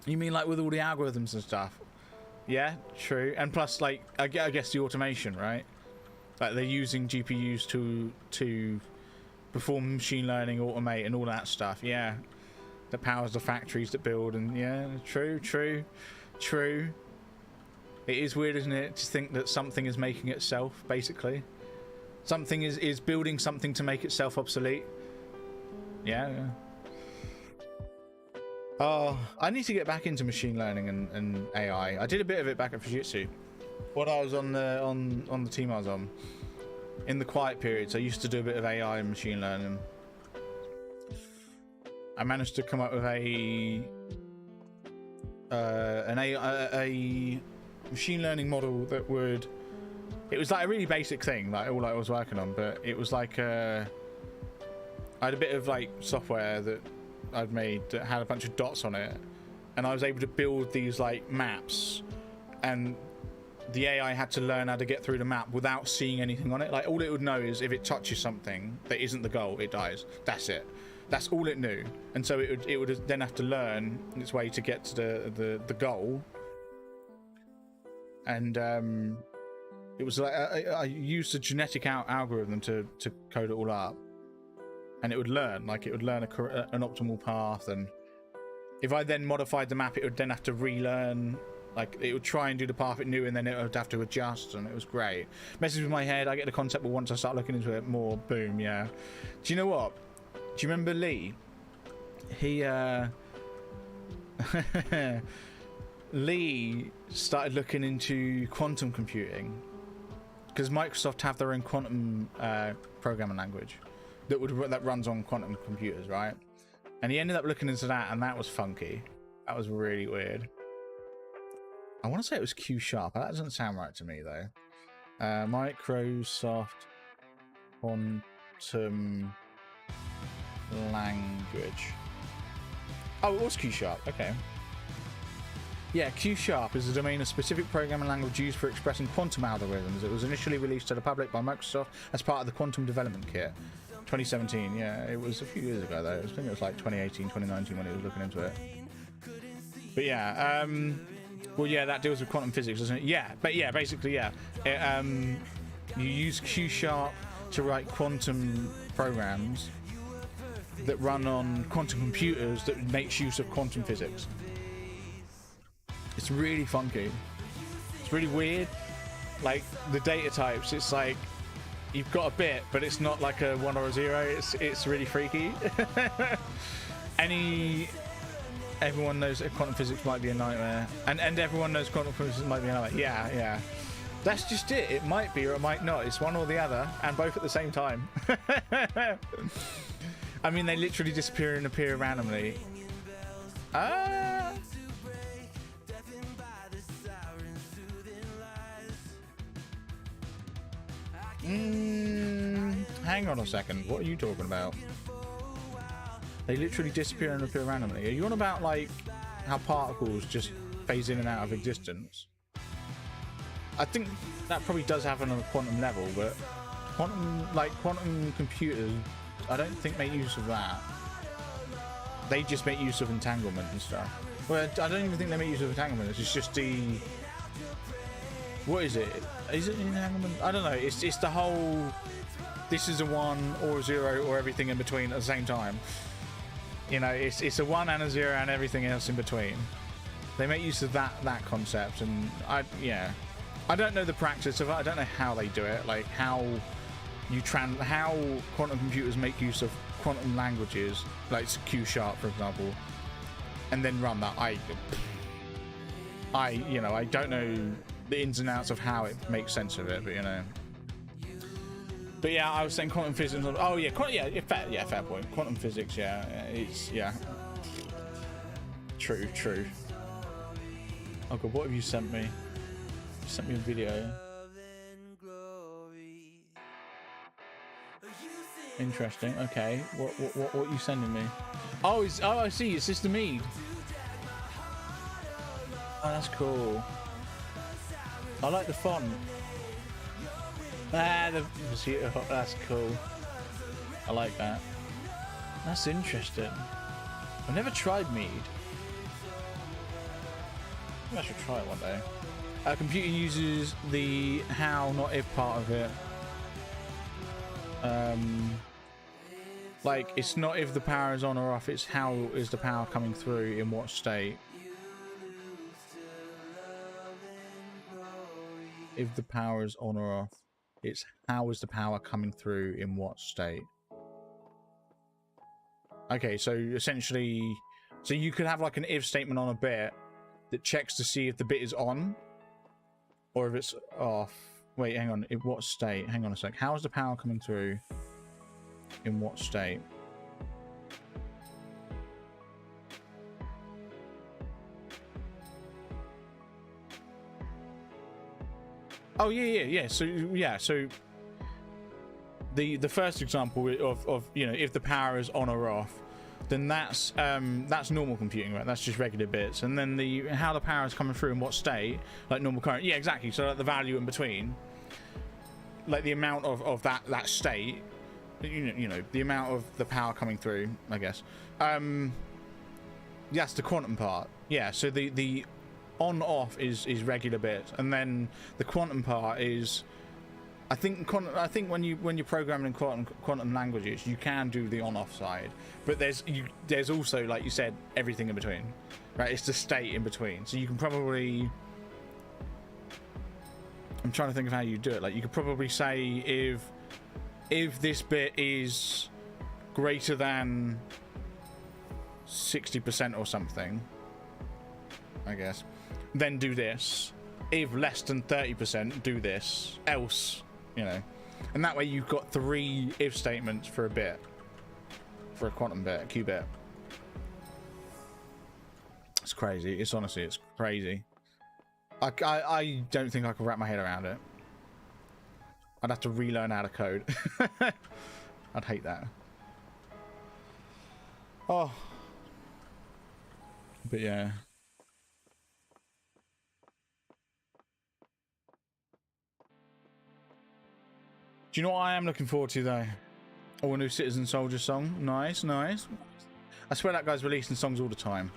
You mean like with all the algorithms and stuff? Yeah, true. And plus, like, I guess the automation, right? Like, they're using GPUs to perform machine learning, automate, and all that stuff. Yeah, that powers the factories that build. And yeah, true. It is weird, isn't it, to think that something is making itself, basically. Something is building something to make itself obsolete. Yeah. Oh, I need to get back into machine learning and AI. I did a bit of it back at Fujitsu. When I was on the team I was on, in the quiet periods, I used to do a bit of AI and machine learning. I managed to come up with a machine learning model that would. It was like a really basic thing, like all I was working on, but it was like I had a bit of like software that I'd made that had a bunch of dots on it, and I was able to build these like maps, and the AI had to learn how to get through the map without seeing anything on it. Like, all it would know is if it touches something that isn't the goal, it dies. That's it. That's all it knew. And so it would then have to learn its way to get to the goal. And it was like I used a genetic algorithm to code it all up, and it would learn. Like, it would learn an optimal path, and if I then modified the map, it would then have to relearn. Like, it would try and do the path it knew, and then it would have to adjust, and it was great. Messes with my head. I get the concept, but once I start looking into it more, boom, yeah. Do you know what? Do you remember Lee? He Lee started looking into quantum computing, because Microsoft have their own quantum programming language that runs on quantum computers, right? And he ended up looking into that, and that was funky. That was really weird. I want to say it was Q#. That doesn't sound right to me, though. Microsoft quantum language. Oh, it was Q#. Okay. Yeah, Q# is a domain of specific programming language used for expressing quantum algorithms. It was initially released to the public by Microsoft as part of the Quantum Development Kit. 2017, yeah, it was a few years ago, though. I think it was like 2018, 2019 when he was looking into it. But yeah, well, yeah, that deals with quantum physics, doesn't it? Yeah, but yeah, basically, yeah. You use Q# to write quantum programs that run on quantum computers that makes use of quantum physics. It's really funky. It's really weird. Like, the data types, it's like you've got a bit, but it's not like a 1 or a 0. It's really freaky. Everyone knows that quantum physics might be a nightmare, and everyone knows quantum physics might be a nightmare. Yeah. That's just it. It might be or it might not. It's one or the other, and both at the same time. I mean, they literally disappear and appear randomly. Hang on a second. What are you talking about? They literally disappear and appear randomly. Are you on about like how particles just phase in and out of existence? I think that probably does happen on a quantum level, but quantum computers, I don't think make use of that. They just make use of entanglement and stuff. Well, I don't even think they make use of entanglement. It's just the... What is it? Is it entanglement? I don't know. It's the whole... This is a 1 or a 0 or everything in between at the same time. You know, it's a 1 and a 0 and everything else in between. They make use of that concept, and I don't know the practice of it. I don't know how they do it, like how quantum computers make use of quantum languages, like Q#, for example, and then run that. I don't know the ins and outs of how it makes sense of it, but you know. But yeah, I was saying quantum physics. Oh yeah, fair point. Quantum physics, yeah. True. Oh god, what have you sent me? You sent me a video. Interesting. Okay, what are you sending me? Oh, I see. It's Sister Mead. Oh, that's cool. I like the font. That's cool. I like that. That's interesting. I've never tried mead. I should try it one day. A computer uses the how, not if part of it. Like, it's not if the power is on or off, it's how is the power coming through, in what state. If the power is on or off, it's how is the power coming through, in what state. Okay, so essentially, so you could have like an if statement on a bit that checks to see if the bit is on or if it's off. Wait, hang on. In what state? Hang on a sec. How is the power coming through? In what state? Oh yeah. So the first example of you know, if the power is on or off, then that's normal computing, right? That's just regular bits. And then the how the power is coming through in what state, like normal current. Yeah, exactly. So like the value in between, like the amount of that state, you know, the amount of the power coming through, I guess. That's the quantum part. Yeah. So the on off is regular bits, and then the quantum part is. I think when you're programming in quantum languages, you can do the on-off side, but there's also, like you said, everything in between, right? It's the state in between. So you can probably, I'm trying to think of how you do it. Like you could probably say if this bit is greater than 60% or something, I guess, then do this. If less than 30%, do this. Else. You know, and that way you've got 3 if statements for a bit, for a quantum bit, a qubit. It's crazy. It's honestly, it's crazy. I don't think I could wrap my head around it. I'd have to relearn how to code. I'd hate that. Oh, but yeah. Do you know what I am looking forward to though? Oh, a new Citizen Soldier song. Nice. I swear that guy's releasing songs all the time.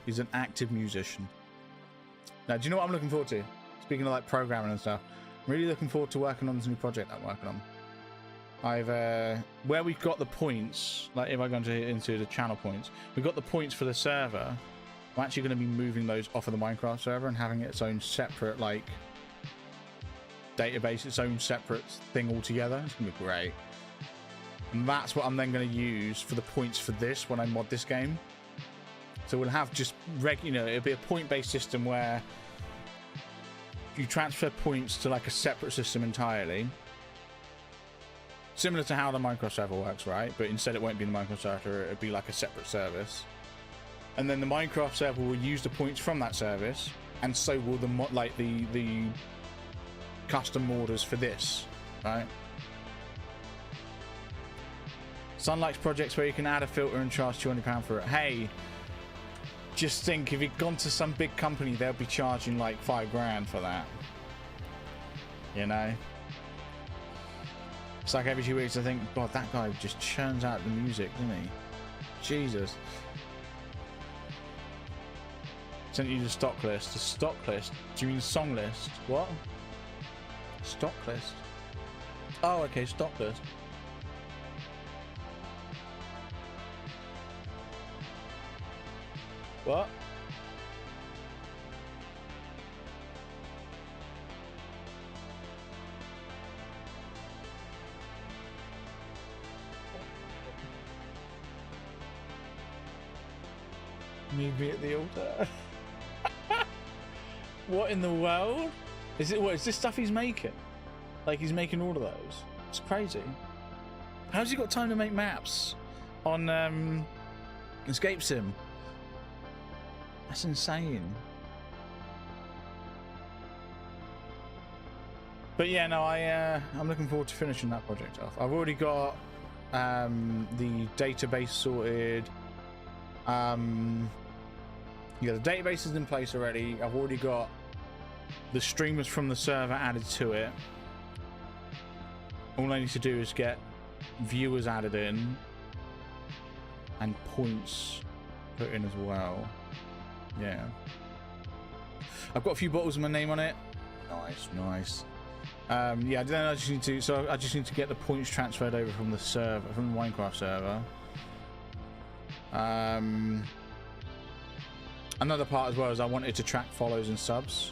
He's an active musician. Now, do you know what I'm looking forward to? Speaking of like programming and stuff, I'm really looking forward to working on this new project I'm working on. Where we've got the points, like if I go into the channel points, we've got the points for the server. I'm actually going to be moving those off of the Minecraft server and having its own separate like database, its own separate thing altogether. It's gonna be great, and that's what I'm then going to use for the points for this when I mod this game. So we'll have just it'll be a point-based system where you transfer points to like a separate system entirely, similar to how the Minecraft server works, right? But instead it won't be the Minecraft server, it'll be like a separate service, and then the Minecraft server will use the points from that service, and so will the custom orders for this right? Sun likes projects where you can add a filter and charge £200 for it. Hey, just think, if you'd gone to some big company, they'll be charging like $5 for that. You know? It's like every 2 weeks I think, God, that guy just churns out the music, doesn't he? Jesus. Sent you the stock list. The stock list? Do you mean song list? What? Stock list? Oh, okay, stock list. What? Meet me at the altar. What in the world? Is it? What is this stuff he's making? Like he's making all of those? It's crazy. How's he got time to make maps on Escape Sim? That's insane. But yeah, no, I'm looking forward to finishing that project off. I've already got the database sorted. Yeah, the database is in place already. I've already got the streamers from the server added to it. All I need to do is get viewers added in and points put in as well. Yeah, I've got a few bottles with my name on it. Nice, nice. Yeah, then I just need to. So I just need to get the points transferred over from the server, from the Minecraft server. Another part as well is I wanted to track follows and subs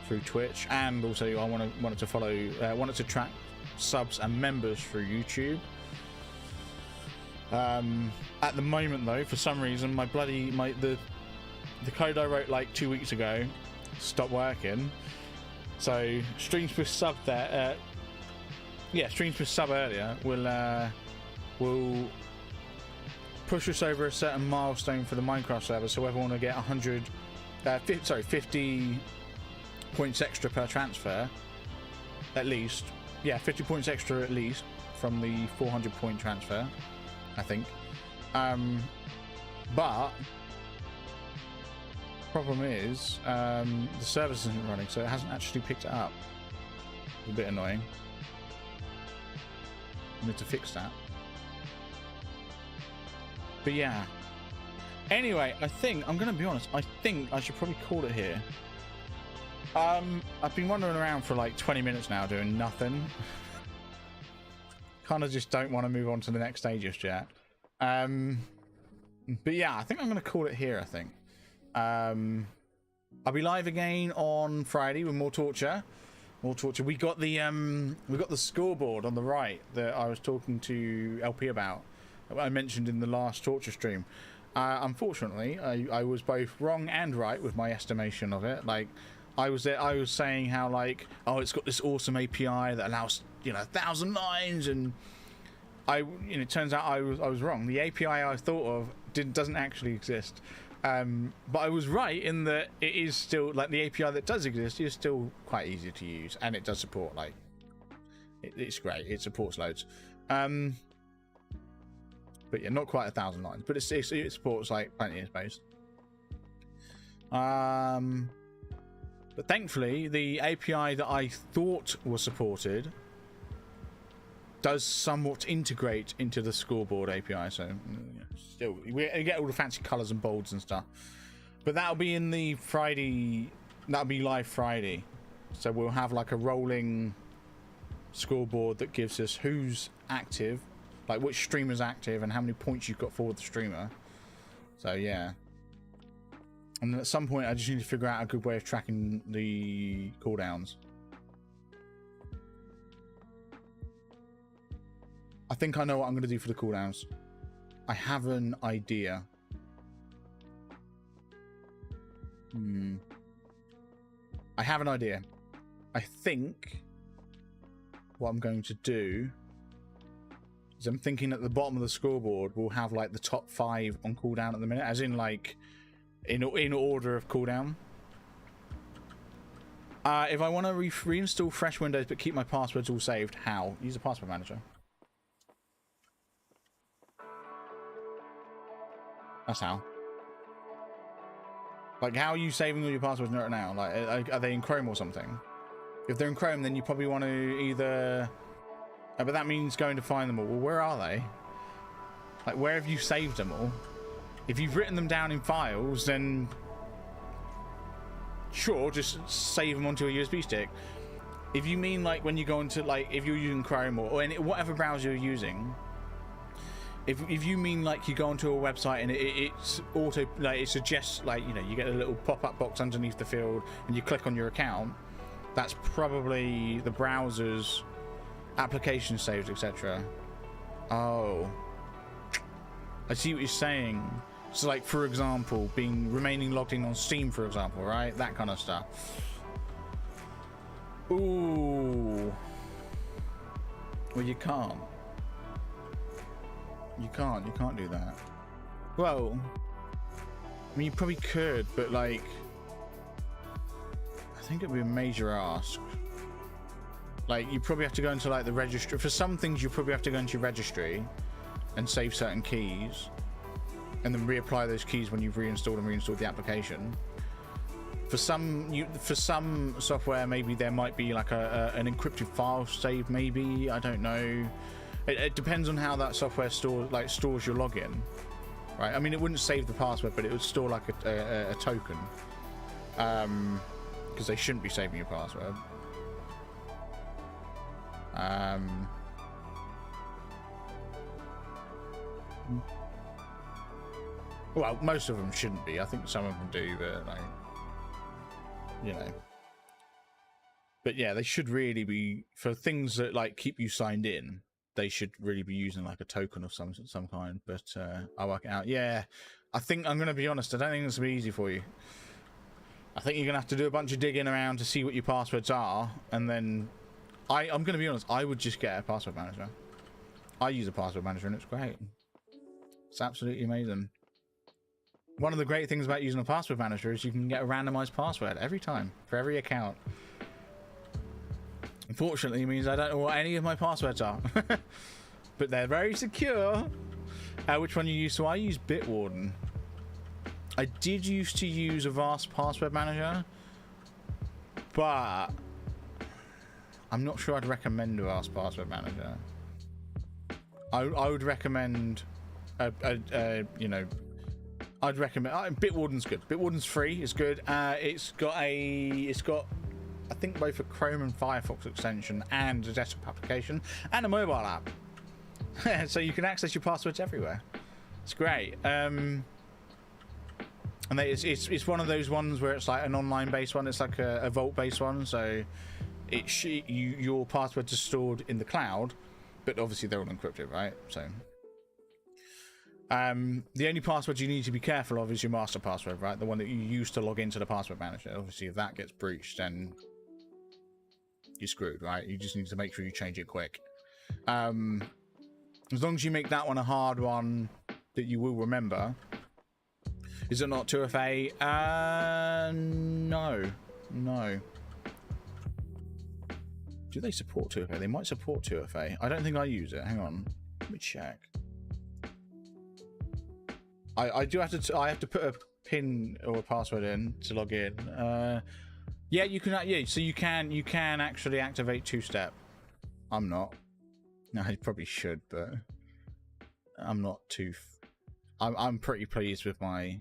through Twitch, and also I wanted to track subs and members through YouTube. At the moment though, for some reason, the code I wrote like 2 weeks ago stopped working. So streams per sub there, streams per sub earlier will push us over a certain milestone for the Minecraft server. So everyone will get 50 points extra per transfer, at least. Yeah, 50 points extra at least from the 400 point transfer, I think. But problem is the service isn't running, so it hasn't actually picked it up. It's a bit annoying. I need to fix that. But yeah. Anyway, I think I'm gonna be honest. I think I should probably call it here. I've been wandering around for like 20 minutes now doing nothing. Kind of just don't want to move on to the next stage just yet. But yeah, I think I'm gonna call it here. I think. I'll be live again on Friday with more torture. More torture. We got the scoreboard on the right that I was talking to LP about. I mentioned in the last torture stream. Unfortunately, I was both wrong and right with my estimation of it. Like, I was saying how like, oh, it's got this awesome API that allows 1,000 lines, and it turns out I was wrong. The API I thought of doesn't actually exist. But I was right in that it is still, like, the API that does exist is still quite easy to use, and it does support, like, it's great. It supports loads. But yeah, not quite 1,000 lines, but it supports like plenty of space. But thankfully, the API that I thought was supported does somewhat integrate into the scoreboard API. So still, we get all the fancy colors and bolds and stuff. But that'll be in the Friday. That'll be live Friday. So we'll have like a rolling scoreboard that gives us who's active, like which streamer's active and how many points you've got for the streamer. So yeah. And at some point I just need to figure out a good way of tracking the cooldowns. I think I know what I'm going to do for the cooldowns. I have an idea. I have an idea. I think what I'm going to do is I'm thinking at the bottom of the scoreboard we'll have like the top 5 on cooldown at the minute, as in like in order of cooldown. If I want to reinstall fresh Windows but keep my passwords all saved, how? Use a password manager. That's how. Like, how are you saving all your passwords right now? Like, are they in Chrome or something? If they're in Chrome, then you probably want to either... but that means going to find them all. Well, where are they? Like, where have you saved them all? If you've written them down in files, then... sure, just save them onto a USB stick. If you mean, like, when you go into, like, if you're using Chrome or any, whatever browser you're using... If you mean like you go onto a website and it's auto, like it suggests, like, you know, you get a little pop-up box underneath the field and you click on your account, that's probably the browser's application saved, etc. Oh, I see what you're saying. So, like, for example, remaining logged in on Steam, for example, right? That kind of stuff. Ooh. Well, you can't. You can't do that. Well, I mean, you probably could, but, like, I think it'd be a major ask. Like, you probably have to go into, like, the registry. For some things, you probably have to go into your registry and save certain keys, and then reapply those keys when you've reinstalled and reinstalled the application. For some software, maybe there might be like an encrypted file save. Maybe, I don't know. It depends on how that software stores your login, right? I mean, it wouldn't save the password, but it would store like a token, because they shouldn't be saving your password. Well, most of them shouldn't be. I think some of them do, but, like, you know. But yeah, they should really be, for things that, like, keep you signed in. They should really be using like a token of some kind, but I'll work it out. Yeah, I think I'm going to be honest. I don't think this will be easy for you. I think you're going to have to do a bunch of digging around to see what your passwords are, and then I'm going to be honest. I would just get a password manager. I use a password manager, and it's great. It's absolutely amazing. One of the great things about using a password manager is you can get a randomized password every time for every account. Unfortunately, it means I don't know what any of my passwords are, but they're very secure. Which one you use? So I use Bitwarden. I did used to use Avast Password Manager, but I'm not sure I'd recommend Avast Password Manager. I would recommend, you know, I'd recommend Bitwarden's good. Bitwarden's free. It's good. It's got I think both a Chrome and Firefox extension and a desktop application and a mobile app. So you can access your passwords everywhere. It's great. And it's one of those ones where it's like an online based one. It's like a vault based one. So your passwords are stored in the cloud, but obviously they're all encrypted, right? So the only password you need to be careful of is your master password, right? The one that you use to log into the password manager. Obviously, if that gets breached, then you're screwed, right? You just need to make sure you change it quick. As long as you make that one a hard one that you will remember. Is it not 2FA? No. Do they support 2FA? They might support 2FA. I don't think I use it. Hang on. Let me check. I do have to. I have to put a PIN or a password in to log in. Yeah, you can. Yeah, so you can actually activate two-step. I'm not. No, I probably should, but I'm not too. I'm pretty pleased with my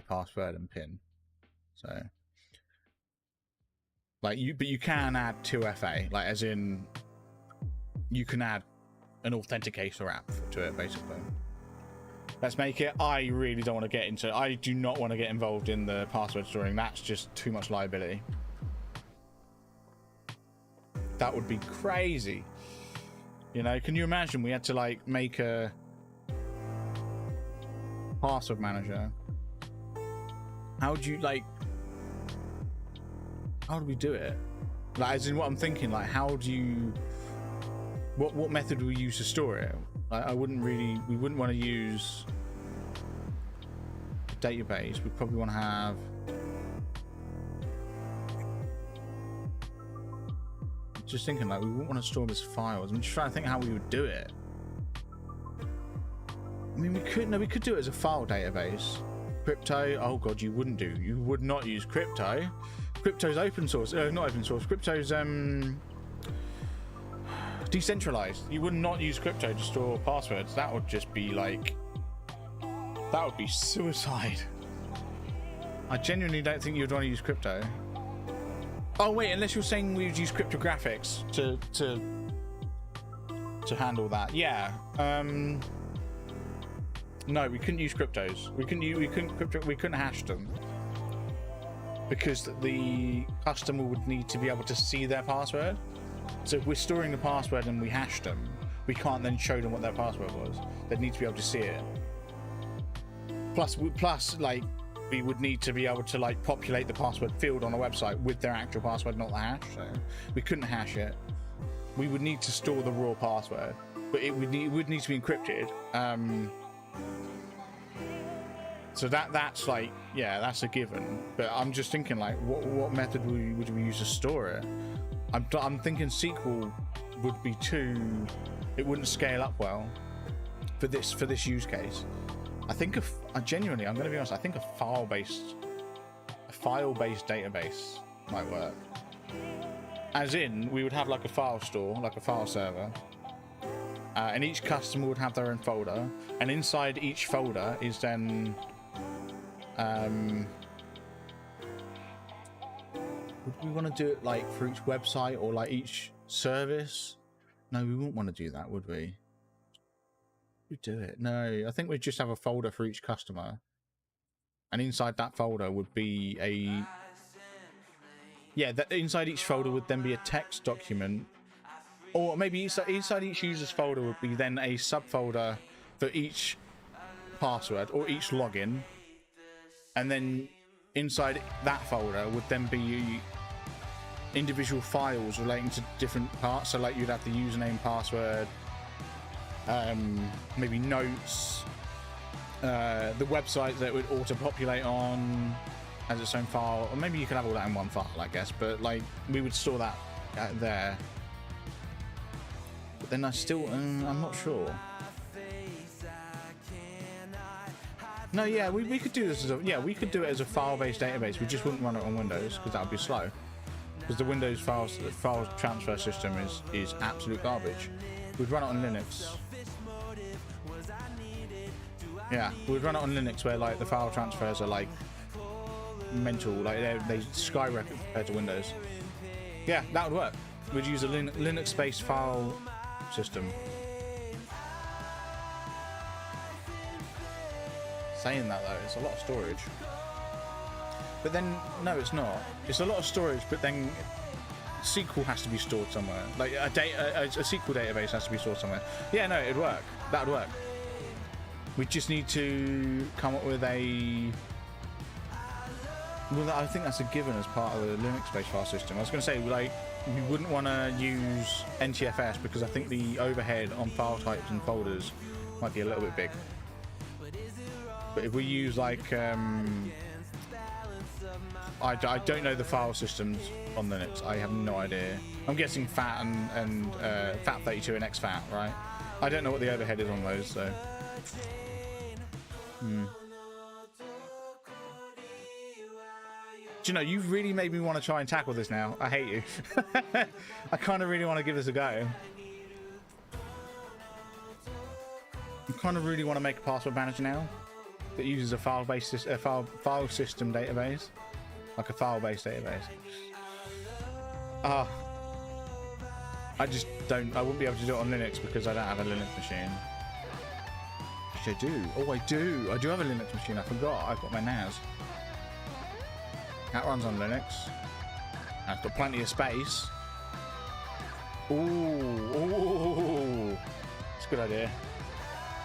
password and PIN. So, like but you can add 2FA, like as in you can add an authenticator app to it, basically. Let's make it. I really don't want to get into. I do not want to get involved in the password storing. That's just too much liability. That would be crazy. You know, can you imagine we had to like make a password manager? How would you like? How do we do it? Like, as in what I'm thinking, like, how do you? What method do we use to store it? We wouldn't want to use a database. We probably want to have just thinking like we wouldn't want to store this files. I'm just trying to think how we would do it. I mean, we could do it as a file database. Crypto, oh god, you would not use crypto. Crypto's open source, not open source. Crypto's decentralized. You would not use crypto to store passwords. That would just be like, that would be suicide. I genuinely don't think you'd want to use crypto. Oh wait, unless you're saying we would use cryptographics to handle that. Yeah. No, we couldn't use cryptos. We couldn't hash them because the customer would need to be able to see their password. So if we're storing the password and we hash them, we can't then show them what their password was. They'd need to be able to see it. Plus, like, we would need to be able to like populate the password field on a website with their actual password, not the hash. So we couldn't hash it. We would need to store the raw password, but it would need to be encrypted. So that's like, yeah, that's a given. But I'm just thinking like, what method would we use to store it? I'm thinking SQL would be it wouldn't scale up well for this use case. I think genuinely, I'm going to be honest, I think a file-based database might work. As in, we would have like a file store, like a file server, and each customer would have their own folder, and inside each folder is then would we want to do it like for each website or like each service? No, we wouldn't want to do that, would we? We'd do it. No, I think we'd just have a folder for each customer, and inside that folder would be inside each folder would then be a text document, or maybe inside each user's folder would be then a subfolder for each password or each login, and then inside that folder would then be individual files relating to different parts. So like you'd have the username, password, maybe notes, the website that would auto-populate on as its own file, or maybe you could have all that in one file, I guess, but like we would store that there. But then I'm not sure. No, yeah, we could do this we could do it as a file-based database. We just wouldn't run it on Windows because that would be slow. Because the Windows file transfer system is absolute garbage. We'd run it on Linux. Yeah, we'd run it on Linux where like the file transfers are like mental, like they skyrocket compared to Windows. Yeah, that would work. We'd use a Linux-based file system. Saying that though, it's a lot of storage. But then, no, it's not. It's a lot of storage, but then SQL has to be stored somewhere. Like a SQL database has to be stored somewhere. Yeah, no, it'd work. That would work. We just need to come up with a... Well, I think that's a given as part of the Linux-based file system. I was going to say, like, we wouldn't want to use NTFS because I think the overhead on file types and folders might be a little bit big. But if we use like I don't know the file systems on Linux. I have no idea. I'm guessing FAT and FAT32 and exFAT, right? I don't know what the overhead is on those, so. Do you know, you've really made me want to try and tackle this now. I hate you. I kind of really want to give this a go. I kind of really want to make a password manager now that uses a file-based file system database, like a file-based database. I wouldn't be able to do it on Linux because I don't have a Linux machine. Actually, I do. Oh, I do have a Linux machine. I forgot. I've got my NAS. That runs on Linux. I've got plenty of space. Ooh, it's a good idea.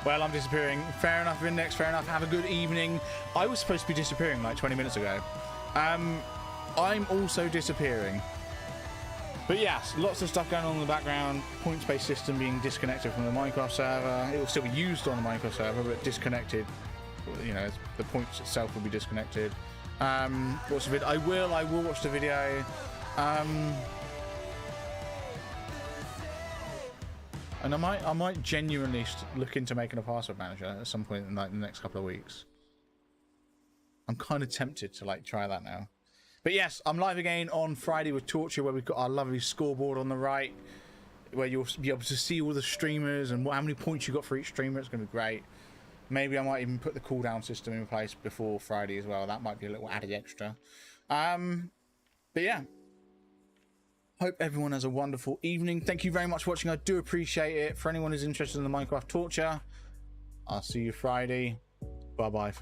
Well, I'm disappearing. Fair enough, Index. Fair enough. Have a good evening. I was supposed to be disappearing like 20 minutes ago. I'm also disappearing. But yes, lots of stuff going on in the background. Points-based system being disconnected from the Minecraft server. It will still be used on the Minecraft server, but disconnected. You know, the points itself will be disconnected. Watch the video. I will watch the video. And I might genuinely look into making a password manager at some point in like the next couple of weeks. I'm kind of tempted to like try that now. But yes, I'm live again on Friday with Torture, where we've got our lovely scoreboard on the right, where you'll be able to see all the streamers and how many points you got for each streamer. It's going to be great. Maybe I might even put the cooldown system in place before Friday as well. That might be a little added extra. But yeah, hope everyone has a wonderful evening. Thank you very much for watching. I do appreciate it. For anyone who's interested in the Minecraft Torture, I'll see you Friday. Bye bye.